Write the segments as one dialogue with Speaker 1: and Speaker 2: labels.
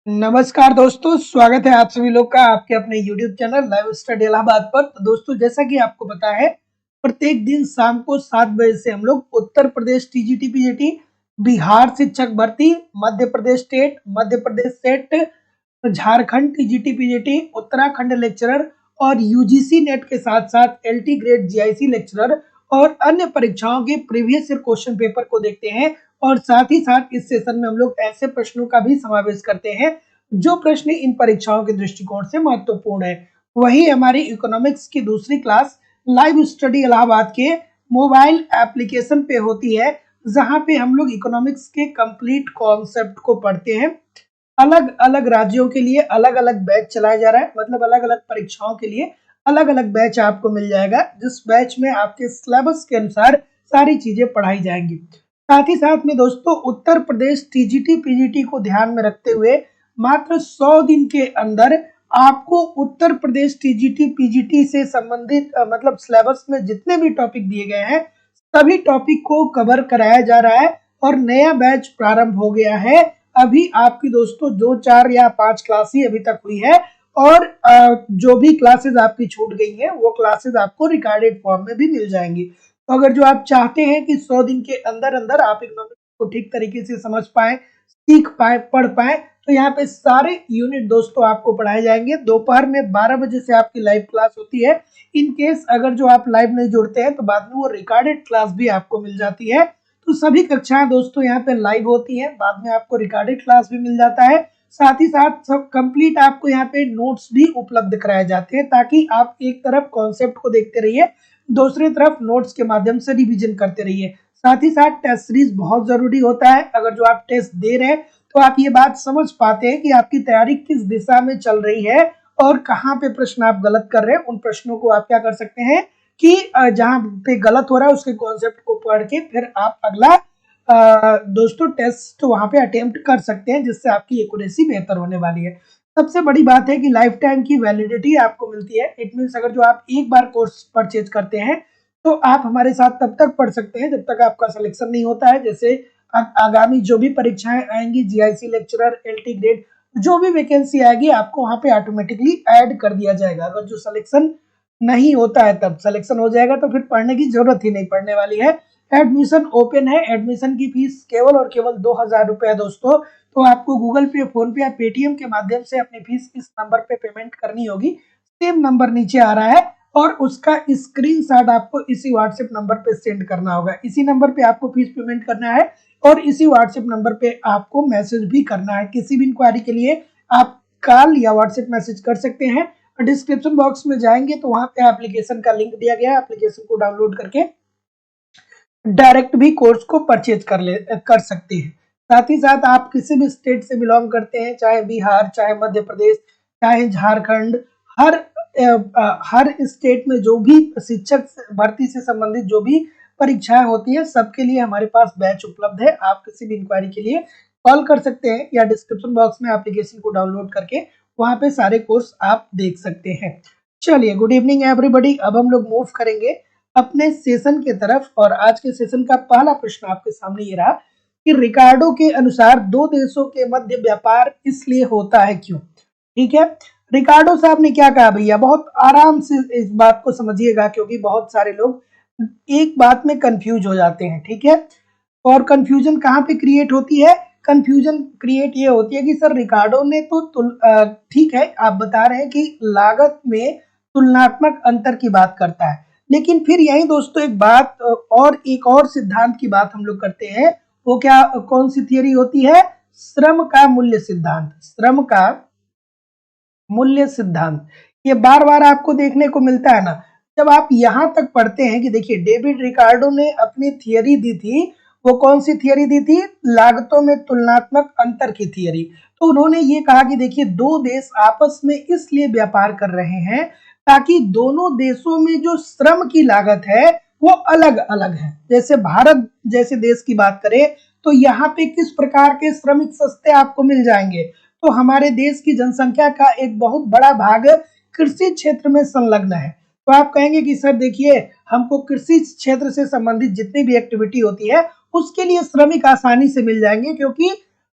Speaker 1: नमस्कार दोस्तों, स्वागत है आप सभी लोग का आपके अपने YouTube channel live study Allahabad पर। तो दोस्तों, जैसा कि आपको पता है, प्रत्येक दिन शाम को 7 बजे से हम लोग उत्तर प्रदेश टीजीटी पीजीटी, बिहार शिक्षक भर्ती, Madhya Pradesh SET, Jharkhand TGT PGT, Uttarakhand lecturer और यूजीसी नेट के साथ साथ एलटी ग्रेड जीआईसी लेक्चरर और अन्य परीक्षाओं के प्रीवियस ईयर क्वेश्चन पेपर को देखते हैं। और साथ ही साथ इस सेशन में हम लोग ऐसे प्रश्नों का भी समावेश करते हैं जो प्रश्न इन परीक्षाओं के दृष्टिकोण से महत्वपूर्ण है। वही हमारी इकोनॉमिक्स की दूसरी क्लास लाइव स्टडी इलाहाबाद के मोबाइल एप्लीकेशन पे होती है, जहां पे हम लोग इकोनॉमिक्स के कंप्लीट कॉन्सेप्ट को पढ़ते हैं। अलग अलग राज्यों के लिए अलग अलग बैच चलाया जा रहा है, मतलब अलग अलग परीक्षाओं के लिए अलग अलग बैच आपको मिल जाएगा, जिस बैच में आपके सिलेबस के अनुसार सारी चीजें पढ़ाई जाएंगी। साथ ही साथ में दोस्तों, उत्तर प्रदेश टीजीटी पीजीटी को ध्यान में रखते हुए मात्र 100 दिन के अंदर आपको उत्तर प्रदेश टीजीटी पीजीटी से संबंधित मतलब सिलेबस में जितने भी टॉपिक दिए गए हैं सभी टॉपिक को कवर कराया जा रहा है। और नया बैच प्रारंभ हो गया है। अभी आपकी दोस्तों जो 4 या 5 क्लास ही अभी तक हुई है, और जो भी क्लासेस आपकी छूट गई हैं वो क्लासेस आपको रिकॉर्डेड फॉर्म में भी मिल जाएंगी। तो अगर जो आप चाहते हैं कि 100 दिन के अंदर अंदर आप इकोनॉमिक्स को ठीक तरीके से समझ पाए, सीख पाए, पढ़ पाए, तो यहाँ पे सारे यूनिट दोस्तों आपको पढ़ाए जाएंगे। दोपहर में 12 बजे से आपकी लाइव क्लास होती है। इन केस अगर जो आप लाइव नहीं जुड़ते हैं तो बाद में वो रिकॉर्डेड क्लास भी आपको मिल जाती है। तो सभी कक्षाएं दोस्तों यहाँ पे लाइव होती हैं, बाद में आपको रिकॉर्डेड क्लास भी मिल जाता है। साथ ही साथ सब कंप्लीट आपको यहाँ पे नोट्स भी उपलब्ध कराए जाते हैं, ताकि आप एक तरफ कॉन्सेप्ट को देखते रहिए, दूसरी तरफ नोट्स के माध्यम से रिवीजन करते रहिए। साथ ही साथ टेस्ट सीरीज बहुत जरूरी होता है। अगर जो आप टेस्ट दे रहे हैं तो आप ये बात समझ पाते हैं कि आपकी तैयारी किस दिशा में चल रही है और कहाँ पे प्रश्न आप गलत कर रहे हैं। उन प्रश्नों को आप क्या कर सकते हैं कि जहां पे गलत हो रहा है उसके कॉन्सेप्ट को पढ़ के फिर आप अगला दोस्तों टेस्ट वहां पे अटेम्प्ट कर सकते हैं, जिससे आपकी एक्यूरेसी बेहतर होने वाली है। सबसे बड़ी बात है कि लाइफ टाइम की वैलिडिटी आपको मिलती है। इट मीन्स अगर जो आप एक बार कोर्स परचेज करते हैं तो आप हमारे साथ तब तक पढ़ सकते हैं जब तक आपका सिलेक्शन नहीं होता है। जैसे आगामी जो भी परीक्षाएं आएंगी, जीआईसी लेक्चरर, एलटी ग्रेड, जो भी वैकेंसी आएगी आपको वहां पे ऑटोमेटिकली ऐड कर दिया जाएगा। अगर जो सिलेक्शन नहीं होता है तब सिलेक्शन हो जाएगा, तो फिर पढ़ने की जरूरत ही नहीं पड़ने वाली है। एडमिशन ओपन है। एडमिशन की फीस केवल और केवल 2000 रुपए है दोस्तों। तो आपको गूगल पे, फोन पे या पेटीएम के माध्यम से अपनी फीस इस नंबर पे पेमेंट करनी होगी। सेम नंबर नीचे आ रहा है और उसका स्क्रीनशॉट आपको इसी व्हाट्सएप नंबर पे सेंड करना होगा। इसी नंबर पे आपको फीस पेमेंट करना है और इसी व्हाट्सएप नंबर पे आपको मैसेज भी करना है। किसी भी इंक्वायरी के लिए आप कॉल या व्हाट्सएप मैसेज कर सकते हैं। डिस्क्रिप्शन बॉक्स में जाएंगे तो वहां पे एप्लीकेशन का लिंक दिया गया है। एप्लीकेशन को डाउनलोड करके डायरेक्ट भी कोर्स को परचेज कर सकते हैं। साथ ही साथ आप किसी भी स्टेट से बिलोंग करते हैं, चाहे बिहार, चाहे मध्य प्रदेश, चाहे झारखंड, हर स्टेट में जो भी शिक्षक भर्ती से संबंधित जो भी परीक्षाएं होती है सबके लिए हमारे पास बैच उपलब्ध है। आप किसी भी इंक्वायरी के लिए कॉल कर सकते हैं या डिस्क्रिप्शन बॉक्स में एप्लीकेशन को डाउनलोड करके वहां पे सारे कोर्स आप देख सकते हैं। चलिए, गुड इवनिंग एवरीबॉडी। अब हम लोग मूव करेंगे अपने सेशन के तरफ, और आज के सेशन का पहला प्रश्न आपके सामने ये रहा कि रिकार्डो के अनुसार दो देशों के मध्य व्यापार इसलिए होता है क्यों। ठीक है, रिकार्डो साहब ने क्या कहा भैया, बहुत आराम से इस बात को समझिएगा, क्योंकि बहुत सारे लोग एक बात में कंफ्यूज हो जाते हैं। ठीक है, और कंफ्यूजन कहाँ पे क्रिएट होती है? कंफ्यूजन क्रिएट ये होती है कि सर रिकार्डो ने तो ठीक है, आप बता रहे हैं कि लागत में तुलनात्मक अंतर की बात करता है, लेकिन फिर यही दोस्तों एक बात और एक और सिद्धांत की बात हम लोग करते हैं। वो क्या, कौन सी थियरी होती है? श्रम का मूल्य सिद्धांत। श्रम का मूल्य सिद्धांत ये बार बार आपको देखने को मिलता है ना। जब आप यहां तक पढ़ते हैं कि देखिए डेविड रिकार्डो ने अपनी थियरी दी थी, वो कौन सी थियरी दी थी? लागतों में तुलनात्मक अंतर की थियरी। तो उन्होंने ये कहा कि देखिए दो देश आपस में इसलिए व्यापार कर रहे हैं ताकि दोनों देशों में जो श्रम की लागत है वो अलग अलग है। जैसे भारत जैसे देश की बात करें तो यहाँ पे किस प्रकार के श्रमिक सस्ते आपको मिल जाएंगे? तो हमारे देश की जनसंख्या का एक बहुत बड़ा भाग कृषि क्षेत्र में संलग्न है। तो आप कहेंगे कि सर देखिए, हमको कृषि क्षेत्र से संबंधित जितनी भी एक्टिविटी होती है उसके लिए श्रमिक आसानी से मिल जाएंगे, क्योंकि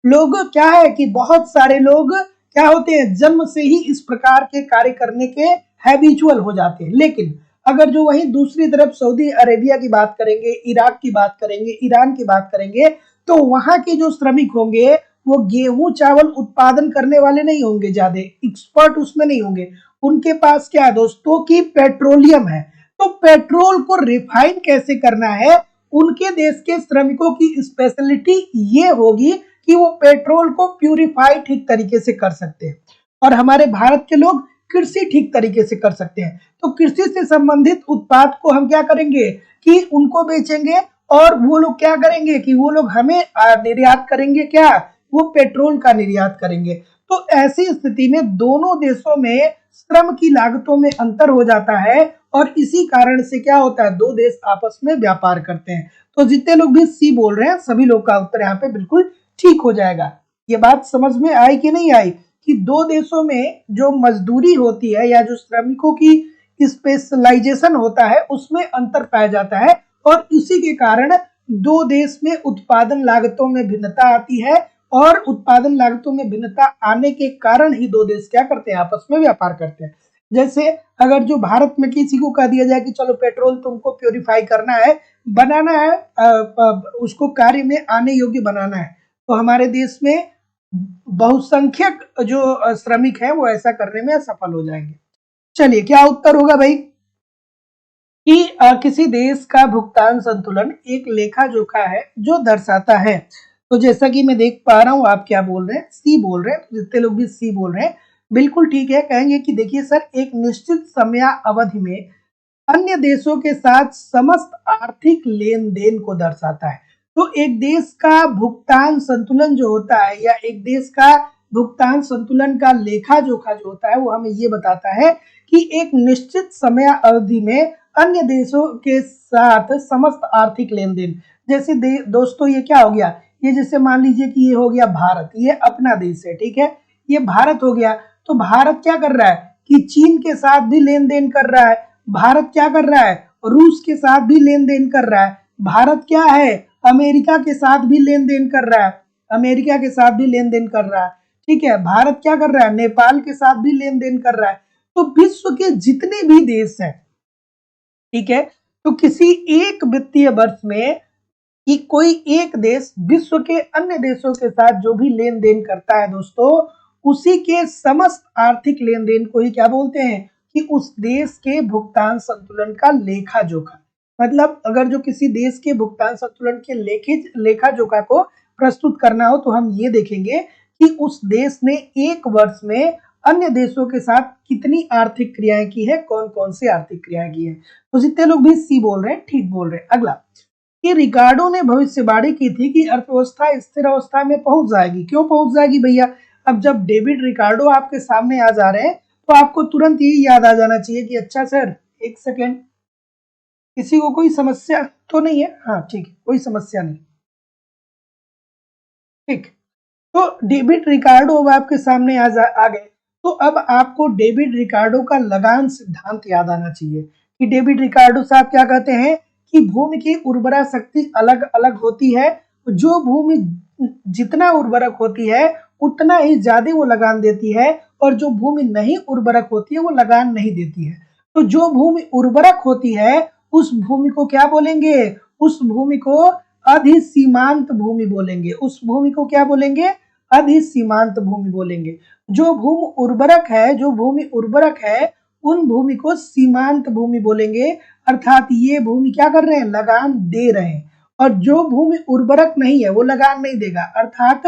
Speaker 1: लोग क्या है कि बहुत सारे लोग क्या होते हैं, जन्म से ही इस प्रकार के कार्य करने के हैबिचुअल हो जाते हैं। लेकिन अगर जो वहीं दूसरी तरफ सऊदी अरेबिया की बात करेंगे, इराक की बात करेंगे, ईरान की बात करेंगे, तो वहां के जो श्रमिक होंगे वो गेहूं चावल उत्पादन करने वाले नहीं होंगे, ज्यादा एक्सपर्ट उसमें नहीं होंगे। उनके पास क्या है दोस्तों की पेट्रोलियम है। तो पेट्रोल को रिफाइन कैसे करना है, उनके देश के श्रमिकों की स्पेशलिटी ये होगी कि वो पेट्रोल को प्यूरिफाई ठीक तरीके से कर सकते हैं। और हमारे भारत के लोग कृषि ठीक तरीके से कर सकते हैं। तो कृषि से संबंधित उत्पाद को हम क्या करेंगे कि उनको बेचेंगे, और वो लोग क्या करेंगे कि वो लोग हमें निर्यात करेंगे, क्या वो पेट्रोल का निर्यात करेंगे। तो ऐसी स्थिति में दोनों देशों में श्रम की लागतों में अंतर हो जाता है, और इसी कारण से क्या होता है, दो देश आपस में व्यापार करते हैं। तो जितने लोग भी सी बोल रहे हैं सभी लोग का उत्तर यहाँ पे बिल्कुल ठीक हो जाएगा। ये बात समझ में आई कि नहीं आई कि दो देशों में जो मजदूरी होती है या जो श्रमिकों की स्पेशलाइजेशन होता है उसमें अंतर पाया जाता है, और इसी के कारण दो देश में उत्पादन लागतों में भिन्नता आती है, और उत्पादन लागतों में भिन्नता आने के कारण ही दो देश क्या करते हैं, आपस में व्यापार करते हैं। जैसे अगर जो भारत में किसी को कह दिया जाए कि चलो पेट्रोल तुमको प्योरीफाई करना है, बनाना है, उसको कार्य में आने योग्य बनाना है, तो हमारे देश में बहुसंख्यक जो श्रमिक है वो ऐसा करने में सफल हो जाएंगे। चलिए क्या उत्तर होगा भाई कि किसी देश का भुगतान संतुलन एक लेखा जोखा है जो दर्शाता है। तो जैसा कि मैं देख पा रहा हूं आप क्या बोल रहे हैं, सी बोल रहे हैं। तो जितने लोग भी सी बोल रहे हैं बिल्कुल ठीक है। कहेंगे कि देखिए सर, एक निश्चित समय अवधि में अन्य देशों के साथ समस्त आर्थिक लेन देन को दर्शाता है। तो एक देश का भुगतान संतुलन जो होता है, या एक देश का भुगतान संतुलन का लेखा जोखा जो होता है, वो हमें ये बताता है कि एक निश्चित समय अवधि में अन्य देशों के साथ समस्त आर्थिक लेन देन, जैसे दोस्तों ये क्या हो गया, ये जैसे मान लीजिए कि ये हो गया भारत, ये अपना देश है, ठीक है, ये भारत हो गया। तो भारत क्या कर रहा है कि चीन के साथ भी लेन देन कर रहा है, भारत क्या कर रहा है, रूस के साथ भी लेन देन कर रहा है, भारत क्या है, अमेरिका के साथ भी लेन देन कर रहा है, अमेरिका के साथ भी लेन देन कर रहा है, ठीक है, भारत क्या कर रहा है, नेपाल के साथ भी लेन देन कर रहा है। तो विश्व के जितने भी देश हैं, ठीक है, तो किसी एक वित्तीय वर्ष में कि कोई एक देश विश्व के अन्य देशों के साथ जो भी लेन देन करता है दोस्तों, उसी के समस्त आर्थिक लेन देन को ही क्या बोलते हैं कि उस देश के भुगतान संतुलन का लेखा जोखा। मतलब अगर जो किसी देश के भुगतान संतुलन के लेखा जोखा को प्रस्तुत करना हो तो हम ये देखेंगे कि उस देश ने एक वर्ष में अन्य देशों के साथ कितनी आर्थिक क्रियाएं की है, कौन कौन सी आर्थिक क्रियाएं की है। तो जितने लोग भी सी बोल रहे हैं ठीक बोल रहे हैं। अगला कि रिकार्डो ने भविष्यवाणी की थी कि अर्थव्यवस्था स्थिर अवस्था में पहुंच जाएगी। क्यों पहुंच जाएगी भैया? अब जब डेविड रिकार्डो आपके सामने आ जा रहे हैं तो आपको तुरंत ये याद आ जाना चाहिए कि अच्छा सर एक सेकेंड, किसी को कोई समस्या तो नहीं है? हाँ ठीक है, कोई समस्या नहीं, ठीक। तो डेविड रिकार्डो अब आपके सामने आ गए, तो अब आपको डेविड रिकार्डो का लगान सिद्धांत याद आना चाहिए कि डेविड रिकार्डो साहब क्या कहते हैं कि भूमि की उर्वरा शक्ति अलग अलग होती है। जो भूमि जितना उर्वरक होती है उतना ही ज्यादा वो लगान देती है, और जो भूमि नहीं उर्वरक होती है वो लगान नहीं देती है। तो जो भूमि उर्वरक होती है उस भूमि को क्या बोलेंगे? उस भूमि को अधिसीमांत भूमि बोलेंगे। उस भूमि को क्या बोलेंगे? अधिसीमांत भूमि बोलेंगे। जो भूमि उर्वरक है, जो भूमि उर्वरक है उन भूमि को सीमांत भूमि बोलेंगे, अर्थात ये भूमि क्या कर रहे हैं? लगान दे रहे हैं। और जो भूमि उर्वरक नहीं है वो लगान नहीं देगा, अर्थात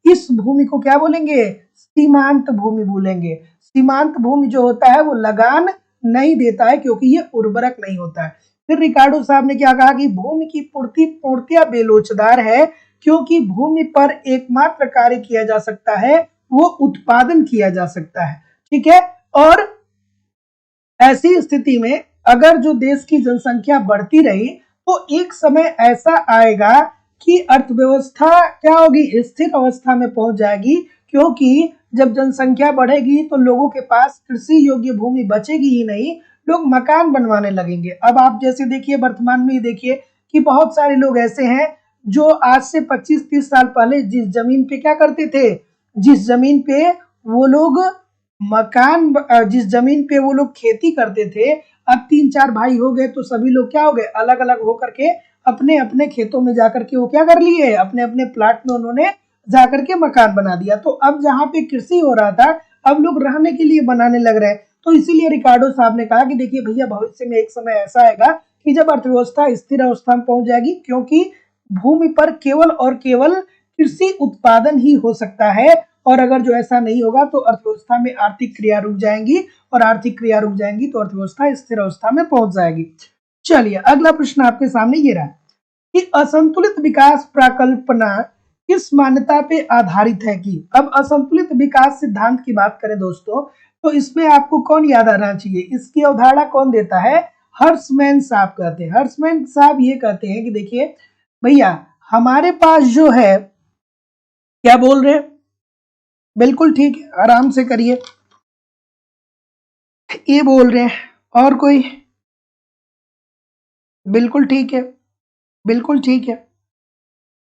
Speaker 1: इस भूमि को क्या बोलेंगे? सीमांत भूमि बोलेंगे। सीमांत भूमि जो होता है वो लगान नहीं देता है क्योंकि ये उर्वरक नहीं होता है। फिर रिकार्डो साहब ने क्या कहा कि भूमि की पूर्ति पूर्णतया बेलोचदार है क्योंकि भूमि पर एकमात्र कार्य किया जा सकता है वो उत्पादन किया जा सकता है, ठीक है। और ऐसी स्थिति में अगर जो देश की जनसंख्या बढ़ती रही तो एक समय ऐसा आएगा कि अर्थव्यवस्था क्या होगी? स्थिर अवस्था में पहुंच जाएगी, क्योंकि जब जनसंख्या बढ़ेगी तो लोगों के पास कृषि योग्य भूमि बचेगी ही नहीं, लोग मकान बनवाने लगेंगे। अब आप जैसे देखिए वर्तमान में ही देखिए कि बहुत सारे लोग ऐसे हैं जो आज से 25-30 साल पहले जिस जमीन पे क्या करते थे, जिस जमीन पे वो लोग जिस जमीन पे वो लोग खेती करते थे, अब 3-4 भाई हो गए तो सभी लोग क्या हो गए, अलग अलग होकर के अपने अपने खेतों में जाकर के वो क्या कर लिए, अपने अपने प्लाट में उन्होंने जाकर के मकान बना दिया। तो अब जहाँ पे कृषि हो रहा था, अब लोग रहने के लिए बनाने लग रहे हैं। तो इसीलिए रिकार्डो साहब ने कहा कि देखिए भैया, भविष्य में एक समय ऐसा आएगा कि जब अर्थव्यवस्था स्थिर अवस्था में पहुंच जाएगी, क्योंकि भूमि पर केवल और केवल कृषि उत्पादन ही हो सकता है। और अगर जो ऐसा नहीं होगा तो अर्थव्यवस्था में आर्थिक क्रिया रुक जाएंगी, और आर्थिक क्रिया रुक जाएंगी तो अर्थव्यवस्था स्थिर अवस्था में पहुंच जाएगी। चलिए अगला प्रश्न आपके सामने ये रहा कि असंतुलित विकास परिकल्पना किस मान्यता पे आधारित है। कि अब असंतुलित विकास सिद्धांत की बात करें दोस्तों, तो इसमें आपको कौन याद आना चाहिए, इसकी अवधारणा कौन देता है, हर्समैन साहब कहते हैं। हर्समैन साहब ये कहते हैं कि देखिए भैया, हमारे पास जो है, क्या बोल रहे हैं, बिल्कुल ठीक है, आराम से करिए, ये बोल रहे हैं, और कोई, बिल्कुल ठीक है, बिल्कुल ठीक है।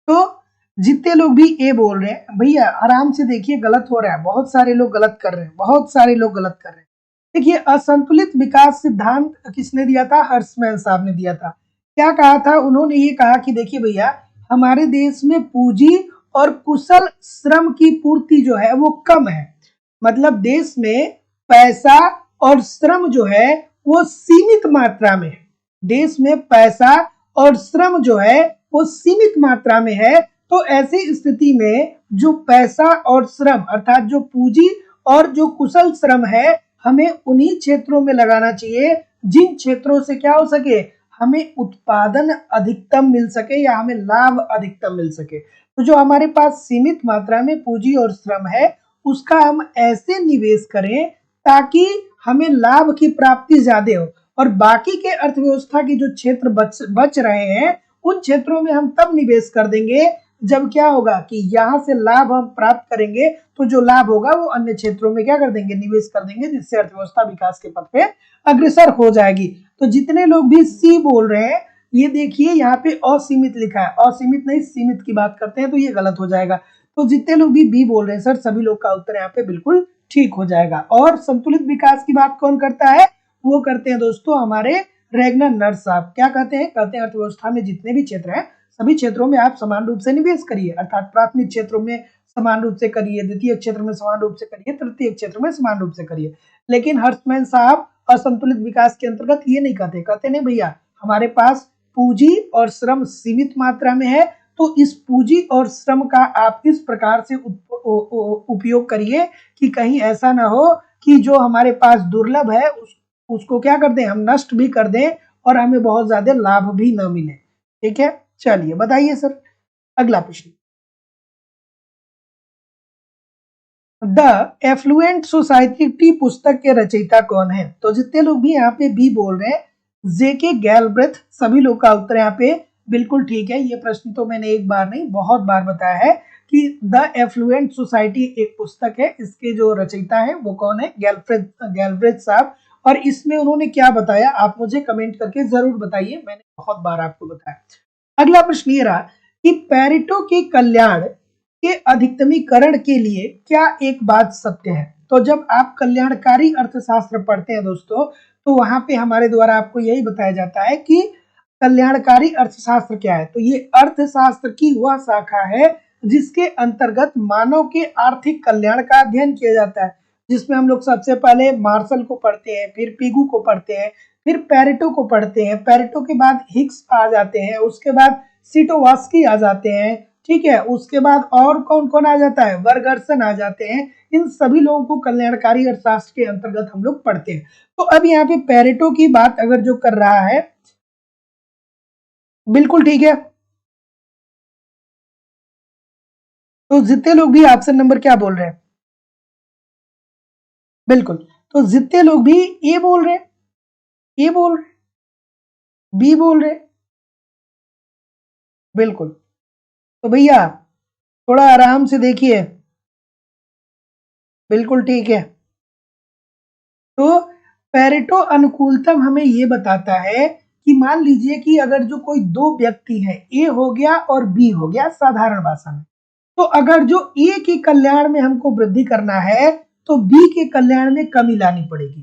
Speaker 1: तो जितने लोग भी ए बोल रहे हैं भैया, आराम से देखिए, गलत हो रहा है, बहुत सारे लोग गलत कर रहे हैं, बहुत सारे लोग गलत कर रहे हैं। देखिए असंतुलित विकास सिद्धांत किसने दिया था, हर्समैन साहब ने दिया था। क्या कहा था उन्होंने, ये कहा कि देखिए भैया, हमारे देश में पूंजी और कुशल श्रम की पूर्ति जो है वो कम है। मतलब देश में पैसा और श्रम जो है वो सीमित मात्रा में है। देश में पैसा और श्रम जो है वो सीमित मात्रा में है। तो ऐसी स्थिति में जो पैसा और श्रम अर्थात जो पूंजी और जो कुशल श्रम है, हमें उन्हीं क्षेत्रों में लगाना चाहिए जिन क्षेत्रों से क्या हो सके, हमें उत्पादन अधिकतम मिल सके या हमें लाभ अधिकतम मिल सके। तो जो हमारे पास सीमित मात्रा में पूंजी और श्रम है, उसका हम ऐसे निवेश करें ताकि हमें लाभ की प्राप्ति ज्यादा हो, और बाकी के अर्थव्यवस्था के जो क्षेत्र बच रहे हैं, उन क्षेत्रों में हम तब निवेश कर देंगे जब क्या होगा कि यहाँ से लाभ हम प्राप्त करेंगे, तो जो लाभ होगा वो अन्य क्षेत्रों में क्या कर देंगे, निवेश कर देंगे, जिससे अर्थव्यवस्था विकास के पथ पे अग्रसर हो जाएगी। तो जितने लोग भी सी बोल रहे हैं, ये देखिए यहाँ पे असीमित लिखा है, असीमित नहीं सीमित की बात करते हैं, तो ये गलत हो जाएगा। तो जितने लोग भी बी बोल रहे हैं सर, सभी लोग का उत्तर यहाँ पे बिल्कुल ठीक हो जाएगा। और संतुलित विकास की बात कौन करता है, वो करते हैं दोस्तों हमारे रेगनर नर्स साहब। क्या कहते हैं, कहते हैं अर्थव्यवस्था में जितने भी क्षेत्र हैं, सभी क्षेत्रों में आप समान रूप से निवेश करिए, अर्थात प्राथमिक क्षेत्रों में समान रूप से करिए, द्वितीय क्षेत्र में समान रूप से करिए, तृतीय क्षेत्र में समान रूप से करिए। लेकिन हर्समैन साहब असंतुलित विकास के अंतर्गत ये नहीं कहते, कहते नहीं भैया, हमारे पास पूंजी और श्रम सीमित मात्रा में है, तो इस पूंजी और श्रम का आप इस प्रकार से उपयोग करिए कि कहीं ऐसा ना हो कि जो हमारे पास दुर्लभ है उसको क्या कर दें, हम नष्ट भी कर दें और हमें बहुत ज्यादा लाभ भी न मिले। ठीक है, चलिए बताइए सर अगला प्रश्न। द एफ्लुएंट सोसाइटी पुस्तक के रचयिता कौन है। तो जितने लोग भी यहाँ पे बी बोल रहे हैं, जेके गैलब्रेथ, सभी लोग का उत्तर यहाँ पे बिल्कुल ठीक है। ये प्रश्न तो मैंने एक बार नहीं बहुत बार बताया है कि द एफ्लुएंट सोसाइटी एक पुस्तक है, इसके जो रचयिता है वो कौन है, गैलब्रेथ साहब। और इसमें उन्होंने क्या बताया, आप मुझे कमेंट करके जरूर बताइए, मैंने बहुत बार आपको बताया। अगला प्रश्न ये रहा कि पेरेटो के कल्याण के अधिकतमीकरण के लिए क्या एक बात सत्य है। तो जब आप कल्याणकारी अर्थशास्त्र पढ़ते हैं दोस्तों, तो वहां पे हमारे द्वारा आपको यही बताया जाता है कि कल्याणकारी अर्थशास्त्र क्या है। तो ये अर्थशास्त्र की वह शाखा है जिसके अंतर्गत मानव के आर्थिक कल्याण का अध्ययन किया जाता है, जिसमें हम लोग सबसे पहले मार्शल को पढ़ते हैं, फिर पिगू को पढ़ते हैं, फिर पेरेटो को पढ़ते हैं, पेरेटो के बाद हिग्स आ जाते हैं, उसके बाद सीटोवास्की आ जाते हैं, ठीक है, उसके बाद और कौन कौन आ जाता है, वर्गर्सन आ जाते हैं। इन सभी लोगों को कल्याणकारी अर्थशास्त्र के अंतर्गत हम लोग पढ़ते हैं। तो अब यहाँ पे पेरेटो की बात अगर जो कर रहा है, बिल्कुल ठीक है। तो जितने लोग भी ऑप्शन नंबर क्या बोल रहे हैं, बिल्कुल, तो जितने लोग भी ए बोल रहे हैं, ए बोल रहे, बी बोल रहे, बिल्कुल। तो भैया थोड़ा आराम से देखिए, बिल्कुल ठीक है। तो पेरेटो अनुकूलतम हमें ये बताता है कि मान लीजिए कि अगर जो कोई दो व्यक्ति है, ए हो गया और बी हो गया साधारण भाषा में, तो अगर जो ए के कल्याण में हमको वृद्धि करना है तो बी के कल्याण में कमी लानी पड़ेगी,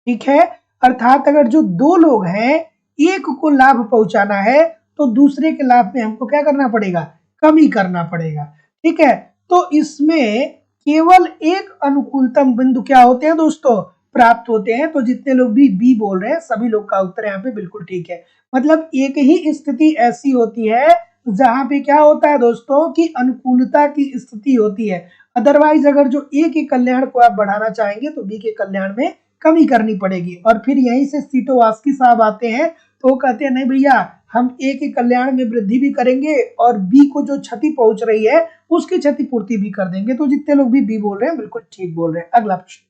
Speaker 1: ठीक है। अर्थात अगर जो दो लोग हैं, एक को लाभ पहुंचाना है तो दूसरे के लाभ में हमको क्या करना पड़ेगा, कमी करना पड़ेगा, ठीक है। तो इसमें केवल एक अनुकूलतम बिंदु क्या होते हैं दोस्तों, प्राप्त होते हैं। तो जितने लोग भी बी बोल रहे हैं सभी लोग का उत्तर यहाँ पे बिल्कुल ठीक है। मतलब एक ही स्थिति ऐसी होती है जहां पे क्या होता है दोस्तों की अनुकूलता की स्थिति होती है। अदरवाइज अगर जो ए के कल्याण को आप बढ़ाना चाहेंगे तो बी के कल्याण में कमी करनी पड़ेगी। और फिर यहीं से सीटोवास्की साहब आते हैं तो वो कहते हैं नहीं भैया, हम ए के कल्याण में वृद्धि भी करेंगे और बी को जो क्षति पहुंच रही है उसकी क्षतिपूर्ति भी कर देंगे। तो जितने लोग भी बी बोल रहे हैं बिल्कुल ठीक बोल रहे हैं। अगला प्रश्न,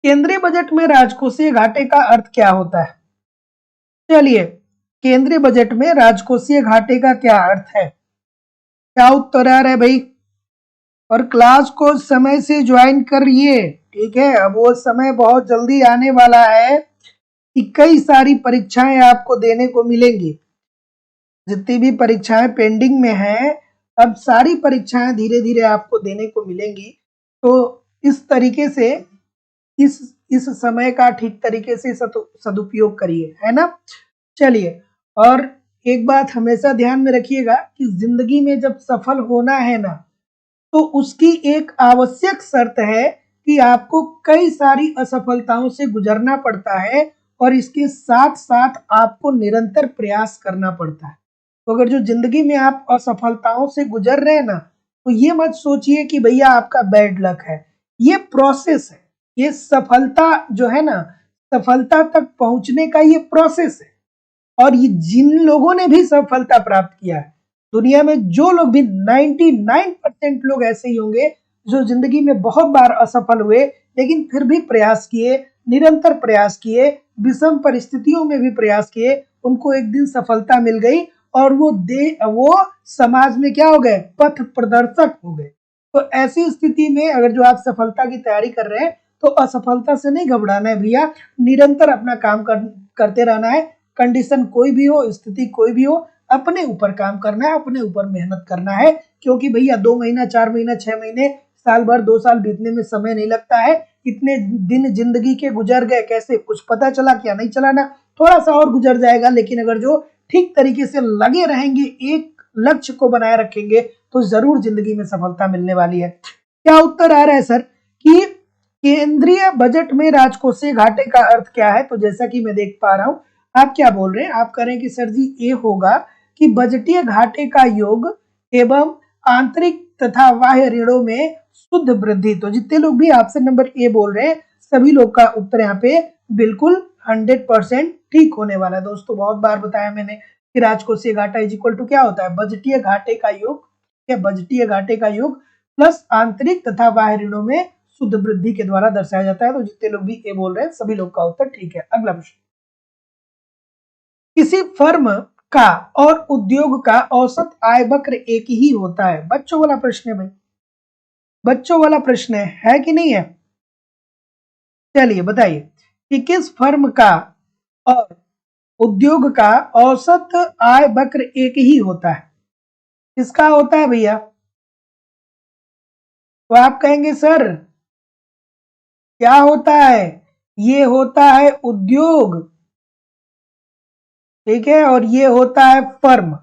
Speaker 1: केंद्रीय बजट में राजकोषीय घाटे का अर्थ क्या होता है। चलिए, केंद्रीय बजट में राजकोषीय घाटे का क्या अर्थ है, क्या उत्तर आ रहा है भाई। और क्लास को समय से ज्वाइन करिए, ठीक है। अब वो समय बहुत जल्दी आने वाला है कि कई सारी परीक्षाएं आपको देने को मिलेंगी। जितनी भी परीक्षाएं पेंडिंग में हैं, अब सारी परीक्षाएं धीरे धीरे आपको देने को मिलेंगी। तो इस तरीके से इस समय का ठीक तरीके से सदुपयोग करिए, है ना। चलिए, और एक बात हमेशा ध्यान में रखिएगा कि जिंदगी में जब सफल होना है ना, तो उसकी एक आवश्यक शर्त है कि आपको कई सारी असफलताओं से गुजरना पड़ता है और इसके साथ साथ आपको निरंतर प्रयास करना पड़ता है। तो अगर जो जिंदगी में आप असफलताओं से गुजर रहे हैं ना, तो ये मत सोचिए कि भैया आपका बैड लक है, ये प्रोसेस है। ये सफलता जो है ना, सफलता तक पहुंचने का ये प्रोसेस है। और ये जिन लोगों ने भी सफलता प्राप्त किया है दुनिया में, जो लोग भी 99% लोग ऐसे ही होंगे जो जिंदगी में बहुत बार असफल हुए लेकिन फिर भी प्रयास किए, निरंतर प्रयास किए, विषम परिस्थितियों में भी प्रयास किए, उनको एक दिन सफलता मिल गई और वो समाज में क्या हो गए, पथ प्रदर्शक हो गए। तो ऐसी स्थिति में अगर जो आप सफलता की तैयारी कर रहे हैं तो असफलता से नहीं घबराना है भैया, निरंतर अपना काम करते रहना है। कंडीशन कोई भी हो, स्थिति कोई भी हो, अपने ऊपर काम करना है, अपने ऊपर मेहनत करना है। क्योंकि भैया 2 महीना, 4 महीना, 6 महीने, साल भर, 2 साल बीतने में समय नहीं लगता है। इतने दिन जिंदगी के गुजर गए, कैसे कुछ पता चला क्या नहीं चला ना, थोड़ा सा और गुजर जाएगा। लेकिन अगर जो ठीक तरीके से लगे रहेंगे, एक लक्ष्य को बनाए रखेंगे, तो जरूर जिंदगी में सफलता मिलने वाली है। क्या उत्तर आ रहा है सर कि केंद्रीय बजट में राजकोषीय घाटे का अर्थ क्या है। तो जैसा कि मैं देख पा रहा हूं, आप क्या बोल रहे हैं, आप कह रहे हैं कि सर जी ये होगा कि बजटीय घाटे का योग एवं आंतरिक तथा बाह्य ऋणों में शुद्ध वृद्धि। तो जितने लोग भी ऑप्शन नंबर ए बोल रहे हैं सभी लोग का उत्तर यहाँ पे बिल्कुल 100% ठीक होने वाला है। दोस्तों बहुत बार बताया मैंने कि राजकोषीय घाटा इज इक्वल टू क्या होता है, बजटीय घाटे का योग, या बजटीय घाटे का योग प्लस आंतरिक तथा बाह्य ऋणों में शुद्ध वृद्धि के द्वारा दर्शाया जाता है। तो जितने लोग भी ए बोल रहे हैं सभी लोग का उत्तर ठीक है। अगला प्रश्न, किसी फर्म का और उद्योग का औसत आय वक्र एक ही होता है। बच्चों वाला प्रश्न है भाई, बच्चों वाला प्रश्न है कि नहीं है। चलिए बताइए कि किस फर्म का और उद्योग का औसत आय वक्र एक ही होता है। किसका होता है भैया। तो आप कहेंगे सर क्या होता है, ये होता है उद्योग, ठीक है, और ये होता है फर्म,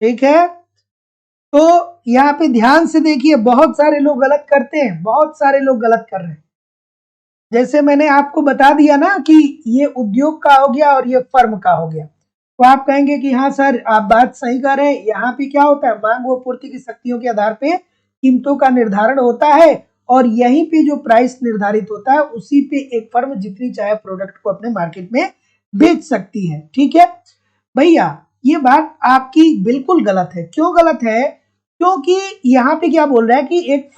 Speaker 1: ठीक है। तो यहाँ पे ध्यान से देखिए, बहुत सारे लोग गलत करते हैं, बहुत सारे लोग गलत कर रहे हैं। जैसे मैंने आपको बता दिया ना कि ये उद्योग का हो गया और ये फर्म का हो गया, तो आप कहेंगे कि हाँ सर आप बात सही कर रहे हैं। यहाँ पे क्या होता है, मांग व पूर्ति की शक्तियों के आधार पे कीमतों का निर्धारण होता है और यहीं पे जो प्राइस निर्धारित होता है उसी पे एक फर्म जितनी चाहे प्रोडक्ट को अपने मार्केट में बेच सकती है, ठीक है भैया। ये बात आपकी बिल्कुल गलत है। क्यों गलत है, क्योंकि यहाँ पे क्या बोल रहा है कि एक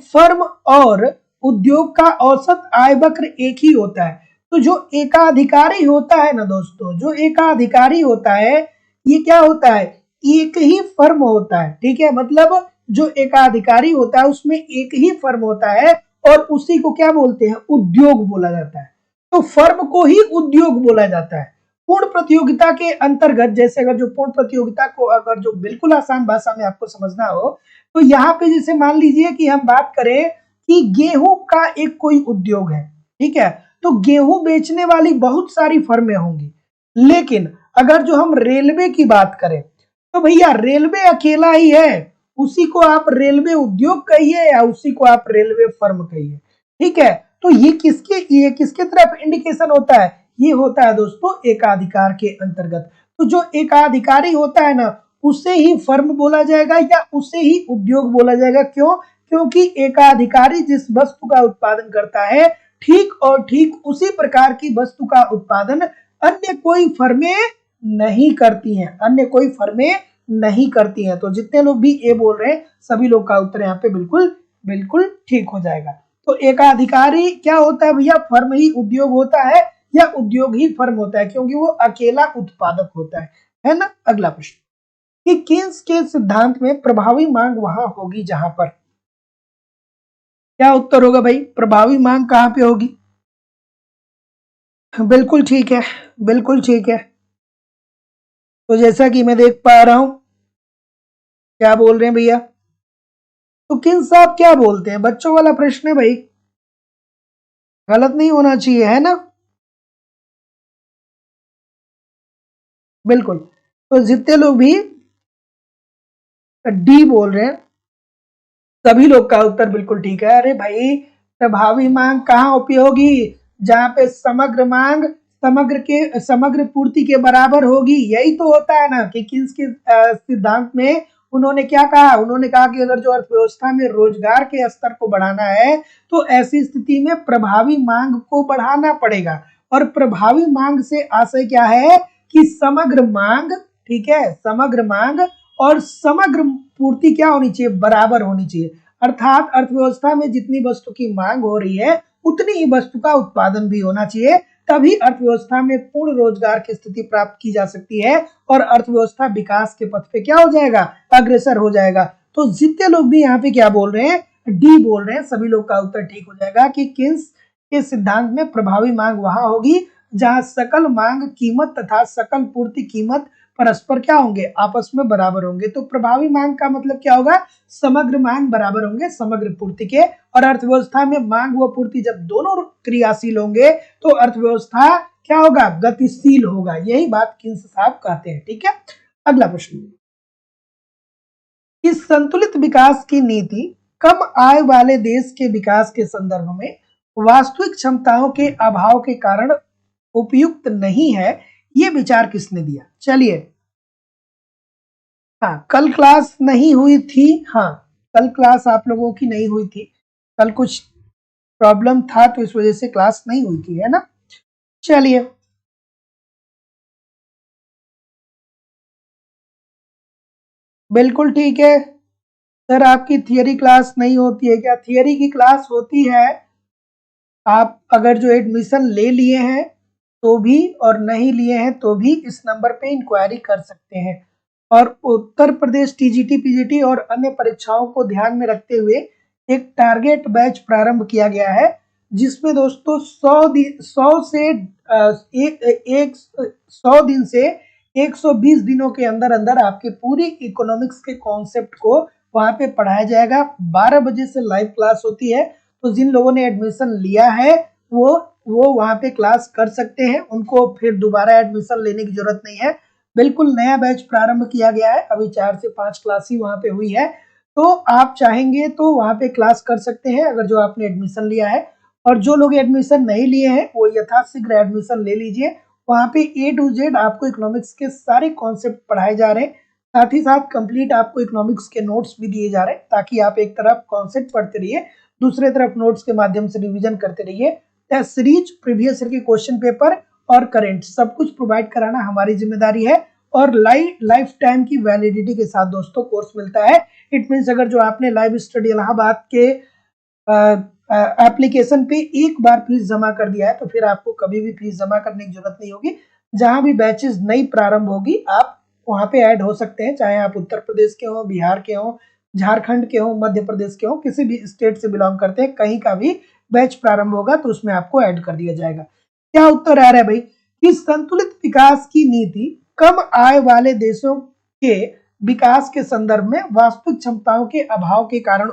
Speaker 1: फर्म और उद्योग का औसत आय वक्र एक ही होता है। तो जो एकाधिकारी होता है ना दोस्तों, जो एकाधिकारी होता है ये क्या होता है, एक ही फर्म होता है, ठीक है। मतलब जो एकाधिकारी होता है उसमें एक ही फर्म होता है और उसी को क्या बोलते हैं, उद्योग बोला जाता है। तो फर्म को ही उद्योग बोला जाता है। पूर्ण प्रतियोगिता के अंतर्गत, जैसे अगर जो पूर्ण प्रतियोगिता को अगर जो बिल्कुल आसान भाषा में आपको समझना हो, तो यहाँ पे जैसे मान लीजिए कि हम बात करें कि गेहूं का एक कोई उद्योग है, ठीक है, तो गेहूं बेचने वाली बहुत सारी फर्में होंगी। लेकिन अगर जो हम रेलवे की बात करें, तो भैया रेलवे अकेला ही है, उसी को आप रेलवे उद्योग कहिए या उसी को आप रेलवे फर्म कहिए, ठीक है। तो ये किसके तरफ इंडिकेशन होता है? ये होता है दोस्तों एकाधिकार के अंतर्गत। तो जो एकाधिकारी होता है ना, उसे ही फर्म बोला जाएगा या उसे ही उद्योग बोला जाएगा। क्यों? क्योंकि एकाधिकारी जिस वस्तु का उत्पादन करता है, ठीक उसी प्रकार की वस्तु का उत्पादन अन्य कोई फर्में नहीं करती हैं, अन्य कोई फर्में नहीं करती हैं। तो जितने लोग भी ए बोल रहे हैं, सभी लोग का उत्तर यहाँ पे बिल्कुल बिल्कुल ठीक हो जाएगा। तो एकाधिकारी क्या होता है भैया? फर्म ही उद्योग होता है या उद्योग ही फर्म होता है, क्योंकि वो अकेला उत्पादक होता है ना। अगला प्रश्न कि कीन्स के सिद्धांत में प्रभावी मांग वहां होगी जहां पर, क्या उत्तर होगा भाई? प्रभावी मांग कहां पे होगी? बिल्कुल ठीक है, बिल्कुल ठीक है। तो जैसा कि मैं देख पा रहा हूं, क्या बोल रहे हैं भैया? तो किन्स साहब क्या बोलते हैं? बच्चों वाला प्रश्न है भाई, गलत नहीं होना चाहिए, है ना। बिल्कुल। तो जितने लोग भी डी बोल रहे हैं, सभी लोग का उत्तर बिल्कुल ठीक है। अरे भाई, प्रभावी मांग कहाँ उपयोगी? जहां पे समग्र मांग समग्र पूर्ति के बराबर होगी। यही तो होता है ना कि किन्स के सिद्धांत में उन्होंने क्या कहा? उन्होंने कहा कि अगर जो अर्थव्यवस्था में रोजगार के स्तर को बढ़ाना है, तो ऐसी स्थिति में प्रभावी मांग को बढ़ाना पड़ेगा। और प्रभावी मांग से आशय क्या है कि समग्र मांग, ठीक है, समग्र मांग और समग्र पूर्ति क्या होनी चाहिए? बराबर होनी चाहिए। अर्थात अर्थव्यवस्था में जितनी वस्तु की मांग हो रही है, उतनी ही वस्तु का उत्पादन भी होना चाहिए। तभी अर्थव्यवस्था में पूर्ण रोजगार की स्थिति प्राप्त की जा सकती है और अर्थव्यवस्था विकास के पथ पे क्या हो जाएगा? अग्रसर हो जाएगा। तो जितने लोग भी यहाँ पे क्या बोल रहे हैं? डी बोल रहे हैं, सभी लोग का उत्तर ठीक हो जाएगा कि किन्स के सिद्धांत में प्रभावी मांग वहां होगी जहां सकल मांग कीमत तथा सकल पूर्ति कीमत परस्पर क्या होंगे? आपस में बराबर होंगे। तो प्रभावी मांग का मतलब क्या होगा? समग्र मांग बराबर होंगे समग्र पूर्ति के। और अर्थव्यवस्था में मांग व पूर्ति जब दोनों क्रियाशील होंगे, तो अर्थव्यवस्था क्या होगा? गतिशील होगा। यही बात किन्स साहब कहते हैं, ठीक है। अगला प्रश्न, इस संतुलित विकास की नीति कम आय वाले देश के विकास के संदर्भ में वास्तविक क्षमताओं के अभाव के कारण उपयुक्त नहीं है, ये विचार किसने दिया? चलिए, हाँ, कल क्लास नहीं हुई थी। हाँ, कल क्लास आप लोगों की नहीं हुई थी, कल कुछ प्रॉब्लम था तो इस वजह से क्लास नहीं हुई थी, है ना। चलिए, बिल्कुल ठीक है सर। आपकी थियरी क्लास नहीं होती है क्या? थियरी की क्लास होती है। आप अगर जो एडमिशन ले लिए हैं तो भी, और नहीं लिए हैं तो भी इस नंबर पे इंक्वायरी कर सकते हैं। और उत्तर प्रदेश टीजीटी पीजीटी और अन्य परीक्षाओं को ध्यान में रखते हुए एक टारगेट बैच प्रारंभ किया गया है, जिसमें दोस्तों 100 से एक 100 दिन से 120 दिनों के अंदर अंदर आपके पूरी इकोनॉमिक्स के कॉन्सेप्ट को वहां पे पढ़ाया जाएगा। 12 बजे से लाइव क्लास होती है। तो जिन लोगों ने एडमिशन लिया है वो वहां पे क्लास कर सकते हैं, उनको फिर दोबारा एडमिशन लेने की जरूरत नहीं है। बिल्कुल नया बैच प्रारंभ किया गया है, अभी 4 से 5 क्लास ही वहां पे हुई है। तो आप चाहेंगे तो वहां पे क्लास कर सकते हैं अगर जो आपने एडमिशन लिया है। और जो लोग एडमिशन नहीं लिए हैं वो यथाशीघ्र एडमिशन ले लीजिए। वहां पे ए टू जेड आपको इकोनॉमिक्स के सारे कॉन्सेप्ट पढ़ाए जा रहे हैं, साथ ही साथ कंप्लीट आपको इकोनॉमिक्स के नोट्स भी दिए जा रहे हैं, ताकि आप एक तरफ कॉन्सेप्ट पढ़ते रहिए, दूसरे तरफ नोट्स के माध्यम से रिवीजन करते रहिए। टेस्ट सीरीज, प्रीवियस ईयर के क्वेश्चन पेपर और करंट सब कुछ प्रोवाइड कराना हमारी जिम्मेदारी है। और लाइफ टाइम की वैलिडिटी के साथ दोस्तों कोर्स मिलता है। इट मीन्स अगर जो आपने लाइव स्टडी इलाहाबाद के एप्लीकेशन पे एक बार फीस जमा कर दिया है, तो फिर आपको कभी भी फीस जमा करने की जरूरत नहीं होगी। जहां भी बैचेस नई प्रारंभ होगी, आप वहां पे ऐड हो सकते हैं, चाहे आप उत्तर प्रदेश के हो, बिहार के हो, झारखंड के हो, मध्य प्रदेश के हो, किसी भी स्टेट से बिलोंग करते हैं, कहीं का भी बैच प्रारंभ होगा तो उसमें आपको ऐड कर दिया जाएगा। क्या उत्तर आ रहा है भाई कि संतुलित विकास की नीति कम आय वाले देशों के विकास के संदर्भ में वास्तविक क्षमताओं के अभाव के कारण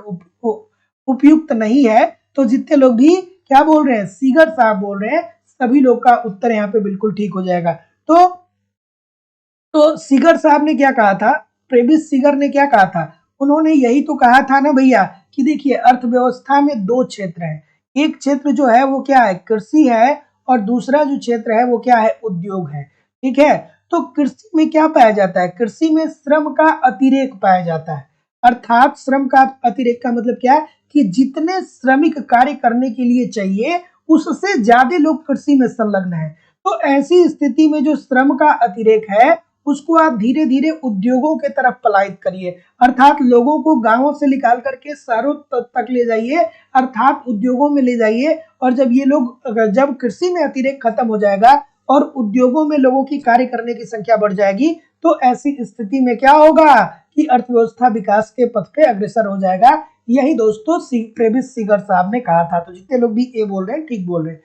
Speaker 1: उपयुक्त नहीं है। तो जितने लोग भी क्या बोल रहे हैं, सीगर साहब बोल रहे हैं, सभी लोग का उत्तर यहाँ पे बिल्कुल ठीक हो जाएगा। तो सीगर साहब ने क्या कहा था, ट्रेविस सीगर ने क्या कहा था, उन्होंने यही तो कहा था ना भैया कि देखिए अर्थव्यवस्था में दो क्षेत्र हैं, एक क्षेत्र जो है वो क्या है, कृषि है, और दूसरा जो क्षेत्र है वो क्या है, उद्योग है। ठीक है, तो कृषि में क्या पाया जाता है, कृषि में श्रम का अतिरेक पाया जाता है। अर्थात श्रम का अतिरेक का मतलब क्या है कि जितने श्रमिक कार्य करने के लिए चाहिए उससे ज्यादा लोग कृषि में संलग्न है। तो ऐसी स्थिति में जो श्रम का अतिरेक है उसको आप धीरे धीरे उद्योगों के तरफ पलायित करिए, अर्थात लोगों को गांवों से निकाल करके शहरों तक ले जाइए, अर्थात उद्योगों में ले जाइए। और जब ये लोग, जब कृषि में अतिरेक खत्म हो जाएगा और उद्योगों में लोगों की कार्य करने की संख्या बढ़ जाएगी, तो ऐसी स्थिति में क्या होगा कि अर्थव्यवस्था विकास के पथ पे अग्रसर हो जाएगा। यही दोस्तों ट्रेविस सीगर साहब ने कहा था। तो जितने लोग भी ए बोल रहे हैं ठीक बोल रहे हैं।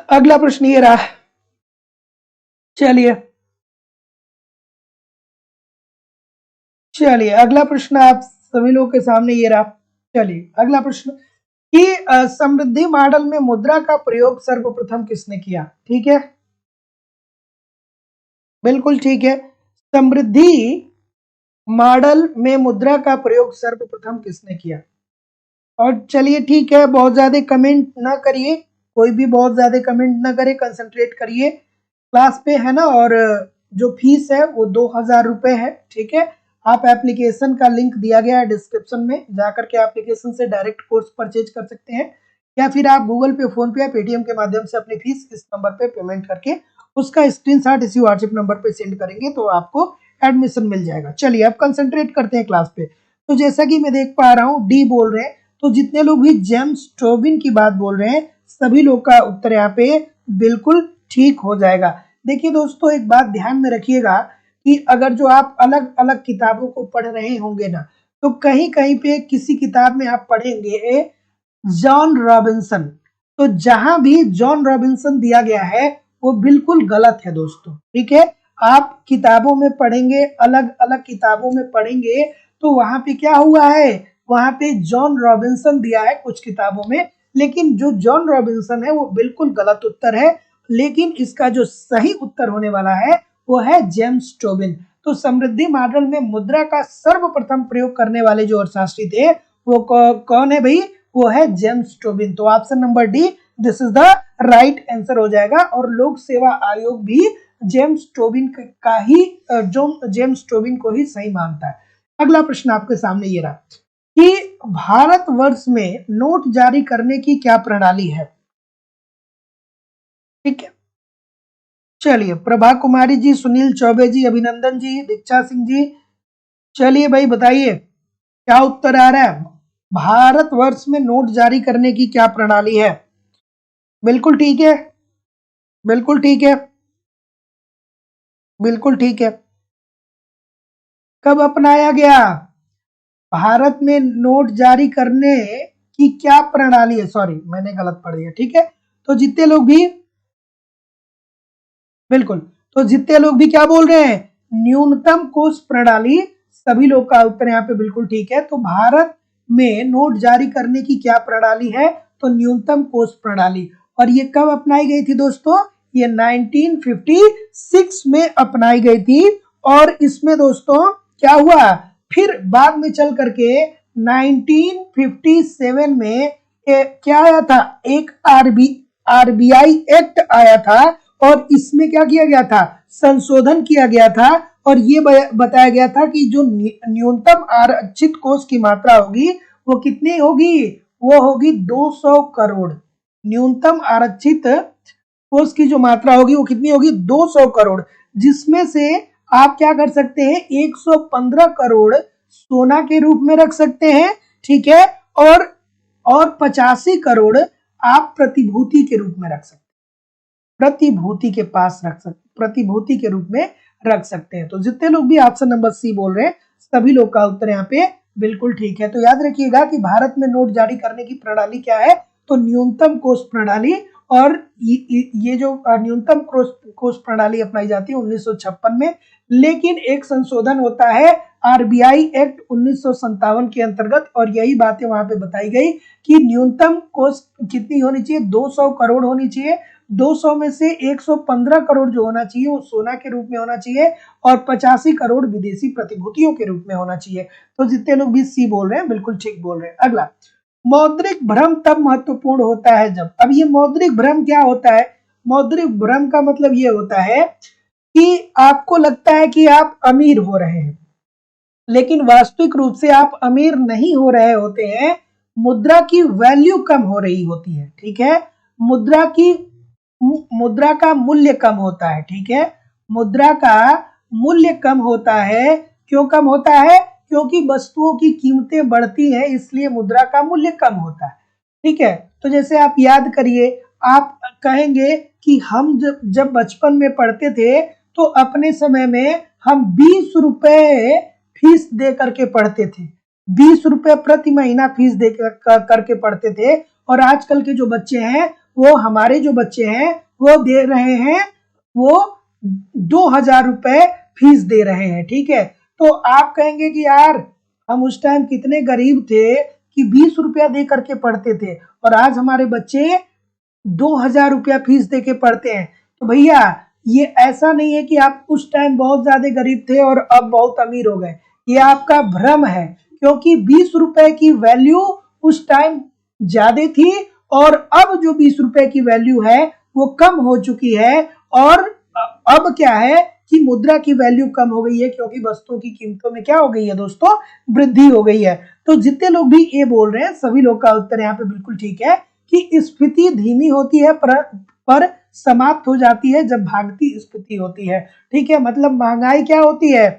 Speaker 1: अगला प्रश्न ये रहा, चलिए अगला प्रश्न आप सभी लोगों के सामने ये रहा। चलिए अगला प्रश्न कि समृद्धि मॉडल में मुद्रा का प्रयोग सर्वप्रथम किसने किया। ठीक है, बिल्कुल ठीक है, समृद्धि मॉडल में मुद्रा का प्रयोग सर्वप्रथम किसने किया। और चलिए ठीक है, बहुत ज्यादा कमेंट ना करिए, कोई भी बहुत ज्यादा कमेंट ना करे, कंसंट्रेट करिए क्लास पे, है ना। और जो फीस है वो 2000 रुपए है। ठीक है, आप एप्लीकेशन का लिंक दिया गया है डिस्क्रिप्शन में, जाकर के एप्लीकेशन से डायरेक्ट कोर्स परचेज कर सकते हैं, या फिर आप गूगल पे, फोन पे या पेटीएम के माध्यम से अपनी फीस इस नंबर पे पेमेंट करके उसका स्क्रीनशॉट इसी व्हाट्सएप नंबर पे सेंड करेंगे तो आपको एडमिशन मिल जाएगा। चलिए अब कंसंट्रेट करते हैं क्लास पे। तो जैसा कि मैं देख पा रहा हूँ डी बोल रहे हैं, तो जितने लोग भी जेम्स टोबिन की बात बोल रहे हैं सभी लोग का उत्तर यहाँ पे बिल्कुल ठीक हो जाएगा। देखिए दोस्तों, एक बात ध्यान में रखिएगा कि अगर जो आप अलग अलग किताबों को पढ़ रहे होंगे ना, तो कहीं कहीं पे किसी किताब में आप पढ़ेंगे जॉन रॉबिन्सन, तो जहां भी जॉन रॉबिन्सन दिया गया है वो बिल्कुल गलत है दोस्तों। ठीक है, आप किताबों में पढ़ेंगे, अलग अलग किताबों में पढ़ेंगे, तो वहां पे क्या हुआ है, वहां पे जॉन रॉबिन्सन दिया है कुछ किताबों में, लेकिन जो जॉन रॉबिन्सन है वो बिल्कुल गलत उत्तर है। लेकिन इसका जो सही उत्तर होने वाला है वो है जेम्स टोबिन। तो समृद्धि मॉडल में मुद्रा का सर्वप्रथम प्रयोग करने वाले जो अर्थशास्त्री थे वो कौन है भाई, वो है जेम्स टोबिन। तो option number D this is the right answer हो जाएगा। और लोक सेवा आयोग भी जेम्स टोबिन का ही जेम्स टोबिन को ही सही मानता है। अगला प्रश्न आपके सामने ये रहा कि भारतवर्ष में नोट जारी करने की क्या प्रणाली है। ठीक है, चलिए प्रभा कुमारी जी, सुनील चौबे जी, अभिनंदन जी, दीक्षा सिंह जी, चलिए भाई बताइए क्या उत्तर आ रहा है। भारतवर्ष में नोट जारी करने की क्या प्रणाली है। बिल्कुल ठीक है, बिल्कुल ठीक है, बिल्कुल ठीक है। कब अपनाया गया, भारत में नोट जारी करने की क्या प्रणाली है, सॉरी मैंने गलत पढ़ दिया। ठीक है, तो जितने लोग भी बिल्कुल, तो जितने लोग भी क्या बोल रहे हैं, न्यूनतम कोष प्रणाली, सभी लोग का उत्तर यहाँ पे बिल्कुल ठीक है। तो भारत में नोट जारी करने की क्या प्रणाली है, तो न्यूनतम कोष प्रणाली। और ये कब अपनाई गई थी दोस्तों, ये 1956 में अपनाई गई थी। और इसमें दोस्तों क्या हुआ, फिर बाद में चल करके 1957 में क्या आया था, एक आरबीआई एक्ट आया था, और इसमें क्या किया गया था, संशोधन किया गया था। और ये बताया गया था कि जो न्यूनतम आरक्षित कोष की मात्रा होगी वो कितनी होगी, वो होगी 200 करोड़। न्यूनतम आरक्षित कोष की जो मात्रा होगी वो कितनी होगी, 200 करोड़, जिसमें से आप क्या कर सकते हैं, 115 करोड़ सोना के रूप में रख सकते हैं। ठीक है, और 85 करोड़ आप प्रतिभूति के रूप में रख सकते हैं, प्रतिभूति के पास रख सकते, प्रतिभूति के रूप में रख सकते हैं। तो जितने लोग भी ऑप्शन नंबर सी बोल रहे हैं सभी लोग का उत्तर यहाँ पे बिल्कुल ठीक है। तो याद रखिएगा कि भारत में नोट जारी करने की प्रणाली क्या है, तो न्यूनतम कोष प्रणाली, और ये जो न्यूनतम कोष प्रणाली अपनाई जाती है 1956 में, लेकिन एक संशोधन होता है आरबीआई एक्ट 1957 के अंतर्गत, और यही बातें वहां पे बताई गई कि न्यूनतम कोष कितनी होनी चाहिए, 200 करोड़ होनी चाहिए। 200 में से 115 करोड़ जो होना चाहिए वो सोना के रूप में होना चाहिए, और 85 करोड़ विदेशी प्रतिभूतियों के रूप में होना चाहिए। तो जितने लोग भी सी बोल रहे हैं बिल्कुल ठीक बोल रहे हैं। अगला, मौद्रिक भ्रम तब महत्वपूर्ण होता है जब, अब ये मौद्रिक भ्रम क्या होता है? मौद्रिक भ्रम का मतलब ये होता है कि आपको लगता है कि आप अमीर हो रहे हैं, लेकिन वास्तविक रूप से आप अमीर नहीं हो रहे होते हैं। मुद्रा की वैल्यू कम हो रही होती है, ठीक है। मुद्रा का मूल्य कम होता है, ठीक है। मुद्रा का मूल्य कम होता है। क्यों कम होता है? क्योंकि वस्तुओं की कीमतें बढ़ती हैं, इसलिए मुद्रा का मूल्य कम होता है, ठीक है। तो जैसे आप याद करिए, आप कहेंगे कि हम जब बचपन में पढ़ते थे तो अपने समय में हम 20 रुपए फीस दे करके पढ़ते थे, 20 रुपए प्रति महीना फीस दे करके पढ़ते थे। और आजकल के जो बच्चे हैं, वो हमारे जो बच्चे हैं वो दे रहे हैं, वो 2000 रुपए फीस दे रहे हैं, ठीक है। तो आप कहेंगे कि यार हम उस टाइम कितने गरीब थे कि 20 रुपया दे करके पढ़ते थे, और आज हमारे बच्चे 2000 रुपया फीस दे के पढ़ते हैं। तो भैया ये ऐसा नहीं है कि आप उस टाइम बहुत ज्यादा गरीब थे और अब बहुत अमीर हो गए, ये आपका भ्रम है। क्योंकि 20 रुपए की वैल्यू उस टाइम ज्यादा थी, और अब जो 20 रुपए की वैल्यू है वो कम हो चुकी है। और अब क्या है कि मुद्रा की वैल्यू कम हो गई है, क्योंकि वस्तुओं की कीमतों में क्या हो गई है दोस्तों? वृद्धि हो गई है। तो जितने लोग भी ये बोल रहे हैं सभी लोग का उत्तर यहाँ पे बिल्कुल ठीक है कि स्फीति धीमी होती है पर समाप्त हो जाती है जब भागती स्फीति होती है, ठीक है। मतलब महंगाई क्या होती है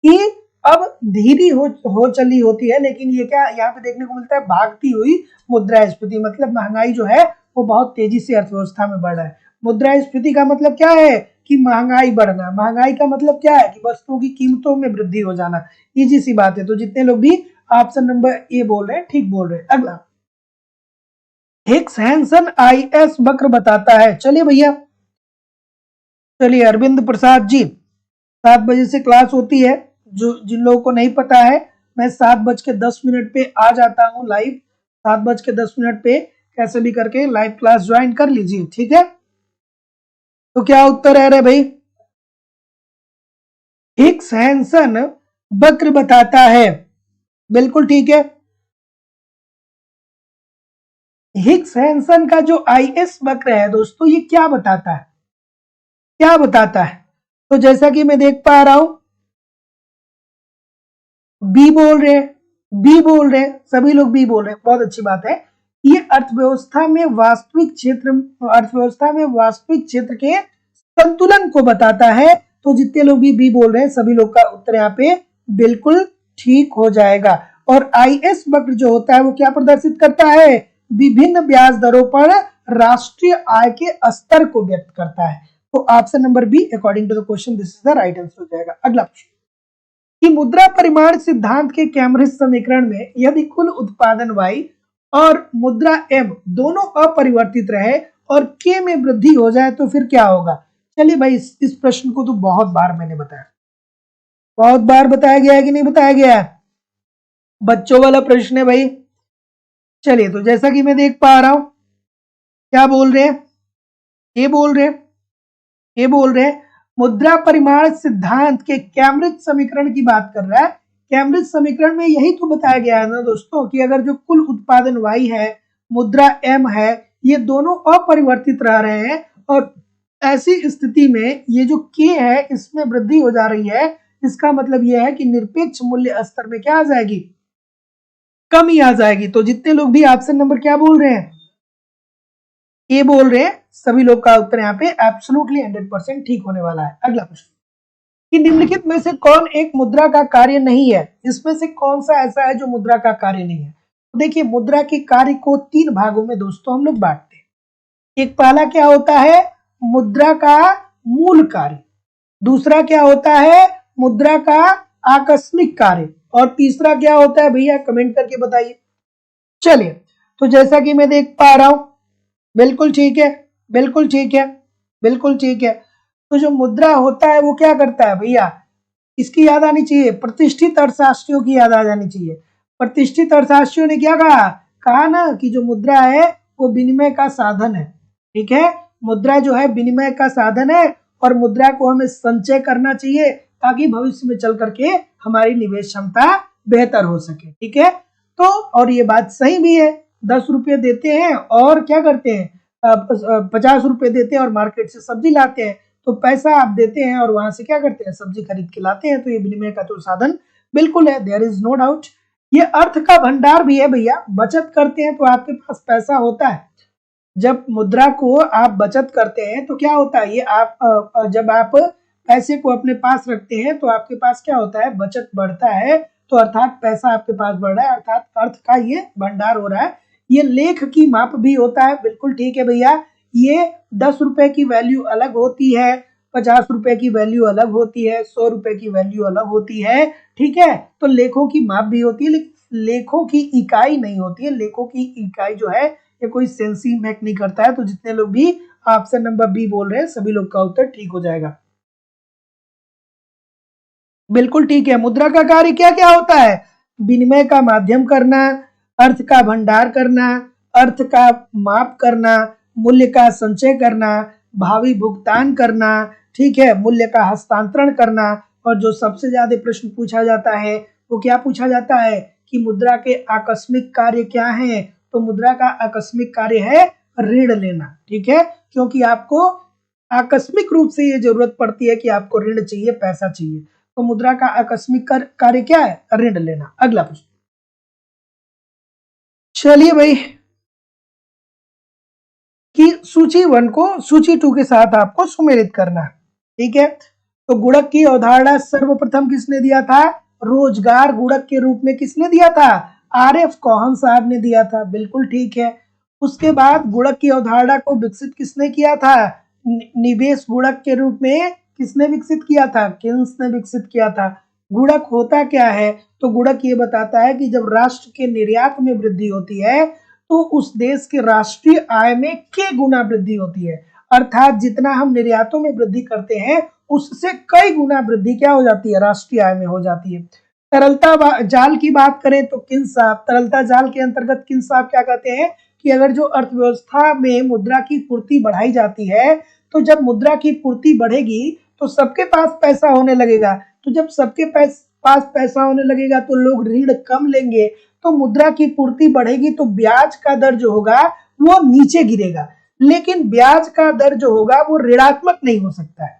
Speaker 1: कि अब धीरे हो चली होती है, लेकिन ये क्या यहाँ पे देखने को मिलता है? भागती हुई मुद्रास्फीति। मतलब महंगाई जो है वो बहुत तेजी से अर्थव्यवस्था में बढ़ रहा है। मुद्रास्फीति का मतलब क्या है कि महंगाई बढ़ना। महंगाई का मतलब क्या है कि वस्तुओं की कीमतों में वृद्धि हो जाना। इजी सी बात है। तो जितने लोग भी ऑप्शन नंबर ए बोल रहे हैं ठीक बोल रहे हैं। अगला, हिग्स हैंसन आईएस वक्र बताता है। चलिए भैया, चलिए अरविंद प्रसाद जी, 7 बजे से क्लास होती है। जो जिन लोगों को नहीं पता है, मैं 7:10 पे आ जाता हूँ लाइव। 7:10 पे कैसे भी करके लाइव क्लास ज्वाइन कर लीजिए, ठीक है। तो क्या उत्तर है रे भाई? हिग्स हैंसन वक्र बताता है, बिल्कुल ठीक है। हिग्स हैंसन का जो आईएस वक्र है दोस्तों, ये क्या बताता है? क्या बताता है? तो जैसा कि मैं देख पा रहा हूं, बी बोल रहे हैं, बी बोल रहे हैं, सभी लोग बी बोल रहे हैं, बहुत अच्छी बात है। ये अर्थव्यवस्था में वास्तविक क्षेत्र के संतुलन को बताता है। तो जितने लोग भी बी बोल रहे हैं सभी लोग का उत्तर यहाँ पे बिल्कुल ठीक हो जाएगा। और आईएस वक्र जो होता है वो क्या प्रदर्शित करता है? विभिन्न ब्याज दरों पर राष्ट्रीय आय के स्तर को व्यक्त करता है। तो option number B according to the question this is the right answer हो जाएगा। अगला प्रश्न, कि मुद्रा परिमाण सिद्धांत के कैम्ब्रिज समीकरण में यदि कुल उत्पादन y और मुद्रा m दोनों अपरिवर्तित रहे और k में वृद्धि हो जाए तो फिर क्या होगा? चलिए भाई, इस प्रश्न को तो बहुत बार मैंने बताया, बहुत बार बताया गया है कि नहीं बताया गया है? बच्चों वाला प्रश्न है भाई। चलिए, तो जैसा कि मैं देख पा रहा हूं, क्या बोल रहे हैं? ये बोल रहे हैं, ये बोल रहे हैं मुद्रा परिमाण सिद्धांत के कैम्ब्रिज समीकरण की बात कर रहा है। कैम्ब्रिज समीकरण में यही तो बताया गया है ना दोस्तों कि अगर जो कुल उत्पादन y है, मुद्रा m है, ये दोनों अपरिवर्तित रह रहे हैं, और ऐसी स्थिति में ये जो k है इसमें वृद्धि हो जा रही है, इसका मतलब यह है कि निरपेक्ष मूल्य स्तर में क्या आ जाएगी? कमी आ जाएगी। तो जितने लोग भी ऑप्शन नंबर क्या बोल रहे हैं? ए बोल रहे हैं, सभी लोग का उत्तर यहाँ पे एब्सोल्युटली 100% ठीक होने वाला है। अगला प्रश्न, कि निम्नलिखित में से कौन एक मुद्रा का कार्य नहीं है? इसमें से कौन सा ऐसा है जो मुद्रा का कार्य नहीं है? तो देखिए, मुद्रा के कार्य को 3 भागों में दोस्तों हम लोग बांटते हैं। एक पहला क्या होता है? मुद्रा का मूल कार्य। दूसरा क्या होता है? मुद्रा का आकस्मिक कार्य। और तीसरा क्या होता है भैया? कमेंट करके बताइए। चलिए, तो जैसा कि मैं देख पा रहा हूं, बिल्कुल ठीक है, बिल्कुल ठीक है, बिल्कुल ठीक है। तो जो मुद्रा होता है वो क्या करता है भैया, इसकी याद आनी चाहिए, प्रतिष्ठित अर्थशास्त्रियों की याद आ जानी चाहिए। प्रतिष्ठित अर्थशास्त्रियों ने क्या कहा, कहा ना कि जो मुद्रा है वो विनिमय का साधन है। ठीक है, मुद्रा जो है विनिमय का साधन है और मुद्रा को हमें संचय करना चाहिए ताकि भविष्य में चल करके हमारी निवेश क्षमता बेहतर हो सके। ठीक है, तो और ये बात सही भी है, 10 रुपये देते हैं और क्या करते हैं, 50 रुपये देते हैं और मार्केट से सब्जी लाते हैं, तो पैसा आप देते हैं और वहां से क्या करते हैं, सब्जी खरीद के लाते हैं। तो ये विनिमय का तो साधन बिल्कुल है, देयर इज नो डाउट। ये अर्थ का भंडार भी है भैया, बचत करते हैं तो आपके पास पैसा होता है। जब मुद्रा को आप बचत करते हैं तो क्या होता है, ये आप जब आप पैसे को अपने पास रखते हैं तो आपके पास क्या होता है, बचत बढ़ता है। तो अर्थात पैसा आपके पास बढ़ रहा है, अर्थात अर्थ का ये भंडार हो रहा है। ये लेख की माप भी होता है, बिल्कुल ठीक है भैया। ये 10 रुपए की वैल्यू अलग होती है, 50 रुपए की वैल्यू अलग होती है, 100 रुपए की वैल्यू अलग होती है। ठीक है, तो लेखों की माप भी होती है, लेकिन लेखों की इकाई नहीं होती है। लेखों की इकाई जो है ये कोई सेंस ही मेक नहीं करता है। तो जितने लोग भी ऑप्शन नंबर बी बोल रहे हैं सभी लोग का उत्तर ठीक हो जाएगा। बिल्कुल ठीक है, मुद्रा का कार्य क्या क्या होता है, विनिमय का माध्यम करना, अर्थ का भंडार करना, अर्थ का माप करना, मूल्य का संचय करना, भावी भुगतान करना, ठीक है, मूल्य का हस्तांतरण करना। और जो सबसे ज्यादा प्रश्न पूछा जाता है वो क्या पूछा जाता है कि मुद्रा के आकस्मिक कार्य क्या हैं। तो मुद्रा का आकस्मिक कार्य है ऋण लेना। ठीक है, क्योंकि आपको आकस्मिक रूप से ये जरूरत पड़ती है कि आपको ऋण चाहिए, पैसा चाहिए। तो मुद्रा का आकस्मिक कार्य क्या है, ऋण लेना। अगला प्रश्न, चलिए भाई, कि सूची 1 को सूची 2 के साथ आपको सुमेलित करना है। ठीक है, तो गुणक की अवधारणा सर्वप्रथम किसने दिया था, रोजगार गुणक के रूप में किसने दिया था, आरएफ कोहन साहब ने दिया था। बिल्कुल ठीक है। उसके बाद गुणक की अवधारणा को विकसित किसने किया था, निवेश गुणक के रूप में किसने विकसित किया था, किन्स ने विकसित किया था। गुणक होता क्या है, तो गुणक ये बताता है कि जब राष्ट्र के निर्यात में वृद्धि होती है तो उस देश के राष्ट्रीय आय में के गुना वृद्धि होती है। अर्थात जितना हम निर्यातों में वृद्धि करते हैं उससे कई गुना वृद्धि क्या हो जाती है, राष्ट्रीय आय में हो जाती है। तरलता जाल की बात करें तो किन्स साहब, तरलता जाल के अंतर्गत किन्स साहब क्या कहते हैं कि अगर जो अर्थव्यवस्था में मुद्रा की पूर्ति बढ़ाई जाती है तो जब मुद्रा की पूर्ति बढ़ेगी तो सबके पास पैसा होने लगेगा। तो जब सबके पास पैसा होने लगेगा तो लोग ऋण कम लेंगे, तो मुद्रा की पूर्ति बढ़ेगी तो ब्याज का दर जो होगा वो नीचे गिरेगा, लेकिन ब्याज का दर जो होगा वो ऋणात्मक नहीं हो सकता है।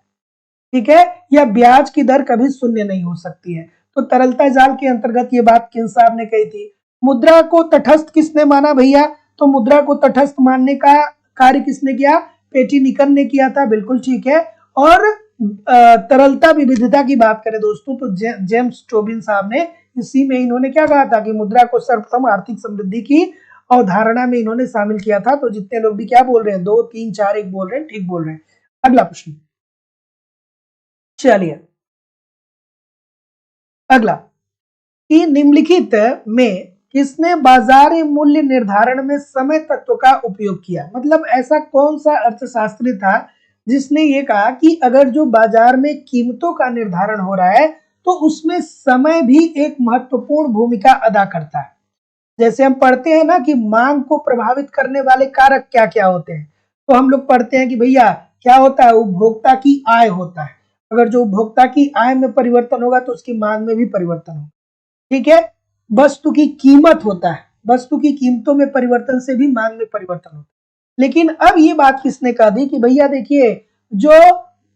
Speaker 1: ठीक है, या ब्याज की दर कभी शून्य नहीं हो सकती है। तो तरलता जाल के अंतर्गत ये बात किन साहब ने कही थी। मुद्रा को तटस्थ किसने माना भैया, तो मुद्रा को तटस्थ मानने का कार्य किसने किया, पेटिनिकन ने किया था। बिल्कुल ठीक है। और तरलता विविधता की बात करें दोस्तों तो जेम्स टोबिन साहब ने, इसी में इन्होंने क्या कहा था कि मुद्रा को सर्वप्रथम आर्थिक समृद्धि की अवधारणा में इन्होंने शामिल किया था। तो जितने लोग भी क्या बोल रहे हैं, 2 3 4 1 बोल रहे हैं, ठीक बोल रहे हैं। अगला प्रश्न, चलिए अगला, कि निम्नलिखित में किसने बाजार मूल्य निर्धारण में समय तत्व का उपयोग किया। मतलब ऐसा कौन सा अर्थशास्त्री था जिसने ये कहा कि अगर जो बाजार में कीमतों का निर्धारण हो रहा है तो उसमें समय भी एक महत्वपूर्ण भूमिका अदा करता है। जैसे हम पढ़ते हैं ना कि मांग को प्रभावित करने वाले कारक क्या क्या होते हैं, तो हम लोग पढ़ते हैं कि भैया क्या होता है, उपभोक्ता की आय होता है। अगर जो उपभोक्ता की आय में परिवर्तन होगा तो उसकी मांग में भी परिवर्तन होगा। ठीक है, वस्तु की कीमत होता है, वस्तु की कीमतों में परिवर्तन से भी मांग में परिवर्तन होता है। लेकिन अब ये बात किसने कह दी कि भैया देखिए जो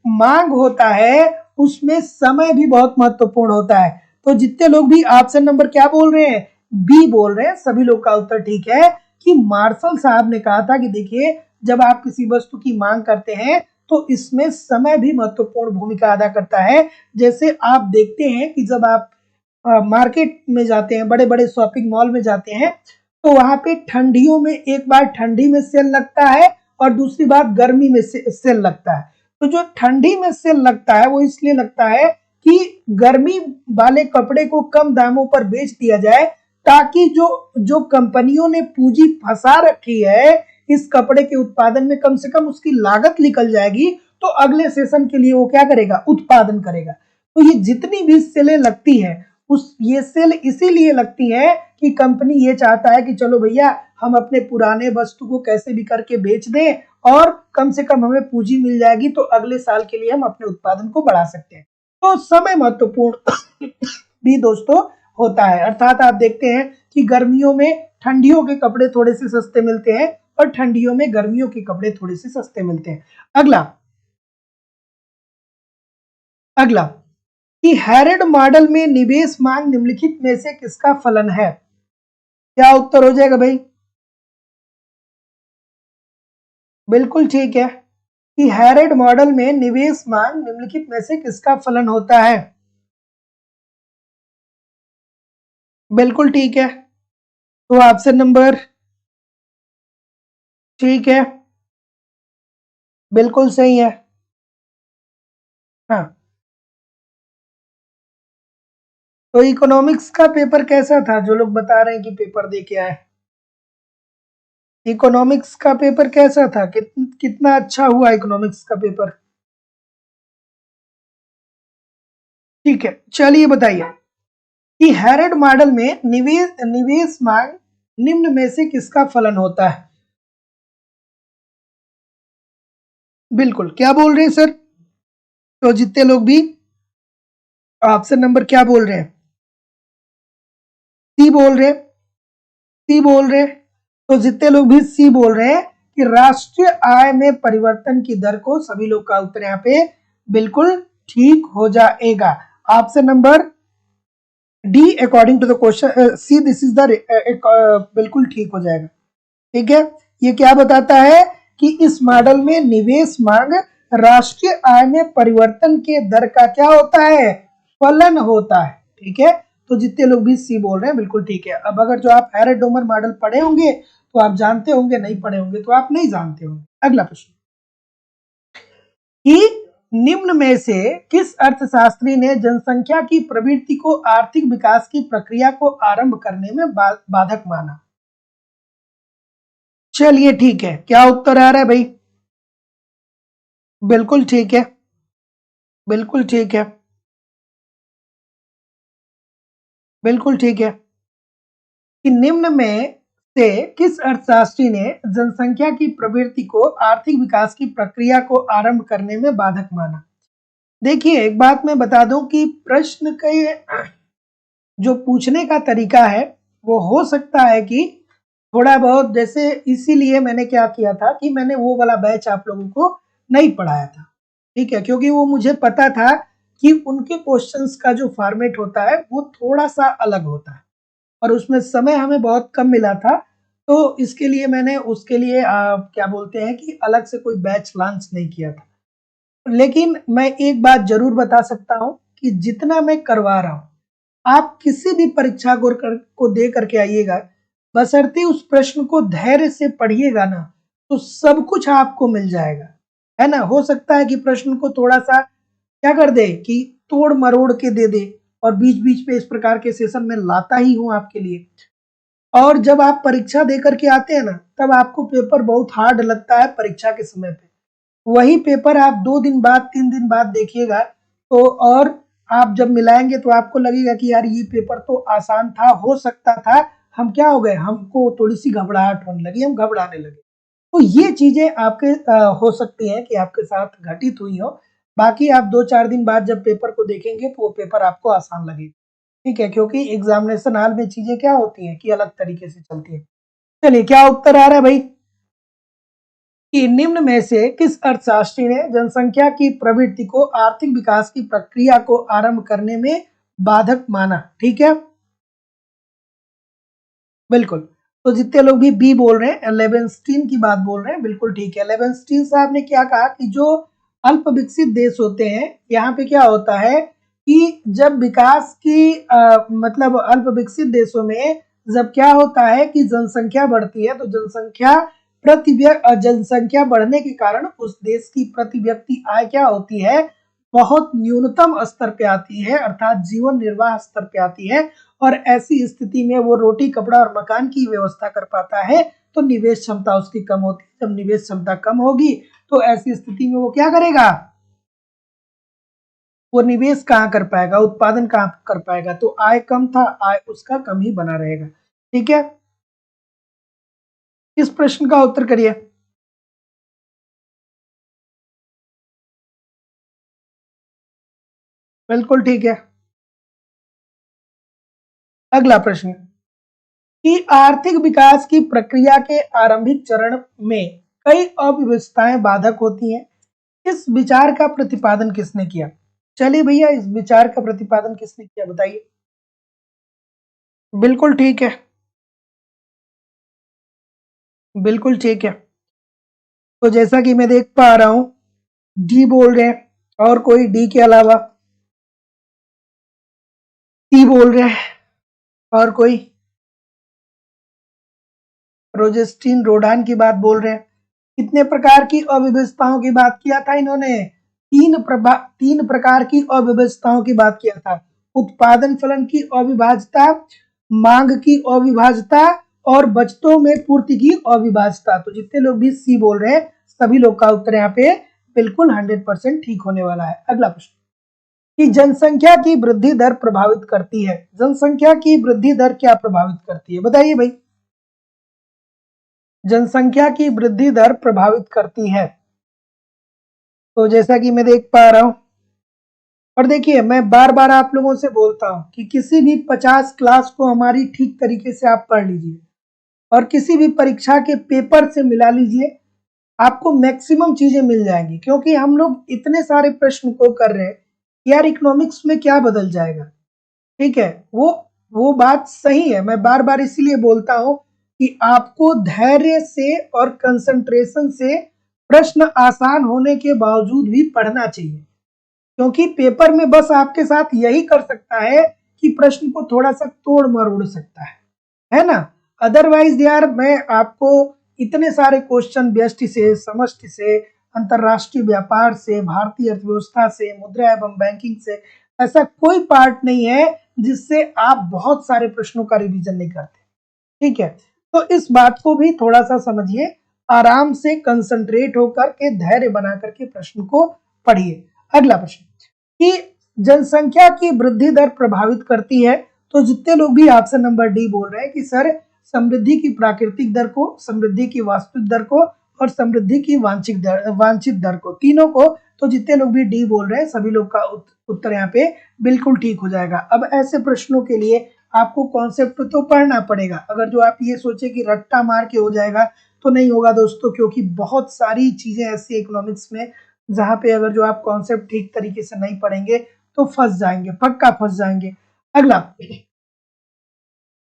Speaker 1: मांग होता है उसमें समय भी बहुत महत्वपूर्ण होता है। तो जितने लोग भी ऑप्शन नंबर क्या बोल रहे हैं, बी बोल रहे हैं, सभी लोग का उत्तर ठीक है कि मार्शल साहब ने कहा था कि देखिए जब आप किसी वस्तु की मांग करते हैं तो इसमें समय भी महत्वपूर्ण भूमिका अदा करता है। जैसे आप देखते हैं कि जब आप मार्केट में जाते हैं, बड़े बड़े शॉपिंग मॉल में जाते हैं, तो वहां पे ठंडियों में एक बार ठंडी में सेल लगता है और दूसरी बार गर्मी में सेल लगता है। तो जो ठंडी में सेल लगता है वो इसलिए लगता है कि गर्मी वाले कपड़े को कम दामों पर बेच दिया जाए ताकि जो जो कंपनियों ने पूंजी फंसा रखी है इस कपड़े के उत्पादन में, कम से कम उसकी लागत निकल जाएगी, तो अगले सेशन के लिए वो क्या करेगा, उत्पादन करेगा। तो ये जितनी भी सेलें लगती है उस ये सेल इसीलिए लगती है कि कंपनी ये चाहता है कि चलो भैया हम अपने पुराने वस्तु को कैसे भी करके बेच दें और कम से कम हमें पूंजी मिल जाएगी, तो अगले साल के लिए हम अपने उत्पादन को बढ़ा सकते हैं। तो समय महत्वपूर्ण भी दोस्तों होता है। अर्थात आप देखते हैं कि गर्मियों में ठंडियों के कपड़े थोड़े से सस्ते मिलते हैं और ठंडियों में गर्मियों के कपड़े थोड़े से सस्ते मिलते हैं। अगला अगला कि हैरेड मॉडल में निवेश मांग निम्नलिखित में से किसका फलन है? क्या उत्तर हो जाएगा भाई? बिल्कुल ठीक है कि हैरेड मॉडल में निवेश मांग निम्नलिखित में से किसका फलन होता है? बिल्कुल ठीक है। तो ऑप्शन नंबर ठीक है, बिल्कुल सही है। हाँ, तो इकोनॉमिक्स का पेपर कैसा था जो लोग बता रहे हैं कि पेपर दे के आए? इकोनॉमिक्स का पेपर कैसा था? कितना अच्छा हुआ इकोनॉमिक्स का पेपर? ठीक है, चलिए बताइए कि हैरेड मॉडल में निवेश मांग निम्न में से किसका फलन होता है? बिल्कुल, क्या बोल रहे हैं सर? तो जितने लोग भी ऑप्शन नंबर क्या बोल रहे हैं? सी बोल रहे, सी बोल रहे। तो जितने लोग भी सी बोल रहे हैं कि राष्ट्रीय आय में परिवर्तन की दर को, सभी लोग का उत्तर यहाँ पे बिल्कुल ठीक हो जाएगा। Option number D according to the question see this is the बिल्कुल ठीक हो जाएगा। ठीक है, ये क्या बताता है कि इस मॉडल में निवेश मांग राष्ट्रीय आय में परिवर्तन के दर का क्या होता है, फलन होता है। ठीक है, तो जितने लोग भी सी बोल रहे हैं बिल्कुल ठीक है। अब अगर जो आप हैरेड-डोमर मॉडल पढ़े होंगे तो आप जानते होंगे, नहीं पढ़े होंगे तो आप नहीं जानते होंगे। अगला प्रश्न कि निम्न में से किस अर्थशास्त्री ने जनसंख्या की प्रवृत्ति को आर्थिक विकास की प्रक्रिया को आरंभ करने में बाधक माना? चलिए ठीक है, क्या उत्तर आ रहा है भाई? बिल्कुल ठीक है, बिल्कुल ठीक है, बिल्कुल ठीक है कि निम्न में से किस अर्थशास्त्री ने जनसंख्या की प्रवृत्ति को आर्थिक विकास की प्रक्रिया को आरंभ करने में बाधक माना? देखिए, एक बात मैं बता दूं कि प्रश्न के जो पूछने का तरीका है वो हो सकता है कि थोड़ा बहुत, जैसे इसीलिए मैंने क्या किया था कि मैंने वो वाला बैच आप लोगों को नहीं पढ़ाया था। ठीक है, क्योंकि वो मुझे पता था कि उनके क्वेश्चंस का जो फॉर्मेट होता है वो थोड़ा-सा अलग होता है और उसमें समय हमें बहुत कम मिला था। तो इसके लिए मैंने उसके लिए क्या बोलते हैं कि अलग से कोई बैच लॉन्च नहीं किया था। लेकिन मैं एक बात ज़रूर बता सकता हूँ कि जितना मैं करवा रहा हूँ, आप किसी भी परीक्षा को दे करके आइएगा, बशर्ते उस प्रश्न को धैर्य से पढ़िएगा ना, तो सब कुछ आपको मिल जाएगा, है ना? हो सकता है कि प्रश्न को थोड़ा-सा क्या कर दे कि तोड़-मरोड़ के दे दे और बीच-बीच में इस प्रकार के सेशन में लाता ही हूँ आपके लिए। और जब आप परीक्षा दे करके आते हैं ना, तब आपको पेपर बहुत हार्ड लगता है परीक्षा के समय पे। वही पेपर आप 2 दिन बाद, 3 दिन बाद देखिएगा तो और आप जब मिलाएँगे तो आपको लगेगा कि यार ये पेपर तो आसान था, हो सकता था। हम क्या हो गए, हमको थोड़ी-सी घबराहट होने लगी, हम घबराने लगे। तो ये चीज़ें आपके हो सकती हैं कि आपके साथ घटित हुई हो। बाकी आप 2-4 दिन बाद जब पेपर को देखेंगे तो वो पेपर आपको आसान लगेगा। ठीक है, क्योंकि एग्ज़ामिनेशन हॉल में चीज़ें क्या होती हैं कि अलग तरीके से चलती हैं। चलिए, क्या उत्तर आ रहा है भाई? कि निम्न में से किस अर्थशास्त्री ने जनसंख्या की प्रवृत्ति को आर्थिक विकास की प्रक्रिया को आरंभ करने में बाधक माना? ठीक है, बिल्कुल। तो जितने लोग भी बी बोल रहे हैं, लेवेंस्टीन की बात बोल रहे हैं, बिल्कुल ठीक है। लेवेंस्टीन साहब ने क्या कहा कि जो अल्प विकसित देश होते हैं, यहाँ पे क्या होता है कि जब विकास की मतलब अल्प विकसित देशों में जब क्या होता है कि जनसंख्या बढ़ती है, तो जनसंख्या बढ़ने के कारण उस देश की प्रति व्यक्ति आय क्या होती है, बहुत न्यूनतम स्तर पे आती है, अर्थात जीवन निर्वाह स्तर पे आती है और ऐसी स्थिति में वो रोटी कपड़ा और मकान की व्यवस्था कर पाता है, तो निवेश क्षमता उसकी कम होती है। जब निवेश क्षमता कम होगी तो ऐसी स्थिति में वो क्या करेगा, वो निवेश कहाँ कर पाएगा, उत्पादन कहाँ कर पाएगा, तो आय कम था, आय उसका कम ही बना रहेगा। ठीक है, इस प्रश्न का उत्तर करिए। बिल्कुल ठीक है। अगला प्रश्न कि आर्थिक विकास की प्रक्रिया के आरंभिक चरण में कई अव्यवस्थाएं बाधक होती हैं। इस विचार का प्रतिपादन किसने किया? चलिए भैया, इस विचार का प्रतिपादन किसने किया बताइए। बिल्कुल ठीक है, बिल्कुल ठीक है। तो जैसा कि मैं देख पा रहा हूं, डी बोल रहे हैं, और कोई डी के अलावा? सी बोल रहे हैं, और कोई? रोजेस्टीन रोडान की बात बोल रहे हैं। कितने प्रकार की अव्यवस्थाओं की बात किया था इन्होंने? तीन प्रकार की अव्यवस्थाओं की बात किया था। उत्पादन फलन की अविभाज्यता, मांग की अविभाज्यता, और बचतों में पूर्ति की अविभाज्यता। तो जितने लोग भी सी बोल रहे हैं, सभी लोग का उत्तर यहाँ पे बिल्कुल 100% ठीक होने वाला है। अगला प्रश्न कि जनसंख्या की वृद्धि दर प्रभावित करती है। जनसंख्या की वृद्धि दर क्या प्रभावित करती है बताइए भाई। जनसंख्या की वृद्धि दर प्रभावित करती है, तो जैसा कि मैं देख पा रहा हूं, और देखिए मैं बार बार आप लोगों से बोलता हूं कि किसी भी 50 क्लास को हमारी ठीक तरीके से आप पढ़ लीजिए और किसी भी परीक्षा के पेपर से मिला लीजिए, आपको मैक्सिमम चीजें मिल जाएंगी। क्योंकि हम लोग इतने सारे प्रश्न को कर रहे हैं, यार इकोनॉमिक्स में क्या बदल जाएगा। ठीक है, वो बात सही है। मैं बार बार इसीलिए बोलता हूं कि आपको धैर्य से और कंसंट्रेशन से प्रश्न आसान होने के बावजूद भी पढ़ना चाहिए। क्योंकि पेपर में बस आपके साथ यही कर सकता है कि प्रश्न को थोड़ा सा तोड़ मरोड़ सकता है ना। अदरवाइज यार मैं आपको इतने सारे क्वेश्चन व्यष्टि से, समष्टि से, अंतरराष्ट्रीय व्यापार से, भारतीय अर्थव्यवस्था से, मुद्रा एवं बैंकिंग से, ऐसा कोई पार्ट नहीं है जिससे आप बहुत सारे प्रश्नों का रिवीजन नहीं करते। ठीक है, तो इस बात को भी थोड़ा सा समझिए, आराम से कंसंट्रेट होकर के धैर्य बना करके प्रश्न को पढ़िए। अगला प्रश्न कि जनसंख्या की वृद्धि दर प्रभावित करती है, तो जितने लोग भी ऑप्शन नंबर डी बोल रहे हैं कि सर समृद्धि की प्राकृतिक दर को, समृद्धि की वास्तविक दर को, और समृद्धि की वांछित दर को, तीनों को, तो जितने लोग भी डी बोल रहे हैं सभी लोग का उत्तर यहाँ पे बिल्कुल ठीक हो जाएगा। अब ऐसे प्रश्नों के लिए आपको कॉन्सेप्ट तो पढ़ना पड़ेगा। अगर जो आप ये सोचे कि रट्टा मार के हो जाएगा तो नहीं होगा दोस्तों, क्योंकि बहुत सारी चीजें ऐसी इकोनॉमिक्स में जहां पे अगर जो आप कॉन्सेप्ट ठीक तरीके से नहीं पढ़ेंगे तो फंस जाएंगे, पक्का फंस जाएंगे। अगला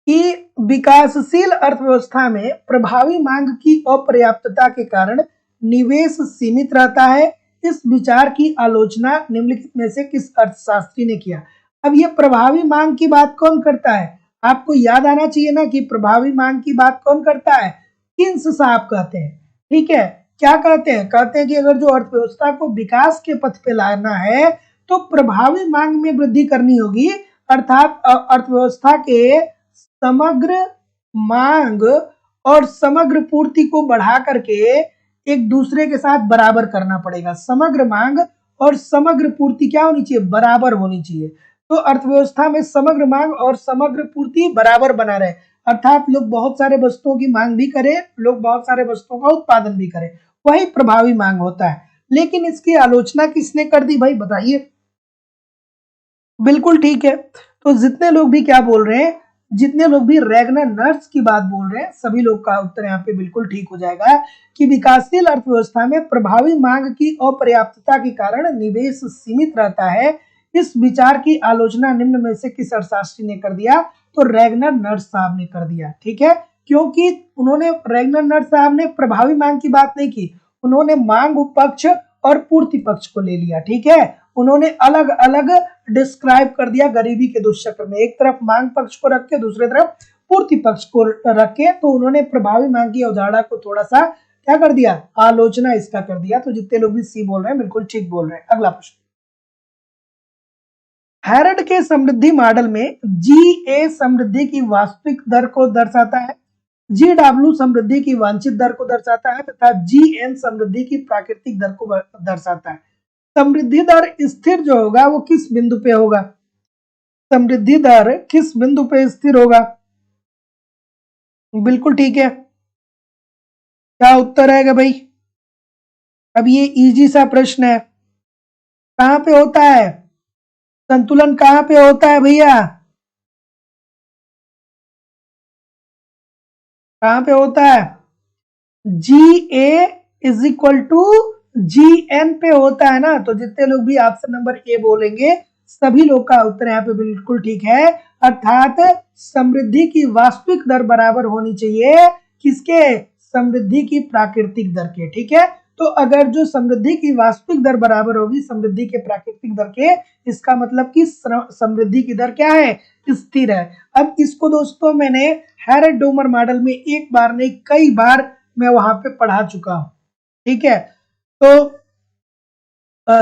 Speaker 1: कि विकासशील अर्थव्यवस्था में प्रभावी मांग की अपर्याप्तता के कारण निवेश सीमित रहता है। इस विचार की आलोचना निम्नलिखित में से किस अर्थशास्त्री ने किया? अब ये प्रभावी मांग की बात कौन करता है? आपको याद आना चाहिए ना कि प्रभावी मांग की बात कौन करता है? किन्स साहब कहते हैं। ठीक है, क्या कहते हैं? कहते हैं कि अगर जो अर्थव्यवस्था को विकास के पथ पे लाना है तो प्रभावी मांग में वृद्धि करनी होगी, अर्थात अर्थव्यवस्था के समग्र मांग और समग्र पूर्ति को बढ़ा करके एक दूसरे के साथ बराबर करना पड़ेगा। समग्र मांग और समग्र पूर्ति क्या होनी चाहिए? बराबर होनी चाहिए। तो अर्थव्यवस्था में समग्र मांग और समग्र पूर्ति बराबर बना रहे, अर्थात लोग बहुत सारे वस्तुओं की मांग भी करें, लोग बहुत सारे वस्तुओं का उत्पादन भी करें, वही प्रभावी मांग होता है। लेकिन इसकी आलोचना किसने कर दी भाई बताइए। बिल्कुल ठीक है, तो जितने लोग भी क्या बोल रहे हैं, जितने लोग भी रैगनर नर्स की बात बोल रहे हैं, सभी लोग का उत्तर यहाँ पे बिल्कुल ठीक हो जाएगा कि विकासशील अर्थव्यवस्था में प्रभावी मांग की अपर्याप्तता के कारण निवेश सीमित रहता है। इस विचार की आलोचना निम्न में से किस अर्थशास्त्री ने कर दिया? तो रैगनर नर्स साहब ने कर दिया। ठीक है, क्योंकि उन्होंने, रैगनर नर्स साहब ने प्रभावी मांग की बात नहीं की, उन्होंने मांग पक्ष और पूर्ति पक्ष को ले लिया। ठीक है, उन्होंने अलग अलग डिस्क्राइब कर दिया गरीबी के दुष्चक्र में, एक तरफ मांग पक्ष को रख के दूसरी तरफ पूर्ति पक्ष को रख के, तो उन्होंने प्रभावी मांग की अवधारणा को थोड़ा सा क्या कर दिया? आलोचना इसका कर दिया। तो जितने लोग भी सी बोल रहे हैं बिल्कुल ठीक बोल रहे हैं। अगला प्रश्न हैरड के समृद्धि मॉडल में जीए समृद्धि की वास्तविक दर को दर्शाता है, जीडब्ल्यू समृद्धि की वांछित दर को दर्शाता है तथा जीएन समृद्धि की प्राकृतिक दर को दर्शाता है। समृद्धि दर स्थिर जो होगा वो किस बिंदु पे होगा? समृद्धि दर किस बिंदु पे स्थिर होगा? बिल्कुल ठीक है। क्या उत्तर आएगा भाई? अब ये इजी सा प्रश्न है। कहां पे होता है संतुलन? कहां पे होता है भैया? कहां पे होता है? G A is equal to G N पे होता है ना। तो जितने लोग भी ऑप्शन नंबर ए बोलेंगे सभी लोग का उत्तर यहाँ पे बिल्कुल ठीक है। अर्थात समृद्धि की वास्तविक दर बराबर होनी चाहिए किसके? समृद्धि की प्राकृतिक दर के। ठीक है, तो अगर जो समृद्धि की वास्तविक दर बराबर होगी समृद्धि के प्राकृतिक दर के, इसका मतलब कि समृद्धि की दर क्या है? स्थिर है। अब इसको दोस्तों मैंने हैरड डोमर मॉडल में एक बार नहीं कई बार मैं वहां पे पढ़ा चुका हूं। ठीक है, तो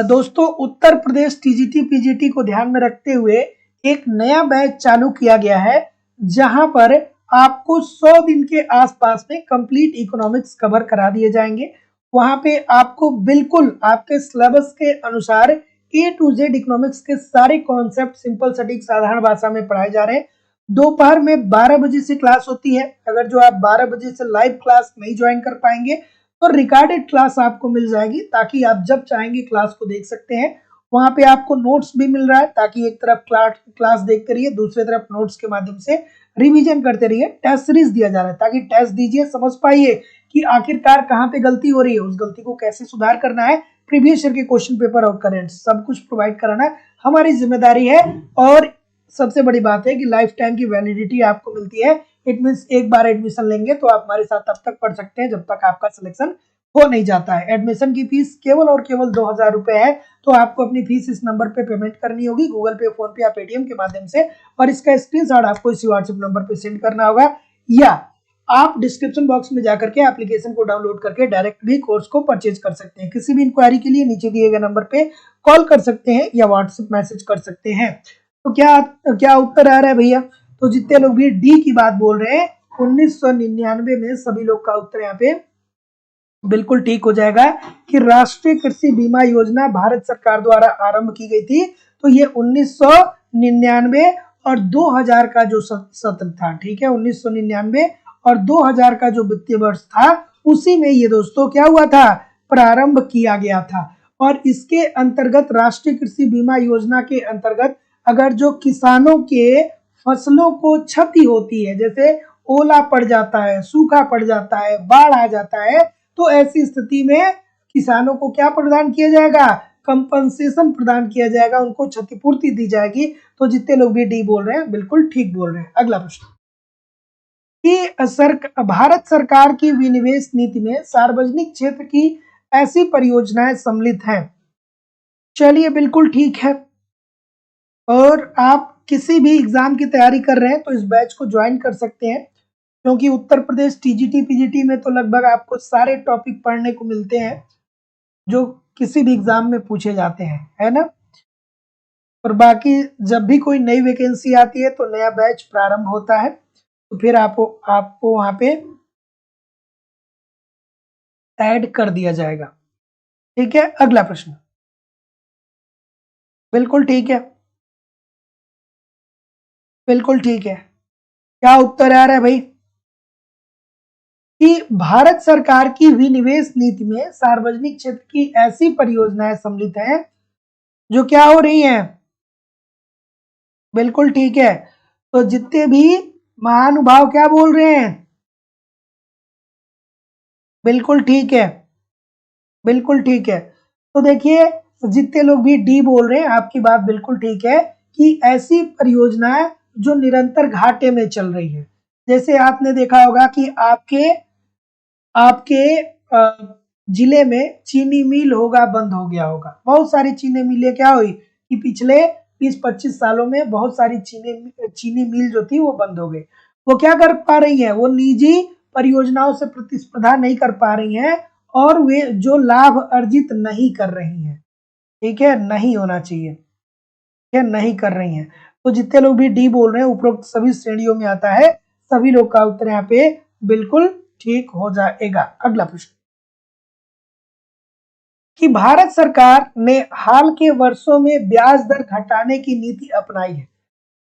Speaker 1: दोस्तों उत्तर प्रदेश टीजीटी पीजीटी को ध्यान में रखते हुए एक नया बैच चालू किया गया है जहां पर आपको 100 दिन के आसपास में कंप्लीट इकोनॉमिक्स कवर करा दिए जाएंगे। वहां पे आपको बिल्कुल आपके सिलेबस के अनुसार ए टू जेड इकोनॉमिक्स के सारे कॉन्सेप्ट सिंपल सटीक साधारण भाषा में पढ़ाए जा रहे हैं। दोपहर में 12 बजे से क्लास होती है। अगर जो आप 12 बजे से लाइव क्लास नहीं ज्वाइन कर पाएंगे तो रिकॉर्डेड क्लास आपको मिल जाएगी ताकि आप जब चाहेंगे क्लास को देख सकते हैं। वहां पे आपको नोट्स भी मिल रहा है ताकि एक तरफ क्लास देखते रहिए, दूसरी तरफ नोट्स के माध्यम से रिवीजन करते रहिए। टेस्ट सीरीज दिया जा रहा है ताकि टेस्ट दीजिए, समझ पाइए कि आखिरकार कहाँ पे गलती हो रही है, उस गलती को कैसे सुधार करना है। प्रीवियस ईयर के क्वेश्चन पेपर और करेंट सब कुछ प्रोवाइड कराना हमारी जिम्मेदारी है। और सबसे बड़ी बात है कि लाइफ टाइम की वैलिडिटी आपको मिलती है। इट मीन्स एक बार एडमिशन लेंगे तो आप हमारे साथ तब तक पढ़ सकते हैं जब तक आपका सिलेक्शन हो नहीं जाता है। एडमिशन की फीस केवल और केवल 2000 रुपए है। तो आपको अपनी फीस इस नंबर पे पेमेंट करनी होगी, गूगल पे, फोन पे या पेटीएम के माध्यम से, और इसका स्क्रीनशॉट आपको इसी व्हाट्सएप नंबर पे सेंड करना होगा, या आप डिस्क्रिप्शन बॉक्स में जाकर के एप्लीकेशन को डाउनलोड करके डायरेक्ट भी कोर्स को परचेज कर सकते हैं। किसी भी इंक्वायरी के लिए नीचे दिए गए नंबर पे कॉल कर सकते हैं या व्हाट्सएप मैसेज कर सकते हैं। तो क्या क्या उत्तर आ रहा है भैया? तो जितने लोग भी डी की बात बोल रहे हैं 1999 में सभी लोग का उत्तर यहाँ पे बिल्कुल ठीक हो जाएगा कि राष्ट्रीय कृषि बीमा योजना भारत सरकार द्वारा आरंभ की गई थी। तो ये 1999 और 2000 का जो सत्र था, ठीक है, 1999 और 2000 का जो वित्तीय वर्ष था उसी में ये दोस्तों क्या हुआ था? प्रारंभ किया गया था। और इसके अंतर्गत राष्ट्रीय कृषि बीमा योजना के अंतर्गत अगर जो किसानों के फसलों को क्षति होती है, जैसे ओला पड़ जाता है, सूखा पड़ जाता है, बाढ़ आ जाता है, तो ऐसी स्थिति में किसानों को क्या प्रदान किया जाएगा? कंपनसेशन प्रदान किया जाएगा, उनको क्षतिपूर्ति दी जाएगी। तो जितने लोग भी डी बोल रहे हैं बिल्कुल ठीक बोल रहे हैं। अगला प्रश्न कि भारत सरकार की विनिवेश नीति में सार्वजनिक क्षेत्र की ऐसी परियोजनाएं सम्मिलित हैं। चलिए बिल्कुल ठीक है। और आप किसी भी एग्जाम की तैयारी कर रहे हैं तो इस बैच को ज्वाइन कर सकते हैं, क्योंकि उत्तर प्रदेश टीजीटी पीजीटी में तो लगभग आपको सारे टॉपिक पढ़ने को मिलते हैं जो किसी भी एग्जाम में पूछे जाते हैं, है ना। और बाकी जब भी कोई नई वैकेंसी आती है तो नया बैच प्रारंभ होता है, तो फिर आपको वहां पे ऐड कर दिया जाएगा। ठीक है, अगला प्रश्न बिल्कुल ठीक है, बिल्कुल ठीक है। क्या उत्तर आ रहा है भाई? कि भारत सरकार की विनिवेश नीति में सार्वजनिक क्षेत्र की ऐसी परियोजनाएं सम्मिलित हैं जो क्या हो रही हैं? बिल्कुल ठीक है। तो जितने भी महानुभाव क्या बोल रहे हैं? बिल्कुल ठीक है, बिल्कुल ठीक है। तो देखिए जितने लोग भी डी बोल रहे हैं आपकी बात बिल्कुल ठीक है कि ऐसी परियोजनाएं जो निरंतर घाटे में चल रही है। जैसे आपने देखा होगा कि आपके आपके जिले में चीनी मिल होगा, बंद हो गया होगा। बहुत सारी चीनी मिलें क्या हुई कि पिछले 20-25 सालों में बहुत सारी चीनी मिल जो थी वो बंद हो गई। वो क्या कर पा रही है? वो निजी परियोजनाओं से प्रतिस्पर्धा नहीं कर पा रही हैं और वे जो लाभ अर्जित नहीं कर रही हैं। ठीक है, नहीं होना चाहिए। या नहीं कर रही हैं। तो जितने लोग भी डी बोल रहे हैं उपरोक्त सभी श्रेणियों में आता है, सभी लोग का उत्तर यहाँ पे बिल्कुल ठीक हो जाएगा। अगला प्रश्न कि भारत सरकार ने हाल के वर्षों में ब्याज दर घटाने की नीति अपनाई है,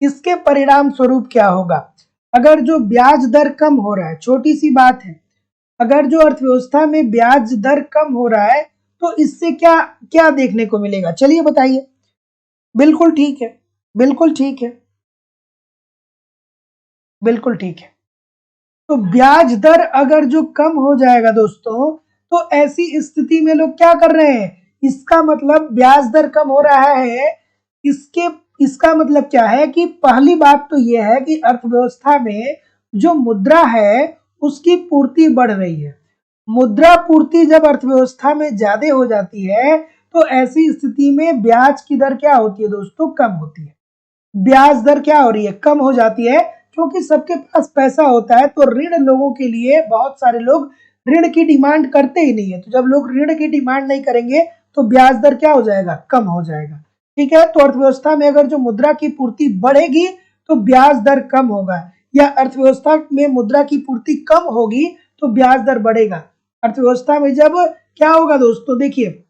Speaker 1: इसके परिणाम स्वरूप क्या होगा? अगर जो ब्याज दर कम हो रहा है, छोटी सी बात है, अगर जो अर्थव्यवस्था में ब्याज दर कम हो रहा है तो इससे क्या क्या देखने को मिलेगा? चलिए बताइए। बिल्कुल ठीक है, बिल्कुल ठीक है, बिल्कुल ठीक है। तो ब्याज दर अगर जो कम हो जाएगा दोस्तों, तो ऐसी स्थिति में लोग क्या कर रहे हैं? इसका मतलब ब्याज दर कम हो रहा है, इसके इसका मतलब क्या है कि पहली बात तो यह है कि अर्थव्यवस्था में जो मुद्रा है उसकी पूर्ति बढ़ रही है। मुद्रा पूर्ति जब अर्थव्यवस्था में ज्यादा हो जाती है तो ऐसी स्थिति में ब्याज की दर क्या होती है दोस्तों? कम होती है। ब्याज दर क्या हो रही है? कम हो जाती है, क्योंकि सबके पास पैसा होता है तो ऋण लोगों के लिए बहुत सारे लोग ऋण की डिमांड करते ही नहीं है। तो जब लोग ऋण की डिमांड नहीं करेंगे तो ब्याज दर क्या हो जाएगा? कम हो जाएगा। ठीक है, तो अर्थव्यवस्था में अगर जो मुद्रा की पूर्ति बढ़ेगी तो ब्याज दर कम होगा, या अर्थव्यवस्था में मुद्रा की पूर्ति कम होगी तो ब्याज दर बढ़ेगा। अर्थव्यवस्था में जब क्या होगा दोस्तों, देखिए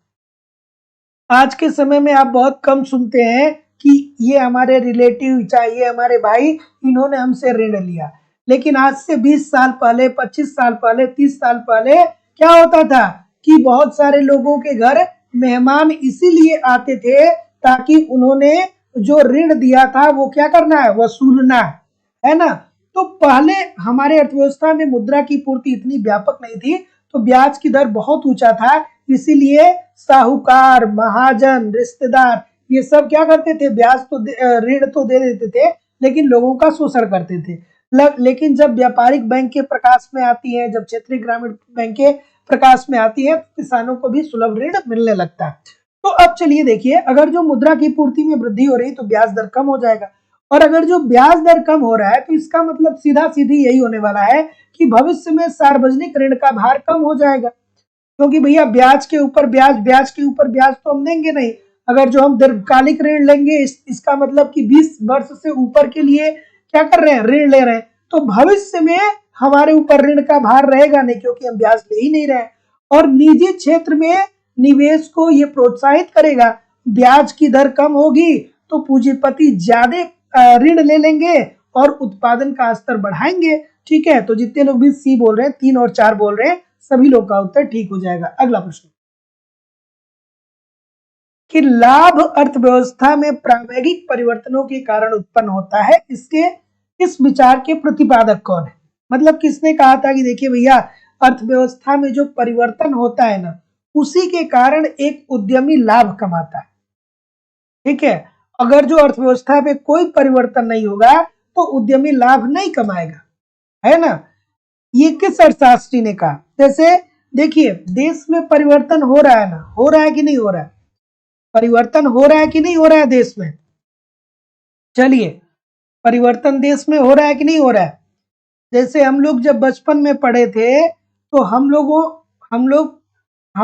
Speaker 1: आज के समय में आप बहुत कम सुनते हैं कि ये हमारे रिलेटिव, चाहे ये हमारे भाई, इन्होंने हमसे ऋण लिया। लेकिन आज से 20 साल पहले, 25 साल पहले, 30 साल पहले क्या होता था कि बहुत सारे लोगों के घर मेहमान इसीलिए आते थे ताकि उन्होंने जो ऋण दिया था वो क्या करना है? वसूलना है ना। तो पहले हमारे अर्थव्यवस्था में मुद्रा की पूर्ति इतनी व्यापक नहीं थी, तो ब्याज की दर बहुत ऊंचा था, इसीलिए साहूकार, महाजन, रिश्तेदार ये सब क्या करते थे? ब्याज तो ऋण तो दे देते थे लेकिन लोगों का शोषण करते थे। लेकिन जब व्यापारिक बैंक के प्रकाश में आती है, जब क्षेत्रीय ग्रामीण बैंक के प्रकाश में आती है, तो किसानों को भी सुलभ ऋण मिलने लगता है। तो अब चलिए देखिए, अगर जो मुद्रा की पूर्ति में वृद्धि हो रही तो ब्याज दर कम हो जाएगा, और अगर जो ब्याज दर कम हो रहा है तो इसका मतलब सीधा सीधी यही होने वाला है कि भविष्य में सार्वजनिक ऋण का भार कम हो जाएगा। क्योंकि भैया ब्याज के ऊपर ब्याज, ब्याज के ऊपर ब्याज तो हम देंगे नहीं। अगर जो हम दीर्घकालिक ऋण लेंगे, इसका मतलब कि 20 वर्ष से ऊपर के लिए क्या कर रहे हैं? ऋण ले रहे हैं। तो भविष्य में हमारे ऊपर ऋण का भार रहेगा नहीं, क्योंकि हम ब्याज ले ही नहीं रहे। और निजी क्षेत्र में निवेश को ये प्रोत्साहित करेगा। ब्याज की दर कम होगी तो पूंजीपति ज्यादा ऋण ले लेंगे और उत्पादन का स्तर बढ़ाएंगे। ठीक है, तो जितने लोग भी सी बोल रहे हैं, 3 और 4 बोल रहे हैं, सभी लोग का उत्तर ठीक हो जाएगा। अगला प्रश्न कि लाभ अर्थव्यवस्था में प्रायोगिक परिवर्तनों के कारण उत्पन्न होता है, इसके इस विचार के प्रतिपादक कौन है? मतलब किसने कहा था कि देखिए भैया अर्थव्यवस्था में जो परिवर्तन होता है ना, उसी के कारण एक उद्यमी लाभ कमाता है। ठीक है, अगर जो अर्थव्यवस्था में कोई परिवर्तन नहीं होगा तो उद्यमी लाभ नहीं कमाएगा, है ना। ये किस अर्थशास्त्री ने कहा? जैसे देखिए देश में परिवर्तन हो रहा है ना, हो रहा है कि नहीं हो रहा है? परिवर्तन हो रहा है कि नहीं हो रहा है देश में? चलिए, परिवर्तन देश में हो रहा है कि नहीं हो रहा है? जैसे हम लोग जब बचपन में पढ़े थे तो हम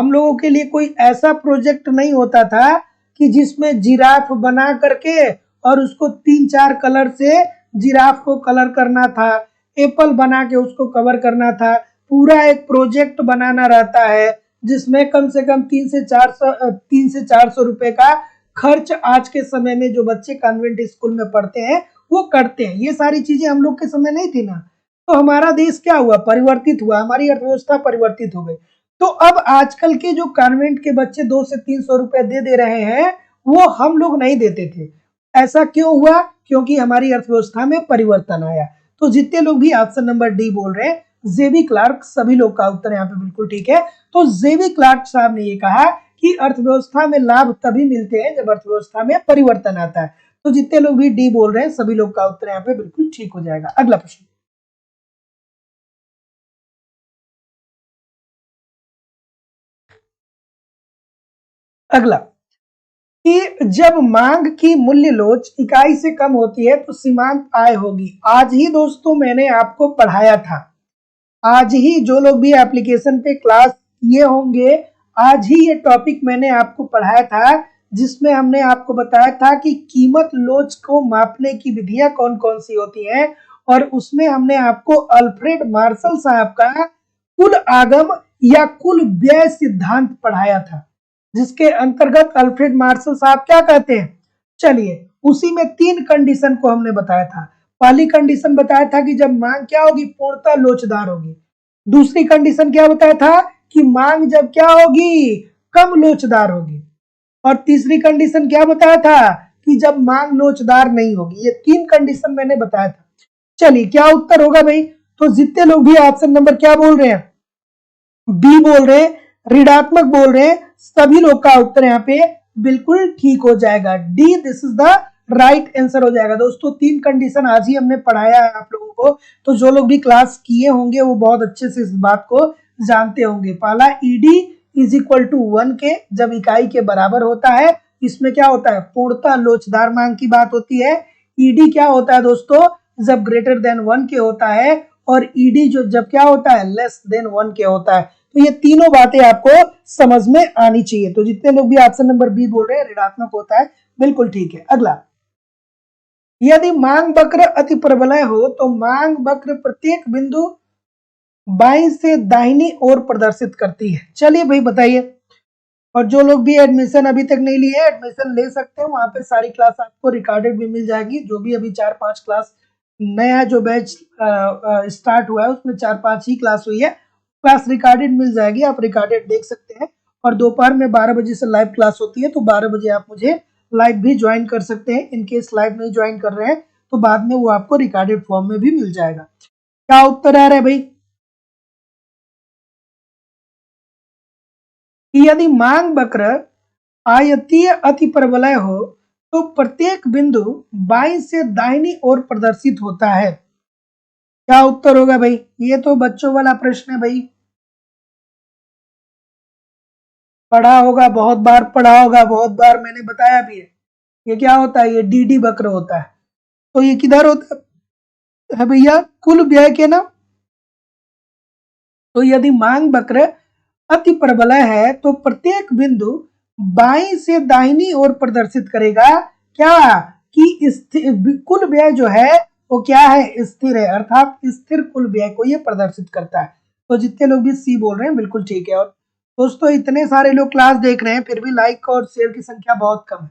Speaker 1: लोगों के लिए कोई ऐसा प्रोजेक्ट नहीं होता था कि जिसमें जिराफ बना करके और उसको 3-4 कलर से जिराफ को कलर करना था, एप्पल बना के उसको कवर करना था। पूरा एक प्रोजेक्ट बनाना रहता है जिसमें कम से कम 3 से 400 रुपए का खर्च आज के समय में जो बच्चे कॉन्वेंट स्कूल में पढ़ते हैं वो करते हैं। ये सारी चीजें हम लोग के समय नहीं थी ना। तो हमारा देश क्या हुआ? परिवर्तित हुआ, हमारी अर्थव्यवस्था परिवर्तित हो गई। तो अब आजकल के जो कॉन्वेंट के बच्चे 2 से 300 रुपए दे रहे हैं वो हम लोग नहीं देते थे। ऐसा क्यों हुआ? क्योंकि हमारी अर्थव्यवस्था में परिवर्तन आया। तो जितने लोग भी ऑप्शन नंबर डी बोल रहे हैं जेबी क्लार्क, सभी लोग का उत्तर यहाँ पे बिल्कुल ठीक है। तो जेबी क्लार्क साहब ने ये कहा कि अर्थव्यवस्था में लाभ तभी मिलते हैं जब अर्थव्यवस्था में परिवर्तन आता है। तो जितने लोग भी डी बोल रहे हैं सभी लोग का उत्तर यहाँ पे बिल्कुल ठीक हो जाएगा। अगला प्रश्न, अगला कि जब मांग की मूल्य लोच इकाई से कम होती है तो सीमांत आय होगी। आज ही दोस्तों मैंने आपको पढ़ाया था, आज ही जो लोग भी एप्लीकेशन पे क्लास किए होंगे, आज ही ये टॉपिक मैंने आपको पढ़ाया था। जिसमें हमने आपको बताया था कि कीमत लोच को मापने की विधियां कौन कौन सी होती हैं, और उसमें हमने आपको अल्फ्रेड मार्शल साहब का कुल आगम या कुल व्यय सिद्धांत पढ़ाया था, जिसके अंतर्गत अल्फ्रेड मार्शल साहब क्या कहते हैं। चलिए, उसी में 3 कंडीशन को हमने बताया था। पहली कंडीशन बताया था कि जब मांग क्या होगी, पूर्णतः लोचदार होगी। दूसरी कंडीशन क्या बताया था कि मांग जब क्या होगी, कम लोचदार होगी। और तीसरी कंडीशन क्या बताया था कि जब मांग लोचदार नहीं होगी। ये 3 कंडीशन मैंने बताया था। चलिए, क्या उत्तर होगा भाई। तो जितने लोग भी ऑप्शन नंबर क्या बोल रहे हैं, बी बोल रहे हैं, ऋणात्मक बोल रहे हैं, सभी लोग का उत्तर यहाँ पे बिल्कुल ठीक हो जाएगा। D, this is the right answer हो जाएगा। दोस्तों, 3 कंडीशन आज ही हमने पढ़ाया है आप लोगों को, तो जो लोग भी क्लास किए होंगे वो बहुत अच्छे से इस बात को जानते होंगे। पहला, ईडी इज इक्वल टू 1 के, जब इकाई के बराबर होता है। इसमें क्या होता है, पूर्णतः लोचदार मांग की बात होती है। ईडी क्या होता है दोस्तों, जब ग्रेटर देन 1 के होता है, और ईडी जो जब क्या होता है, लेस देन 1 के होता है। तो ये तीनों बातें आपको समझ में आनी चाहिए। तो जितने लोग भी ऑप्शन नंबर बी बोल रहे हैं ऋणात्मक होता है, बिल्कुल ठीक है। अगला, यदि मांग वक्र अति प्रबलय हो तो मांग वक्र प्रत्येक बिंदु बाईं से दाहिनी ओर प्रदर्शित करती है। चलिए भाई बताइए। और जो लोग भी एडमिशन अभी तक नहीं लिए, एडमिशन ले सकते हैं। वहां पे सारी क्लास आपको रिकॉर्डेड भी मिल जाएगी। जो भी अभी 4-5 क्लास नया जो बैच स्टार्ट हुआ है, उसमें 4-5 ही क्लास हुई है। क्लास रिकॉर्डेड मिल जाएगी, आप रिकॉर्डेड देख सकते हैं। और दोपहर में 12 बजे से लाइव क्लास होती है, तो 12 बजे आप मुझे लाइव भी ज्वाइन कर सकते हैं। इनकेस लाइव नहीं ज्वाइन कर रहे हैं तो बाद में वो आपको रिकॉर्डेड फॉर्म में भी मिल जाएगा। क्या उत्तर आ रहा है भाई। यदि मांग वक्र आयतीय अति प्रबलय हो तो प्रत्येक बिंदु बाईं से दाहिनी ओर प्रदर्शित होता है। क्या उत्तर होगा भाई। ये तो बच्चों वाला प्रश्न है भाई, पढ़ा होगा, बहुत बार पढ़ा होगा, बहुत बार मैंने बताया भी है। ये क्या होता है, ये डीडी वक्र होता है। तो ये किधर होता है भैया, कुल व्यय के ना। तो यदि मांग वक्र अति प्रबलय है तो प्रत्येक बिंदु बाईं से दाहिनी ओर प्रदर्शित करेगा क्या, कि कुल व्यय जो है वो क्या है, स्थिर है। अर्थात स्थिर कुल व्यय को ये प्रदर्शित करता है। तो जितने लोग भी सी बोल रहे हैं बिल्कुल ठीक है। और दोस्तों, इतने सारे लोग क्लास देख रहे हैं, फिर भी लाइक और शेयर की संख्या बहुत कम है।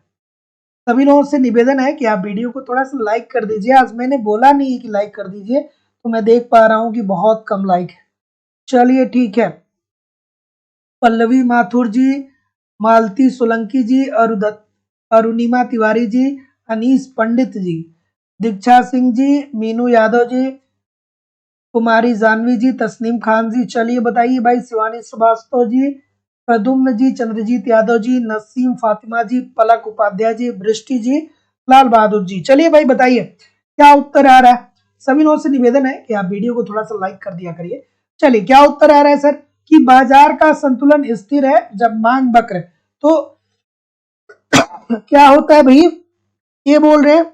Speaker 1: सभी लोगों से निवेदन है कि आप वीडियो को थोड़ा सा लाइक कर दीजिए। आज मैंने बोला नहीं है कि लाइक कर दीजिए, तो मैं देख पा रहा हूँ कि बहुत कम लाइक है। चलिए ठीक है। पल्लवी माथुर जी, मालती सोलंकी जी, अरुणिमा तिवारी जी, अनीस पंडित जी, दीक्षा सिंह जी, मीनू यादव जी, कुमारी जानवी जी, तस्नीम खान जी। चलिए बताइए भाई। शिवानी श्रीवास्तव जी, प्रदुम्न जी, चंद्रजीत यादव जी, नसीम फातिमा जी, पलक उपाध्याय जी, वृष्टि जी, लाल बहादुर जी। चलिए भाई बताइए क्या उत्तर आ रहा है। सभी लोगों से निवेदन है कि आप वीडियो को थोड़ा सा लाइक कर दिया करिए। चलिए, क्या उत्तर आ रहा है सर, कि बाजार का संतुलन स्थिर है जब मांग वक्र। तो क्या होता है भाई, ये बोल रहे हैं,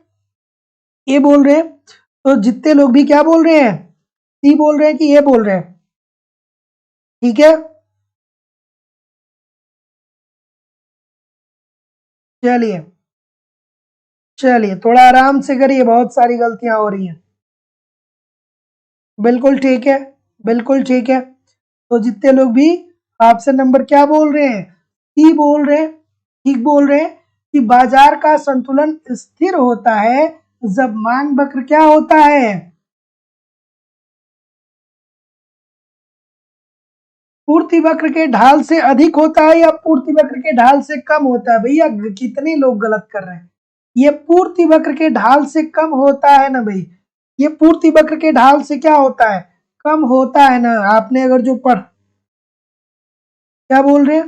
Speaker 1: ये बोल रहे हैं। तो जितने लोग भी क्या बोल रहे हैं, सी बोल रहे हैं कि ये बोल रहे हैं, ठीक है। चलिए, चलिए थोड़ा आराम से करिए, बहुत सारी गलतियां हो रही हैं। बिल्कुल ठीक है, बिल्कुल ठीक है। तो जितने लोग भी ऑप्शन नंबर क्या बोल रहे हैं, सी बोल रहे हैं, ठीक बोल रहे हैं कि बाजार का संतुलन स्थिर होता है जब मांग वक्र क्या होता है, पूर्ति वक्र के ढाल से अधिक होता है या पूर्ति वक्र के ढाल से कम होता है। भैया कितने लोग गलत कर रहे हैं। ये पूर्ति वक्र के ढाल से कम होता है ना भाई, ये पूर्ति वक्र के ढाल से क्या होता है, कम होता है ना। आपने अगर जो पढ़, क्या बोल रहे हैं,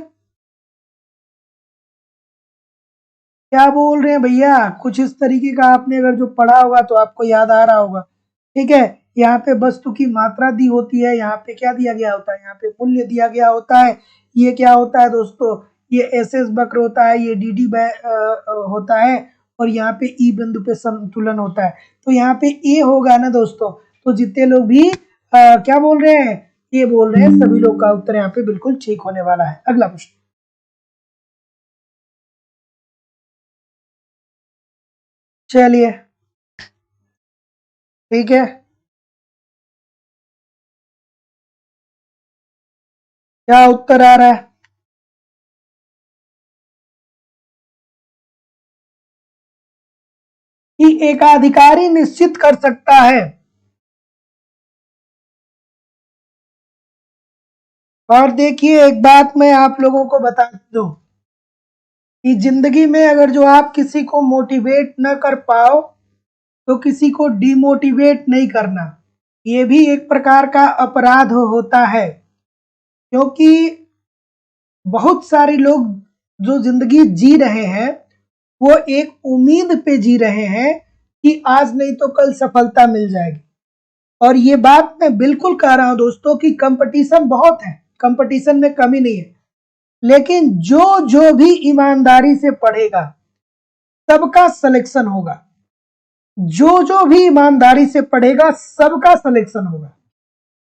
Speaker 1: क्या बोल रहे हैं भैया, कुछ इस तरीके का आपने अगर जो पढ़ा होगा तो आपको याद आ रहा होगा। ठीक है, यहाँ पे वस्तु की मात्रा दी होती है, यहाँ पे क्या दिया गया होता है, यहाँ पे मूल्य दिया गया होता है। ये क्या होता है दोस्तों, ये एस एस वक्र होता है, ये डी डी होता है, और यहाँ पे ई बिंदु पे संतुलन होता है। तो यहाँ पे ए होगा ना दोस्तों। तो जितने लोग भी क्या बोल रहे हैं, ये बोल रहे हैं, सभी लोग का उत्तर यहाँ पे बिल्कुल ठीक होने वाला है। अगला प्रश्न, चलिए ठीक है, क्या उत्तर आ रहा है? कि एकाधिकारी निश्चित कर सकता है। और देखिए एक बात मैं आप लोगों को बता दूं कि जिंदगी में अगर जो आप किसी को मोटिवेट न कर पाओ तो किसी को डिमोटिवेट नहीं करना, ये भी एक प्रकार का अपराध होता है। क्योंकि बहुत सारे लोग जो जिंदगी जी रहे हैं वो एक उम्मीद पे जी रहे हैं कि आज नहीं तो कल सफलता मिल जाएगी। और ये बात मैं बिल्कुल कह रहा हूं दोस्तों कि कंपटीशन बहुत है, कंपटीशन में कमी नहीं है, लेकिन जो जो भी ईमानदारी से पढ़ेगा सबका सिलेक्शन होगा। जो जो भी ईमानदारी से पढ़ेगा सबका सिलेक्शन होगा।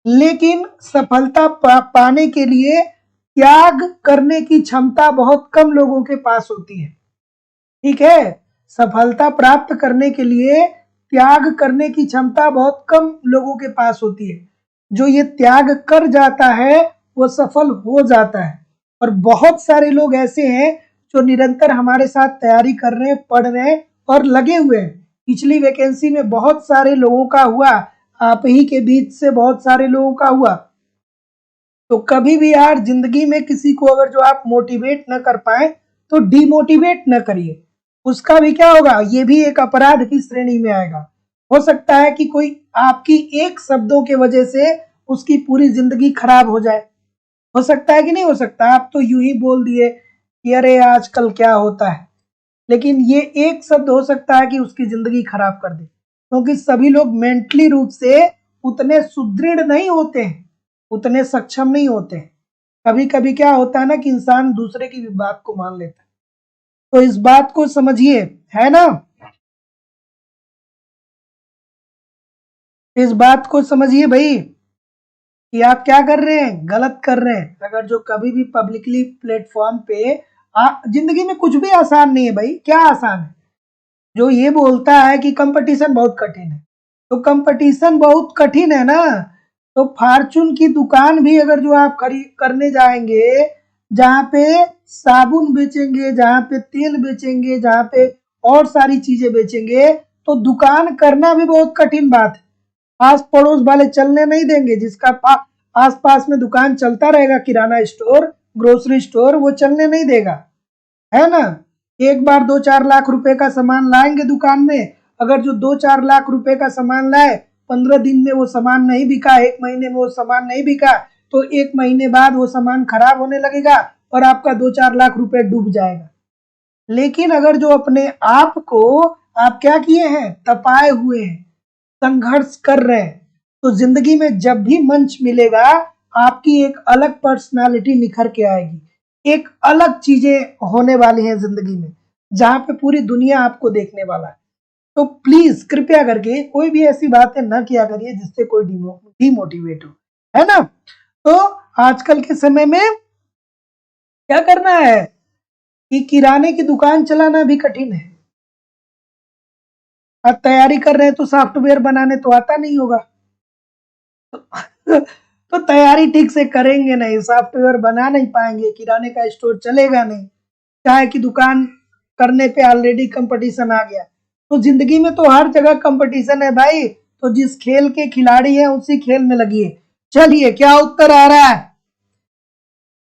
Speaker 1: लेकिन सफलता पाने के लिए त्याग करने की क्षमता बहुत कम लोगों के पास होती है। ठीक है, सफलता प्राप्त करने के लिए त्याग करने की क्षमता बहुत कम लोगों के पास होती है। जो ये त्याग कर जाता है वो सफल हो जाता है। और बहुत सारे लोग ऐसे हैं जो निरंतर हमारे साथ तैयारी कर रहे हैं, पढ़ रहे हैं और लगे हुए हैं। पिछली वैकेंसी में बहुत सारे लोगों का हुआ, आप ही के बीच से बहुत सारे लोगों का हुआ। तो कभी भी यार जिंदगी में किसी को अगर जो आप मोटिवेट न कर पाए तो डिमोटिवेट न करिए। उसका भी क्या होगा, ये भी एक अपराध की श्रेणी में आएगा। हो सकता है कि कोई आपकी एक शब्दों के वजह से उसकी पूरी जिंदगी खराब हो जाए। हो सकता है कि नहीं हो सकता? आप तो यूं ही बोल दिए कि अरे आजकल क्या होता है, लेकिन ये एक शब्द हो सकता है कि उसकी जिंदगी खराब कर दे। क्योंकि सभी लोग मेंटली रूप से उतने सुदृढ़ नहीं होते हैं, उतने सक्षम नहीं होते हैं। कभी कभी क्या होता है ना कि इंसान दूसरे की भी बात को मान लेता है। तो इस बात को समझिए, है ना, इस बात को समझिए भाई कि आप क्या कर रहे हैं, गलत कर रहे हैं। अगर जो कभी भी पब्लिकली प्लेटफॉर्म पे जिंदगी में कुछ भी आसान नहीं है भाई। क्या आसान है? जो ये बोलता है कि कंपटीशन बहुत कठिन है, तो कंपटीशन बहुत कठिन है ना, तो फॉर्चून की दुकान भी अगर जो आप खरीद करने जाएंगे, जहाँ पे साबुन बेचेंगे, जहाँ पे तेल बेचेंगे, जहाँ पे और सारी चीजें बेचेंगे, तो दुकान करना भी बहुत कठिन बात है। आस पड़ोस वाले चलने नहीं देंगे। जिसका आस पास में दुकान चलता रहेगा, किराना स्टोर, ग्रोसरी स्टोर, वो चलने नहीं देगा, है ना। एक बार 2-4 लाख रुपए का सामान लाएंगे दुकान में, अगर जो 2-4 लाख रुपए का सामान लाए, 15 दिन में वो सामान नहीं बिका, 1 महीने में वो सामान नहीं बिका, तो 1 महीने बाद वो सामान खराब होने लगेगा और आपका 2-4 लाख रुपए डूब जाएगा। लेकिन अगर जो अपने आप को आप क्या किए हैं, तपाए हुए हैं, संघर्ष कर रहे हैं, तो जिंदगी में जब भी मंच मिलेगा आपकी एक अलग पर्सनालिटी निखर के आएगी। एक अलग चीजें होने वाली हैं जिंदगी में, जहां पे पूरी दुनिया आपको देखने वाला है। तो प्लीज कृपया करके कोई भी ऐसी बातें न किया करिए जिससे कोई डिमोटिवेट हो, है ना। तो आजकल के समय में क्या करना है कि किराने की दुकान चलाना भी कठिन है। आप तैयारी कर रहे हैं तो सॉफ्टवेयर बनाने तो आता नहीं होगा तो तैयारी ठीक से करेंगे नहीं, सॉफ्टवेयर बना नहीं पाएंगे, किराने का स्टोर चलेगा नहीं। चाय की दुकान करने पे ऑलरेडी कंपटीशन आ गया। तो जिंदगी में तो हर जगह कंपटीशन है भाई। तो जिस खेल के खिलाड़ी हैं उसी खेल में लगिए। चलिए क्या उत्तर आ रहा है?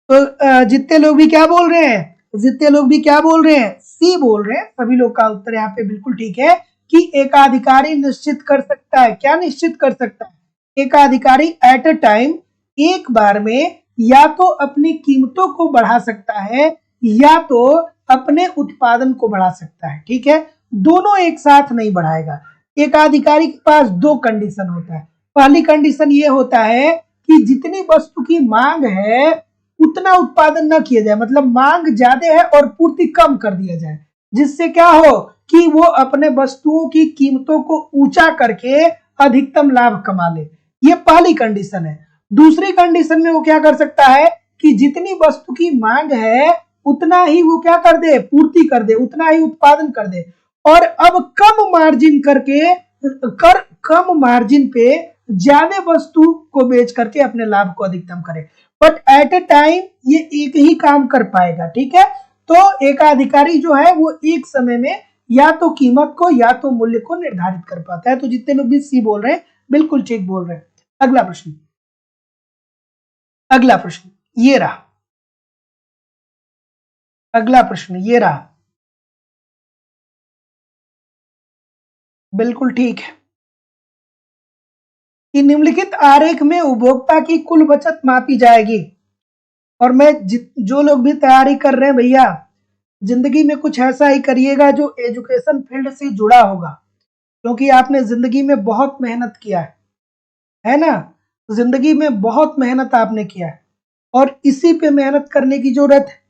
Speaker 1: तो जितने लोग भी क्या बोल रहे हैं, जितने लोग भी क्या बोल रहे हैं, सी बोल रहे हैं। सभी लोग का उत्तर यहाँ पे बिल्कुल ठीक है कि एकाधिकारी निश्चित कर सकता है। क्या निश्चित कर सकता है? एकाधिकारी एट अ टाइम, एक बार में, या तो अपनी कीमतों को बढ़ा सकता है या तो अपने उत्पादन को बढ़ा सकता है। ठीक है, दोनों एक साथ नहीं बढ़ाएगा। एकाधिकारी के पास दो कंडीशन होता है। पहली कंडीशन ये होता है कि जितनी वस्तु की मांग है उतना उत्पादन न किया जाए, मतलब मांग ज्यादा है और पूर्ति कम कर दिया जाए, जिससे क्या हो कि वो अपने वस्तुओं की कीमतों को ऊंचा करके अधिकतम लाभ कमा ले। ये पहली कंडीशन है। दूसरी कंडीशन में वो क्या कर सकता है कि जितनी वस्तु की मांग है उतना ही वो क्या कर दे, पूर्ति कर दे, उतना ही उत्पादन कर दे। और अब कम मार्जिन पे ज्यादा वस्तु को बेच करके अपने लाभ को अधिकतम करे। बट एट ए टाइम ये एक ही काम कर पाएगा, ठीक है। तो एकाधिकारी जो है वो एक समय में या तो कीमत को या तो मूल्य को निर्धारित कर पाता है। तो जितने लोग भी सी बोल रहे हैं बिल्कुल ठीक बोल रहे हैं। अगला प्रश्न ये रहा। अगला प्रश्न ये रहा, बिल्कुल ठीक है कि निम्नलिखित आरेख में उपभोक्ता की कुल बचत मापी जाएगी। और मैं जो लोग भी तैयारी कर रहे हैं भैया, जिंदगी में कुछ ऐसा ही करिएगा जो एजुकेशन फील्ड से जुड़ा होगा, क्योंकि आपने जिंदगी में बहुत मेहनत किया है ना। जिंदगी में बहुत मेहनत आपने किया है और इसी पे मेहनत करने की जरूरत है।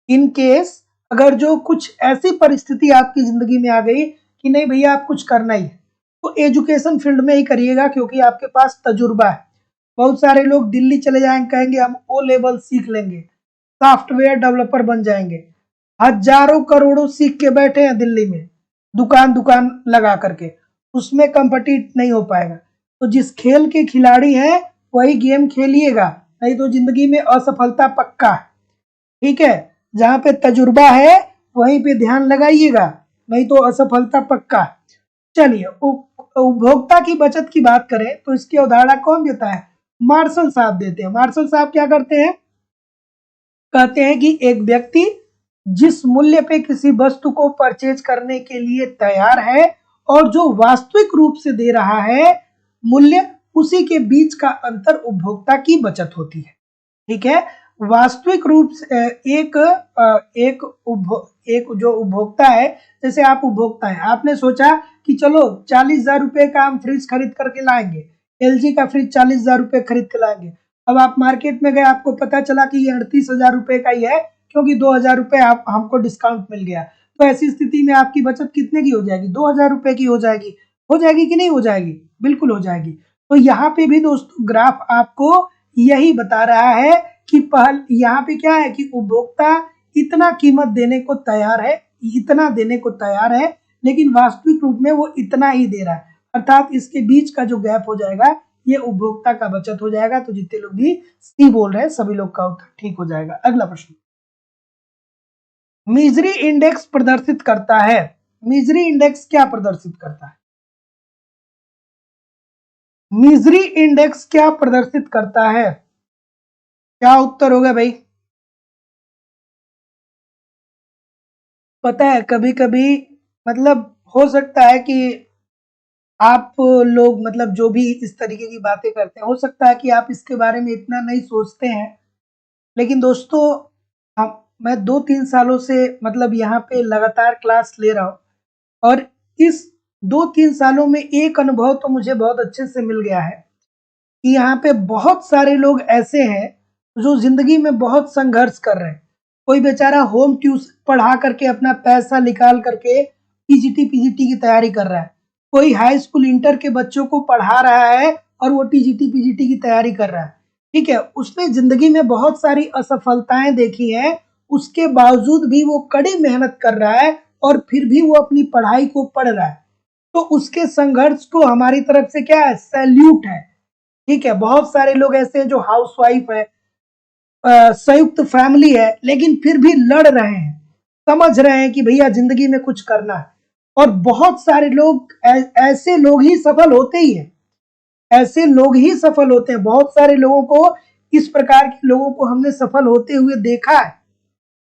Speaker 1: इन केस अगर जो कुछ ऐसी परिस्थिति आपकी जिंदगी में आ गई कि नहीं भैया आप कुछ करना ही है, तो एजुकेशन फील्ड में ही करिएगा, क्योंकि आपके पास तजुर्बा है। बहुत सारे लोग दिल्ली चले जाएंगे, कहेंगे हम ओ लेवल सीख लेंगे, सॉफ्टवेयर डेवलपर बन जाएंगे, हजारों करोड़ों सीख के बैठे हैं दिल्ली में दुकान दुकान लगा करके, उसमें कंपटीट नहीं हो पाएगा। तो जिस खेल के खिलाड़ी हैं वही गेम खेलिएगा, नहीं तो जिंदगी में असफलता पक्का है, ठीक है। जहां पे तजुर्बा है वहीं पे ध्यान लगाइएगा, नहीं तो असफलता पक्का है। चलिए उपभोक्ता की बचत की बात करें तो इसकी अवधारणा कौन देता है? मार्शल साहब देते हैं। मार्शल साहब क्या करते हैं? कहते हैं कि एक व्यक्ति जिस मूल्य पे किसी वस्तु को परचेज करने के लिए तैयार है और जो वास्तविक रूप से दे रहा है मूल्य, उसी के बीच का अंतर उपभोक्ता की बचत होती है, ठीक है। वास्तविक रूप से एक जो उपभोक्ता है, जैसे आप उपभोक्ता है, आपने सोचा कि चलो 40,000 रुपए का हम फ्रिज खरीद करके लाएंगे, एलजी का फ्रिज 40,000 रुपए खरीद के लाएंगे। अब आप मार्केट में गए, आपको पता चला कि ये 38,000 रुपए का ही है, क्योंकि 2,000 रुपए आप हमको डिस्काउंट मिल गया। तो ऐसी स्थिति में आपकी बचत कितने की हो जाएगी? 2,000 रुपए की हो जाएगी। हो जाएगी कि नहीं हो जाएगी? बिल्कुल हो जाएगी। तो यहाँ पे भी दोस्तों ग्राफ आपको यही बता रहा है कि यहाँ पे क्या है कि उपभोक्ता इतना कीमत देने को तैयार है, इतना देने को तैयार है, लेकिन वास्तविक रूप में वो इतना ही दे रहा है, अर्थात इसके बीच का जो गैप हो जाएगा ये उपभोक्ता का बचत हो जाएगा। तो जितने लोग भी सी बोल रहे हैं सभी लोग का उत्तर ठीक हो जाएगा। अगला प्रश्न, मिजरी इंडेक्स प्रदर्शित करता है। मिजरी इंडेक्स क्या प्रदर्शित करता है? मिजरी इंडेक्स क्या प्रदर्शित करता है? क्या उत्तर होगा भाई? पता है कभी कभी मतलब हो सकता है कि आप लोग मतलब जो भी इस तरीके की बातें करते हैं, हो सकता है कि आप इसके बारे में इतना नहीं सोचते हैं, लेकिन दोस्तों हम मैं 2-3 सालों से मतलब यहाँ पे लगातार क्लास ले रहा हूँ, और इस 2-3 सालों में एक अनुभव तो मुझे बहुत अच्छे से मिल गया है कि यहाँ पे बहुत सारे लोग ऐसे हैं जो जिंदगी में बहुत संघर्ष कर रहे हैं। कोई बेचारा होम ट्यूशन पढ़ा करके अपना पैसा निकाल करके टीजीटी पीजीटी की तैयारी कर रहा है। कोई हाई स्कूल इंटर के बच्चों को पढ़ा रहा है और वो टीजीटी पीजीटी की तैयारी कर रहा है, ठीक है। उसने जिंदगी में बहुत सारी असफलताएं देखी हैं, उसके बावजूद भी वो कड़ी मेहनत कर रहा है और फिर भी वो अपनी पढ़ाई को पढ़ रहा है। तो उसके संघर्ष को हमारी तरफ से क्या है? सैल्यूट है, ठीक है। बहुत सारे लोग ऐसे हैं जो हाउसवाइफ है, संयुक्त फैमिली है, लेकिन फिर भी लड़ रहे हैं, समझ रहे हैं कि भैया जिंदगी में कुछ करना है। और बहुत सारे लोग ऐसे लोग ही सफल होते ही हैं, ऐसे लोग ही सफल होते हैं। बहुत सारे लोगों को, इस प्रकार के लोगों को हमने सफल होते हुए देखा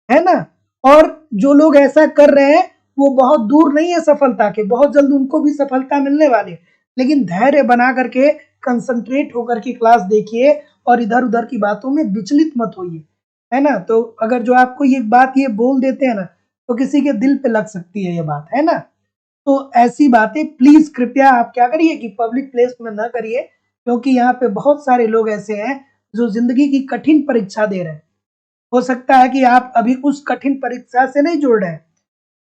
Speaker 1: है ना। और जो लोग ऐसा कर रहे हैं वो बहुत दूर नहीं है सफलता के, बहुत जल्द उनको भी सफलता मिलने वाली है। लेकिन धैर्य बना करके कंसंट्रेट होकर के क्लास देखिए और इधर उधर की बातों में विचलित मत होइए, है ना। तो अगर जो आपको ये बात ये बोल देते हैं ना, तो किसी के दिल पे लग सकती है ये बात, है ना। तो ऐसी बातें प्लीज कृपया आप क्या करिए कि पब्लिक प्लेस में ना करिए, क्योंकि यहाँ पे बहुत सारे लोग ऐसे हैं जो जिंदगी की कठिन परीक्षा दे रहे हैं। हो सकता है कि आप अभी उस कठिन परीक्षा से नहीं जुड़ रहे हैं,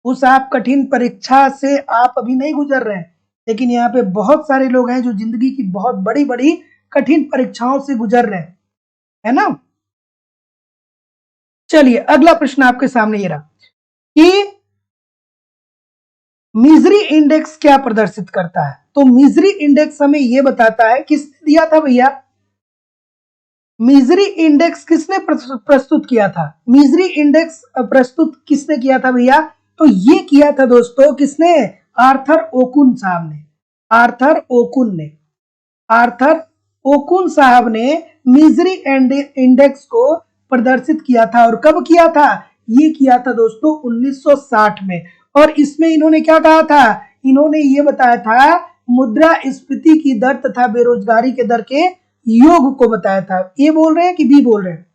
Speaker 1: उस आप कठिन परीक्षा से आप अभी नहीं गुजर रहे हैं, लेकिन यहाँ पे बहुत सारे लोग हैं जो जिंदगी की बहुत बड़ी बड़ी कठिन परीक्षाओं से गुजर रहे हैं, है ना। चलिए अगला प्रश्न आपके सामने ये रहा कि मिजरी इंडेक्स क्या प्रदर्शित करता है? तो मिजरी इंडेक्स हमें यह बताता है, किसने दिया था भैया? मिजरी इंडेक्स किसने प्रस्तुत किया था? मिजरी इंडेक्स प्रस्तुत किसने किया था भैया? तो ये किया था दोस्तों, किसने? आर्थर ओकुन साहब ने। आर्थर ओकुन ने, आर्थर ओकुन साहब ने मिजरी इंडेक्स को प्रदर्शित किया था। और कब किया था? ये किया था दोस्तों 1960 में। और इसमें इन्होंने क्या कहा था? इन्होंने ये बताया था मुद्रास्फीति की दर तथा बेरोजगारी के दर के योग को बताया था। ए बोल रहे हैं कि बी बोल रहे हैं?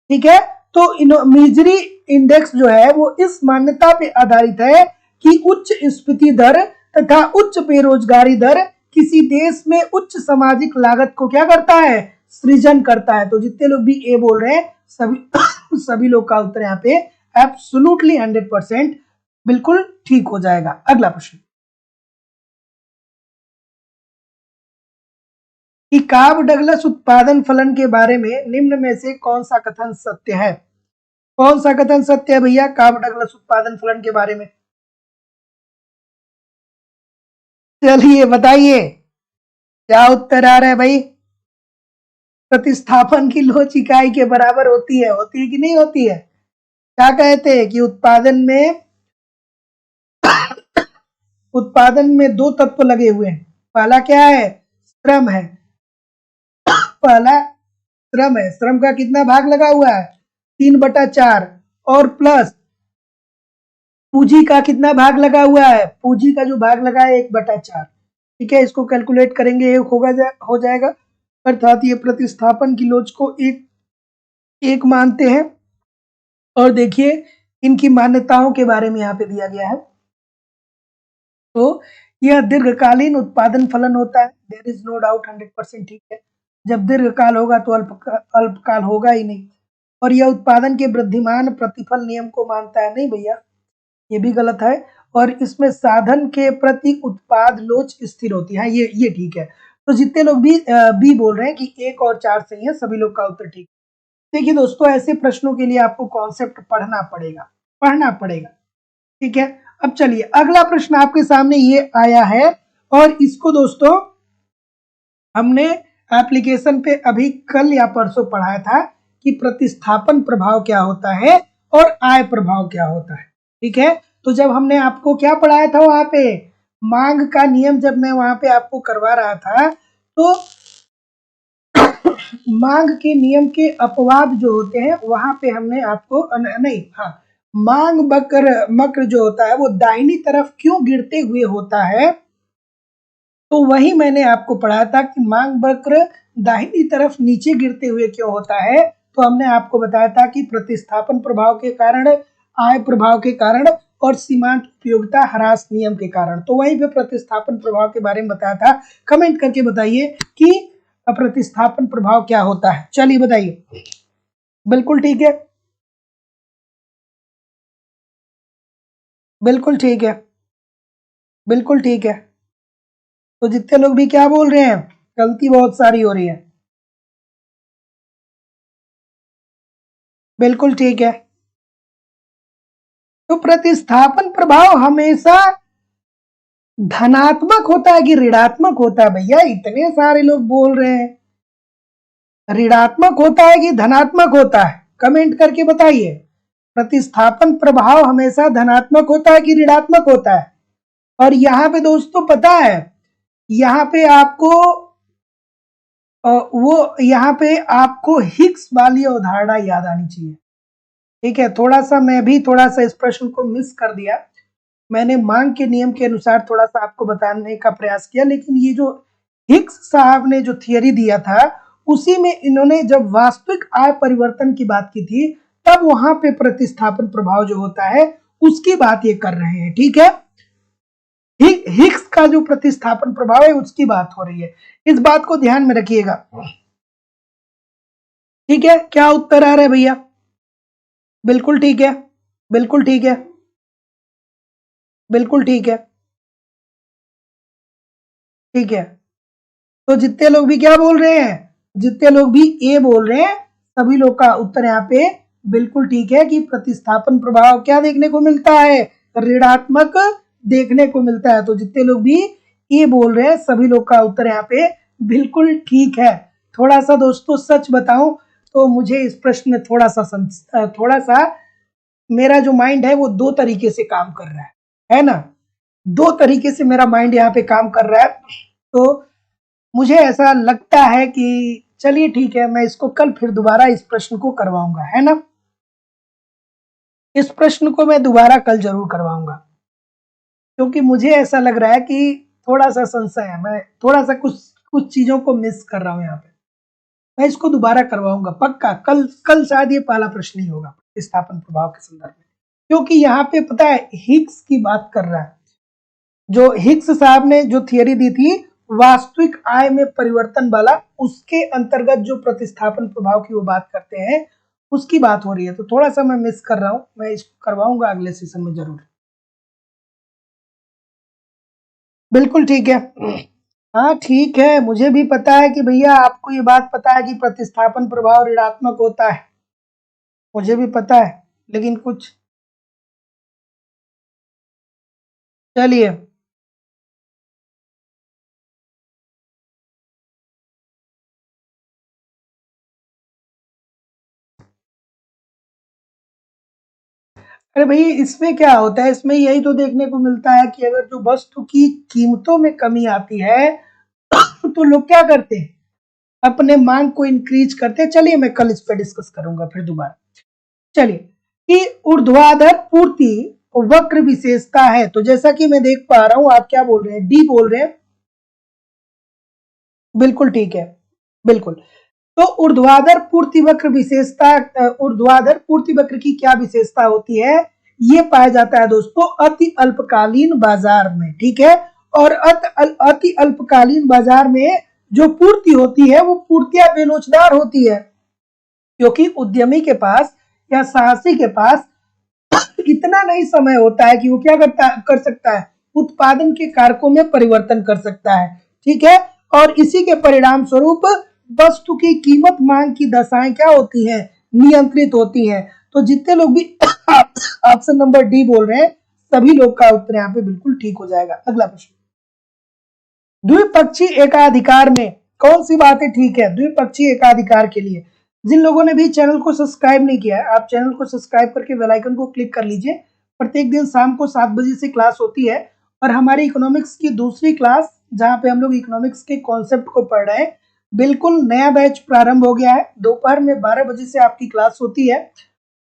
Speaker 1: ठीक है, तो मिजरी इंडेक्स जो है वो इस मान्यता पे आधारित है कि उच्च स्फीति दर तथा उच्च बेरोजगारी दर किसी देश में उच्च सामाजिक लागत को क्या करता है? सृजन करता है। तो जितने लोग भी ए बोल रहे हैं सभी सभी लोग का उत्तर यहाँ पे एब्सोल्युटली 100% बिल्कुल ठीक हो जाएगा। अगला प्रश्न, कि काब डगलस उत्पादन फलन के बारे में निम्न में से कौन सा कथन सत्य है? कौन सा कथन सत्य है भैया काब डगलस उत्पादन फलन के बारे में? चलिए बताइए, क्या उत्तर आ रहा है भाई? प्रतिस्थापन की लोच इकाई के बराबर होती है कि नहीं होती है? क्या कहते हैं कि उत्पादन में दो तत्व लगे हुए हैं। पहला क्या है? श्रम है। पहला श्रम है। श्रम का कितना भाग लगा हुआ है? 3/4। और प्लस पूंजी का कितना भाग लगा हुआ है? पूंजी का जो भाग लगा है 1/4। ठीक है, इसको कैलकुलेट करेंगे, एक हो जाएगा। अर्थात ये प्रतिस्थापन की लोच को एक मानते हैं। और देखिए इनकी मान्यताओं के बारे में यहाँ पे दिया गया है। तो यह दीर्घकालीन उत्पादन फलन होता है, देयर इज नो डाउट, 100% ठीक है। जब दीर्घकाल होगा तो अल्पकाल होगा ही नहीं। और यह उत्पादन के वृद्धिमान प्रतिफल नियम को मानता है। नहीं भैया, ये भी गलत है। और इसमें साधन के प्रति उत्पाद लोच स्थिर होती है। ये ठीक है। तो जितने लोग भी बी बोल रहे हैं कि 1 और 4 सही है, सभी लोग का उत्तर ठीक। देखिए दोस्तों, ऐसे प्रश्नों के लिए आपको कॉन्सेप्ट पढ़ना पड़ेगा। ठीक है, अब चलिए अगला प्रश्न आपके सामने ये आया है। और इसको दोस्तों हमने एप्लीकेशन पे अभी कल या परसों पढ़ाया था कि प्रतिस्थापन प्रभाव क्या होता है और आय प्रभाव क्या होता है। ठीक है, तो जब हमने आपको क्या पढ़ाया था वहां पे, मांग का नियम, जब मैं वहां पे आपको करवा रहा था तो मांग के नियम के अपवाद जो होते हैं वहां पे हमने आपको नहीं, हाँ, मांग मक्र जो होता है वो दाहिनी तरफ क्यों गिरते हुए होता है, तो वही मैंने आपको पढ़ाया था कि मांग वक्र दाहिनी तरफ नीचे गिरते हुए क्यों होता है। तो हमने आपको बताया था कि प्रतिस्थापन प्रभाव के कारण, आय प्रभाव के कारण और सीमांत उपयोगिता ह्रास नियम के कारण। तो वहीं पे प्रतिस्थापन प्रभाव के बारे में बताया था। कमेंट करके बताइए कि प्रतिस्थापन प्रभाव क्या होता है। चलिए बताइए। बिल्कुल ठीक है, बिल्कुल ठीक है, बिल्कुल ठीक है। तो जितने लोग भी क्या बोल रहे हैं, गलती बहुत सारी हो रही है। बिल्कुल ठीक है। तो प्रतिस्थापन प्रभाव हमेशा धनात्मक होता है कि ऋणात्मक होता है भैया? इतने सारे लोग बोल रहे हैं। ऋणात्मक होता है कि धनात्मक होता है? कमेंट करके बताइए। प्रतिस्थापन प्रभाव हमेशा धनात्मक होता है कि ऋणात्मक होता है? और यहाँ पे दोस्तों पता है, यहाँ पे आपको यहाँ पे आपको हिग्स वाली अवधारणा याद आनी चाहिए। ठीक है, मैं भी थोड़ा सा इस प्रश्न को मिस कर दिया। मैंने मांग के नियम के अनुसार थोड़ा सा आपको बताने का प्रयास किया, लेकिन ये जो हिग्स साहब ने जो थियरी दिया था उसी में इन्होंने जब वास्तविक आय परिवर्तन की बात की थी तब वहां पे प्रतिस्थापन प्रभाव जो होता है उसकी बात ये कर रहे हैं। ठीक है, हिग्स का जो प्रतिस्थापन प्रभाव है उसकी बात हो रही है, इस बात को ध्यान में रखिएगा। ठीक है, क्या उत्तर आ रहा है भैया? बिल्कुल ठीक है, बिल्कुल ठीक है, बिल्कुल ठीक है, ठीक है। तो जितने लोग भी क्या बोल रहे हैं, जितने लोग भी ए बोल रहे हैं, सभी लोग का उत्तर यहाँ पे बिल्कुल ठीक है कि प्रतिस्थापन प्रभाव क्या देखने को मिलता है, ऋणात्मक देखने को मिलता है। तो जितने लोग भी ये बोल रहे हैं सभी लोग का उत्तर यहाँ पे बिल्कुल ठीक है। थोड़ा सा दोस्तों सच बताऊं तो मुझे इस प्रश्न में थोड़ा सा मेरा जो माइंड है वो दो तरीके से काम कर रहा है ना। दो तरीके से मेरा माइंड यहाँ पे काम कर रहा है। तो मुझे ऐसा लगता है कि चलिए ठीक है, मैं इसको कल फिर दोबारा इस प्रश्न को करवाऊंगा, है ना। इस प्रश्न को मैं दोबारा कल जरूर करवाऊंगा, क्योंकि मुझे ऐसा लग रहा है कि थोड़ा सा संशय है, मैं थोड़ा सा कुछ कुछ चीजों को मिस कर रहा हूँ यहाँ पे। मैं इसको दोबारा करवाऊंगा पक्का। कल कल शायद ये पहला प्रश्न ही होगा प्रतिस्थापन प्रभाव के संदर्भ में, क्योंकि यहाँ पे पता है हिग्स की बात कर रहा है। जो हिग्स साहब ने जो थियरी दी थी वास्तविक आय में परिवर्तन वाला, उसके अंतर्गत जो प्रतिस्थापन प्रभाव की वो बात करते हैं, उसकी बात हो रही है। तो थोड़ा सा मैं मिस कर रहा हूं, मैं इसको करवाऊंगा अगले सेशन में जरूर। बिल्कुल ठीक है। हाँ ठीक है, मुझे भी पता है कि भैया आपको ये बात पता है कि प्रतिस्थापन प्रभाव ऋणात्मक होता है, मुझे भी पता है, लेकिन कुछ चलिए। अरे भाई इसमें क्या होता है, इसमें यही तो देखने को मिलता है कि अगर जो वस्तु की कीमतों में कमी आती है तो लोग क्या करते हैं, अपने मांग को इंक्रीज करते हैं। चलिए मैं कल इस पे डिस्कस करूंगा फिर दोबारा। चलिए कि ऊर्ध्वाधर पूर्ति वक्र विशेषता है, तो जैसा कि मैं देख पा रहा हूं आप क्या बोल रहे हैं, डी बोल रहे हैं। बिल्कुल ठीक है, बिल्कुल। तो ऊर्ध्वाधर पूर्ति वक्र विशेषता, ऊर्ध्वाधर पूर्ति वक्र की क्या विशेषता होती है, ये पाया जाता है दोस्तों अति अल्पकालीन बाजार में, ठीक है। और अति अल्पकालीन बाजार में जो पूर्ति होती है वो पूर्तियां बेलोचदार होती है, क्योंकि उद्यमी के पास या साहसी के पास इतना नहीं समय होता है कि वो क्या कर सकता है, उत्पादन के कारकों में परिवर्तन कर सकता है, ठीक है। और इसी के परिणाम स्वरूप वस्तु की कीमत मांग की दशाएं क्या होती हैं, नियंत्रित होती हैं। तो जितने लोग भी ऑप्शन नंबर डी बोल रहे हैं सभी लोग का उत्तर यहाँ पे बिल्कुल ठीक हो जाएगा। अगला प्रश्न, द्विपक्षीय एकाधिकार में कौन सी बातें ठीक है द्विपक्षीय एकाधिकार के लिए। जिन लोगों ने भी चैनल को सब्सक्राइब नहीं किया है, आप चैनल को सब्सक्राइब करके बेल आइकन को क्लिक कर लीजिए। प्रत्येक दिन शाम को 7 बजे से क्लास होती है, और हमारी इकोनॉमिक्स की दूसरी क्लास जहां पे हम लोग इकोनॉमिक्स के कॉन्सेप्ट को पढ़ रहे हैं, बिल्कुल नया बैच प्रारंभ हो गया है। दोपहर में 12 बजे से आपकी क्लास होती है,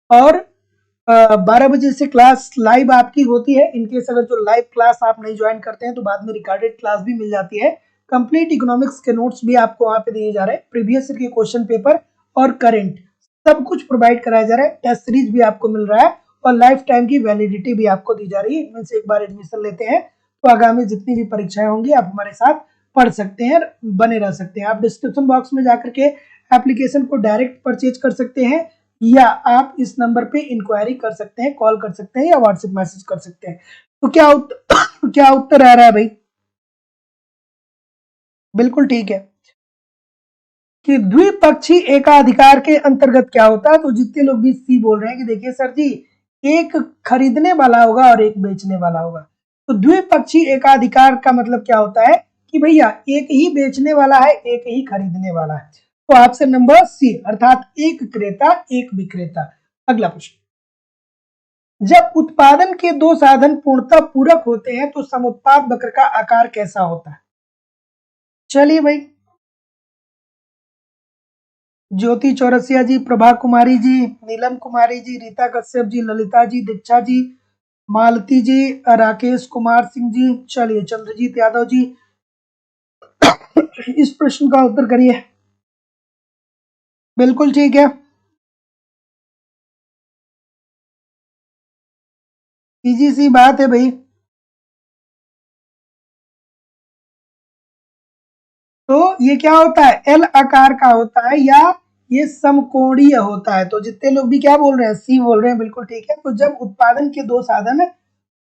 Speaker 1: और 12 बजे से क्लास लाइव आपकी होती है। इनकेस अगर जो लाइव क्लास आप नहीं ज्वाइन करते हैं तो बाद में रिकॉर्डेड क्लास भी मिल जाती है। कंप्लीट इकोनॉमिक्स के नोट्स भी आपको वहां पे दिए जा रहे हैं, प्रीवियस ईयर के क्वेश्चन पेपर और करंट सब कुछ प्रोवाइड कराया जा रहा है। टेस्ट सीरीज भी आपको मिल रहा है, और लाइफ टाइम की वैलिडिटी भी आपको दी जा रही है। इनमें से एक बार एडमिशन लेते हैं तो आगामी जितनी भी परीक्षाएं होंगी आप हमारे साथ पढ़ सकते हैं, बने रह सकते हैं। आप डिस्क्रिप्शन बॉक्स में जाकर के एप्लीकेशन को डायरेक्ट परचेज कर सकते हैं, या आप इस नंबर पे इंक्वायरी कर सकते हैं, कॉल कर सकते हैं, या व्हाट्सएप मैसेज कर सकते हैं। तो क्या उत्तर आ रहा है भाई, बिल्कुल ठीक है। कि द्विपक्षीय एकाधिकार के अंतर्गत क्या होता है, तो जितने लोग भी सी बोल रहे हैं कि देखिए सर जी, एक खरीदने वाला होगा और एक बेचने वाला होगा। तो द्विपक्षीय एकाधिकार का मतलब क्या होता है कि भैया एक ही बेचने वाला है, एक ही खरीदने वाला है। तो ऑप्शन नंबर सी, अर्थात एक क्रेता एक विक्रेता। अगला प्रश्न, जब उत्पादन के दो साधन पूर्णतः पूरक होते हैं तो समुत्पाद वक्र का आकार कैसा होता है। चलिए भाई, ज्योति चौरसिया जी, प्रभा कुमारी जी, नीलम कुमारी जी, रीता कश्यप जी, ललिता जी, दीक्षा जी, मालती जी, राकेश कुमार सिंह जी, चलिए चंद्रजीत यादव जी, इस प्रश्न का उत्तर करिए। बिल्कुल ठीक है, इजी सी बात है भाई। तो ये क्या होता है, एल आकार का होता है, या ये समकोणीय होता है। तो जितने लोग भी क्या बोल रहे हैं, सी बोल रहे हैं, बिल्कुल ठीक है। तो जब उत्पादन के दो साधन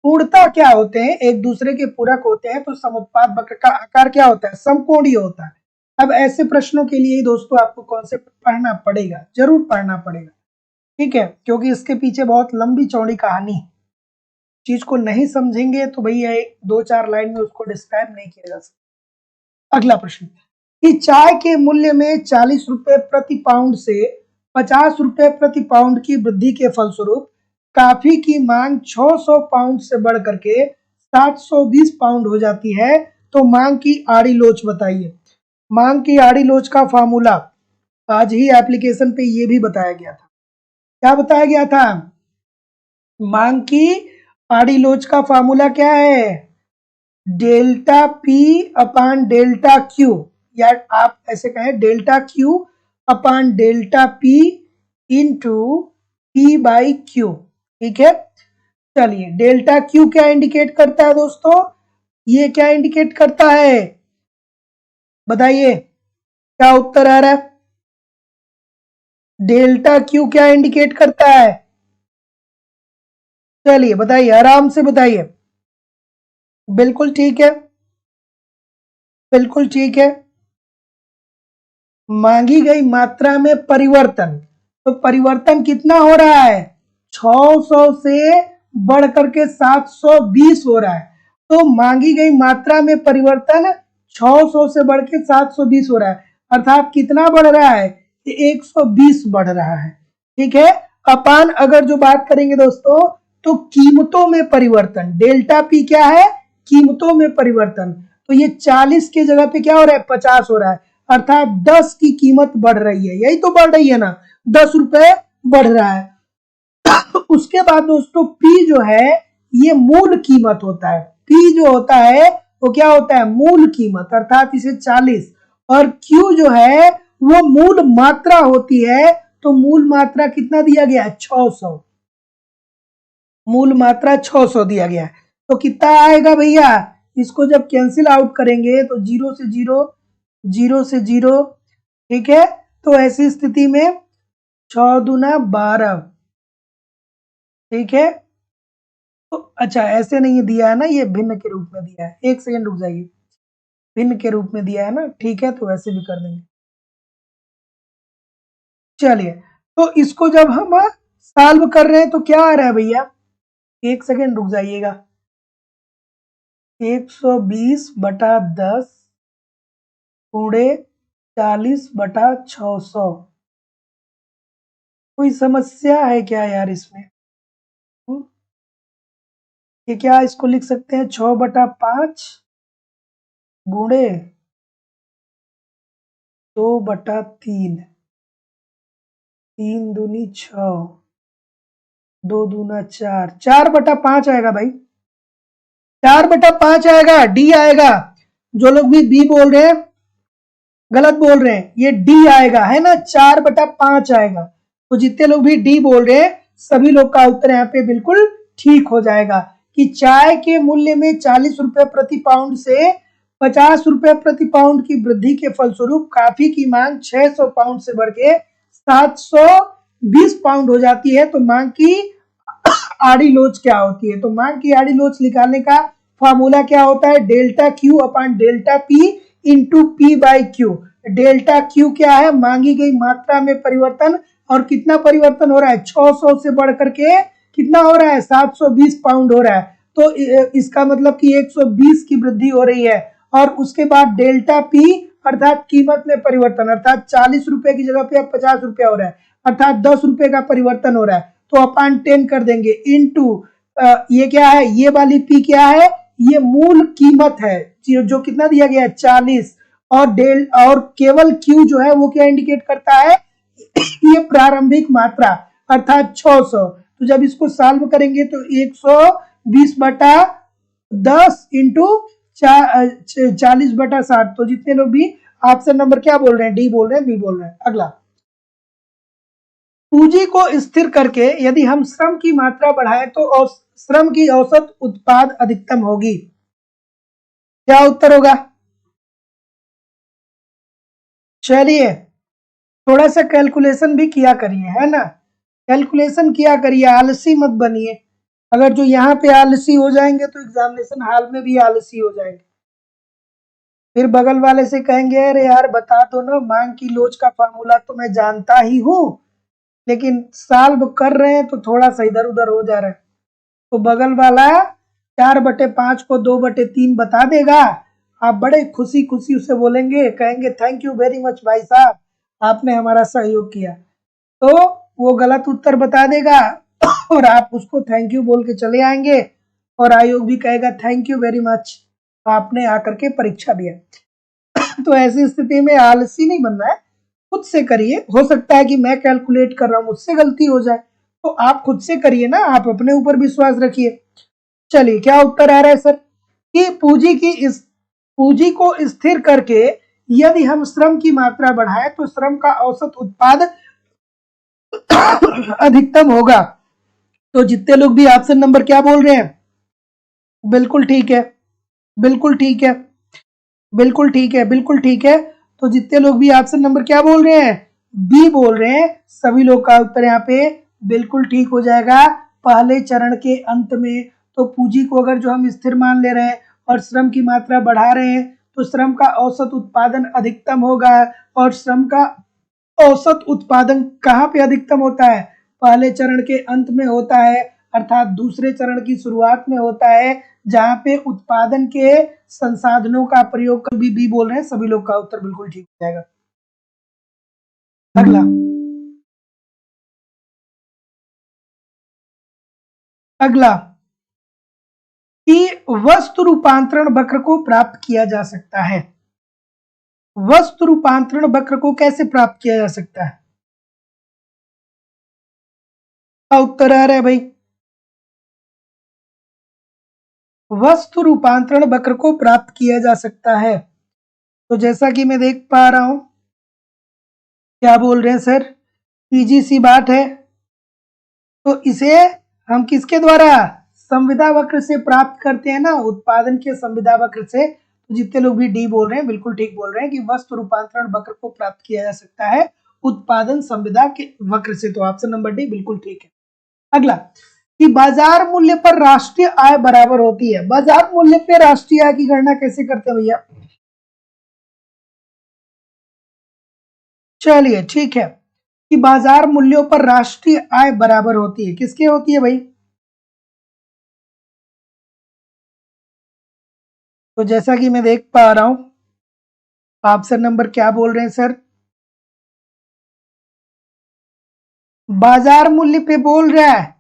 Speaker 1: पूर्णतः क्या होते हैं, एक दूसरे के पूरक होते हैं, तो समुत्पाद वक्र का आकार क्या होता है, समकोणीय होता है। अब ऐसे प्रश्नों के लिए ही दोस्तों आपको कॉन्सेप्ट पढ़ना पड़ेगा, जरूर पढ़ना पड़ेगा, ठीक है, क्योंकि इसके पीछे बहुत लंबी चौड़ी कहानी है। चीज को नहीं समझेंगे तो भैया एक 2-4 लाइन में उसको डिस्क्राइब नहीं किया जा सकता। अगला प्रश्न कि चाय के मूल्य में 40 रुपए प्रति पाउंड से 50 रुपए प्रति पाउंड की वृद्धि के फलस्वरूप कॉफी की मांग 600 पाउंड से बढ़ करके 720 पाउंड हो जाती है, तो मांग की आड़ी लोच बताइए। मांग की आड़ी लोच का फार्मूला आज ही एप्लीकेशन पे ये भी बताया गया था। क्या बताया गया था? मांग की आड़ी लोच का फार्मूला क्या है? डेल्टा पी अपान डेल्टा क्यू, या आप ऐसे कहें delta Q upon delta P into P by Q. ठीक है, चलिए डेल्टा क्यू क्या इंडिकेट करता है दोस्तों? ये क्या इंडिकेट करता है बताइए, क्या उत्तर आ रहा है? डेल्टा क्यू क्या इंडिकेट करता है? चलिए बताइए, आराम से बताइए। बिल्कुल ठीक है, बिल्कुल ठीक है। मांगी गई मात्रा में परिवर्तन, तो परिवर्तन कितना हो रहा है? 600 से बढ़ करके 720 हो रहा है। तो मांगी गई मात्रा में परिवर्तन 600 से बढ़ के 720 हो रहा है, अर्थात कितना बढ़ रहा है? 120 बढ़ रहा है। ठीक है, अपान अगर जो बात करेंगे दोस्तों तो कीमतों में परिवर्तन, डेल्टा पी क्या है? कीमतों में परिवर्तन। तो ये 40 के जगह पे क्या हो रहा है? 50 हो रहा है, अर्थात 10 की कीमत बढ़ रही है। यही तो बढ़ रही है ना, 10 रुपए बढ़ रहा है। उसके बाद दोस्तों पी जो है ये मूल कीमत होता है। पी जो होता है वो क्या होता है? मूल कीमत, अर्थात इसे 40, और क्यू जो है वो मूल मात्रा होती है। तो मूल मात्रा कितना दिया गया है? 600। मूल मात्रा 600 दिया गया है, तो कितना आएगा भैया? इसको जब कैंसिल आउट करेंगे तो 0 से 0, 0 से 0। ठीक है, तो ऐसी स्थिति में 6 दूना 12। ठीक है, तो अच्छा ऐसे नहीं दिया है ना, ये भिन्न के रूप में दिया है। एक सेकंड रुक जाइए, भिन्न के रूप में दिया है ना, ठीक है, तो वैसे भी कर देंगे। चलिए, तो इसको जब हम सॉल्व कर रहे हैं तो क्या आ रहा है भैया? एक सेकंड रुक जाइएगा। 120 बटा 10 गुणे 40 बटा 600। कोई समस्या है क्या यार इसमें? हम्म? ये क्या इसको लिख सकते हैं? 6 बटा 5 गुणे 2 बटा 3, 3 दूनी 6, 2 दूना 4, 4 बटा 5 आएगा भाई, 4 बटा 5 आएगा, डी आएगा। जो लोग भी बी बोल रहे हैं गलत बोल रहे हैं, ये डी आएगा, है ना, 4 बटा 5 आएगा। तो जितने लोग भी डी बोल रहे हैं सभी लोग का उत्तर यहाँ पे बिल्कुल ठीक हो जाएगा कि चाय के मूल्य में 40 रुपए प्रति पाउंड से 50 रुपए प्रति पाउंड की वृद्धि के फलस्वरूप कॉफी की मांग 600 पाउंड से बढ़ के 720 पाउंड हो जाती है। तो मांग की आड़ी लोच क्या होती है? तो मांग की आड़ी लोच निकालने का फॉर्मूला क्या होता है? Delta Q upon delta P into P by Q. Delta Q क्या है? मांगी गई मात्रा में परिवर्तन, और कितना परिवर्तन हो रहा है? 600 से बढ़ करके कितना हो रहा है? 720 पाउंड हो रहा है। तो इसका मतलब कि 120 की वृद्धि हो रही है। और उसके बाद डेल्टा पी अर्थात कीमत में परिवर्तन, अर्थात 40 रुपए की जगह पे अब 50 रुपया हो रहा है, अर्थात 10 रुपए का परिवर्तन हो रहा है। तो अपान 10 कर देंगे इंटू ये क्या है? ये वाली पी क्या है? ये मूल कीमत है, जो कितना दिया गया है? 40। और और केवल क्यू जो है वो क्या इंडिकेट करता है? ये प्रारंभिक मात्रा, अर्थात 600। तो जब इसको सॉल्व करेंगे तो 120 बटा 10 इंटू 40 बटा 60। तो जितने लोग भी ऑप्शन नंबर क्या बोल रहे हैं? डी बोल रहे हैं, बी बोल रहे हैं। अगला, पूंजी को स्थिर करके यदि हम श्रम की मात्रा बढ़ाएं तो श्रम की औसत उत्पाद अधिकतम होगी। क्या उत्तर होगा? चलिए थोड़ा सा कैलकुलेशन भी किया करिए, है ना, कैलकुलेशन किया करिए, आलसी मत बनिए। अगर जो यहाँ पे आलसी हो जाएंगे तो एग्जामिनेशन हॉल में भी आलसी हो जाएंगे, फिर बगल वाले से कहेंगे अरे यार बता दो ना, मांग की लोच का फार्मूला तो मैं जानता ही हूँ, लेकिन सॉल्व कर रहे हैं तो थोड़ा सा इधर उधर हो जा रहा है। तो बगल वाला 4/5 को 2/3 बता देगा। आप बड़े खुशी खुशी उसे बोलेंगे, कहेंगे थैंक यू वेरी मच भाई साहब, आपने हमारा सहयोग किया। तो वो गलत उत्तर बता देगा और आप उसको थैंक यू बोल के चले आएंगे और आयोग भी कहेगा थैंक यू वेरी मच, आपने आकर के परीक्षा दिया। तो ऐसी स्थिति में आलसी नहीं बनना है, खुद से करिए। हो सकता है कि मैं कैलकुलेट कर रहा हूं, मुझसे गलती हो जाए, तो आप खुद से करिए ना, आप अपने ऊपर विश्वास रखिए। चलिए क्या उत्तर आ रहा है सर कि पूंजी को स्थिर करके यदि हम श्रम की मात्रा बढ़ाएं तो श्रम का औसत उत्पाद अधिकतम होगा। तो जितने लोग भी ऑप्शन नंबर क्या बोल रहे हैं, बिल्कुल ठीक है, बिल्कुल ठीक है, बिल्कुल ठीक है, बिल्कुल ठीक है। तो जितने लोग भी ऑप्शन नंबर क्या बोल रहे हैं, बी बोल रहे हैं, सभी लोग का उत्तर यहाँ पे बिल्कुल ठीक हो जाएगा। पहले चरण के अंत में तो पूंजी को अगर जो हम स्थिर मान ले रहे हैं और श्रम की मात्रा बढ़ा रहे हैं तो श्रम का औसत उत्पादन अधिकतम होगा। और श्रम का औसत उत्पादन कहाँ पे अधिकतम होता है, पहले चरण के अंत में होता है, अर्थात दूसरे चरण की शुरुआत में होता है, जहां पे उत्पादन के संसाधनों का प्रयोग कर भी बोल रहे हैं। सभी लोग का उत्तर बिल्कुल ठीक हो जाएगा। अगला अगला कि वस्तु रूपांतरण वक्र को प्राप्त किया जा सकता है। वस्तु रूपांतरण वक्र को कैसे प्राप्त किया जा सकता है, क्या उत्तर आ रहा है भाई। वस्तु रूपांतरण वक्र को प्राप्त किया जा सकता है, तो जैसा कि मैं देख पा रहा हूं, क्या बोल रहे हैं सर, इजी सी बात है। तो इसे हम किसके द्वारा, संविदा वक्र से प्राप्त करते हैं ना, उत्पादन के संविदा वक्र से। तो जितने लोग भी डी बोल रहे हैं बिल्कुल ठीक बोल रहे हैं कि वस्तु रूपांतरण वक्र को प्राप्त किया जा सकता है उत्पादन संविदा के वक्र से। तो ऑप्शन नंबर डी बिल्कुल ठीक है। अगला कि बाजार मूल्य पर राष्ट्रीय आय बराबर होती है। बाजार मूल्य पे राष्ट्रीय आय की गणना कैसे करते हैं भैया, चलिए ठीक है कि बाजार मूल्यों पर राष्ट्रीय आय बराबर होती है, किसके होती है भाई। तो जैसा कि मैं देख पा रहा हूं, ऑप्शन नंबर क्या बोल रहे हैं सर, बाजार मूल्य पे बोल रहा है।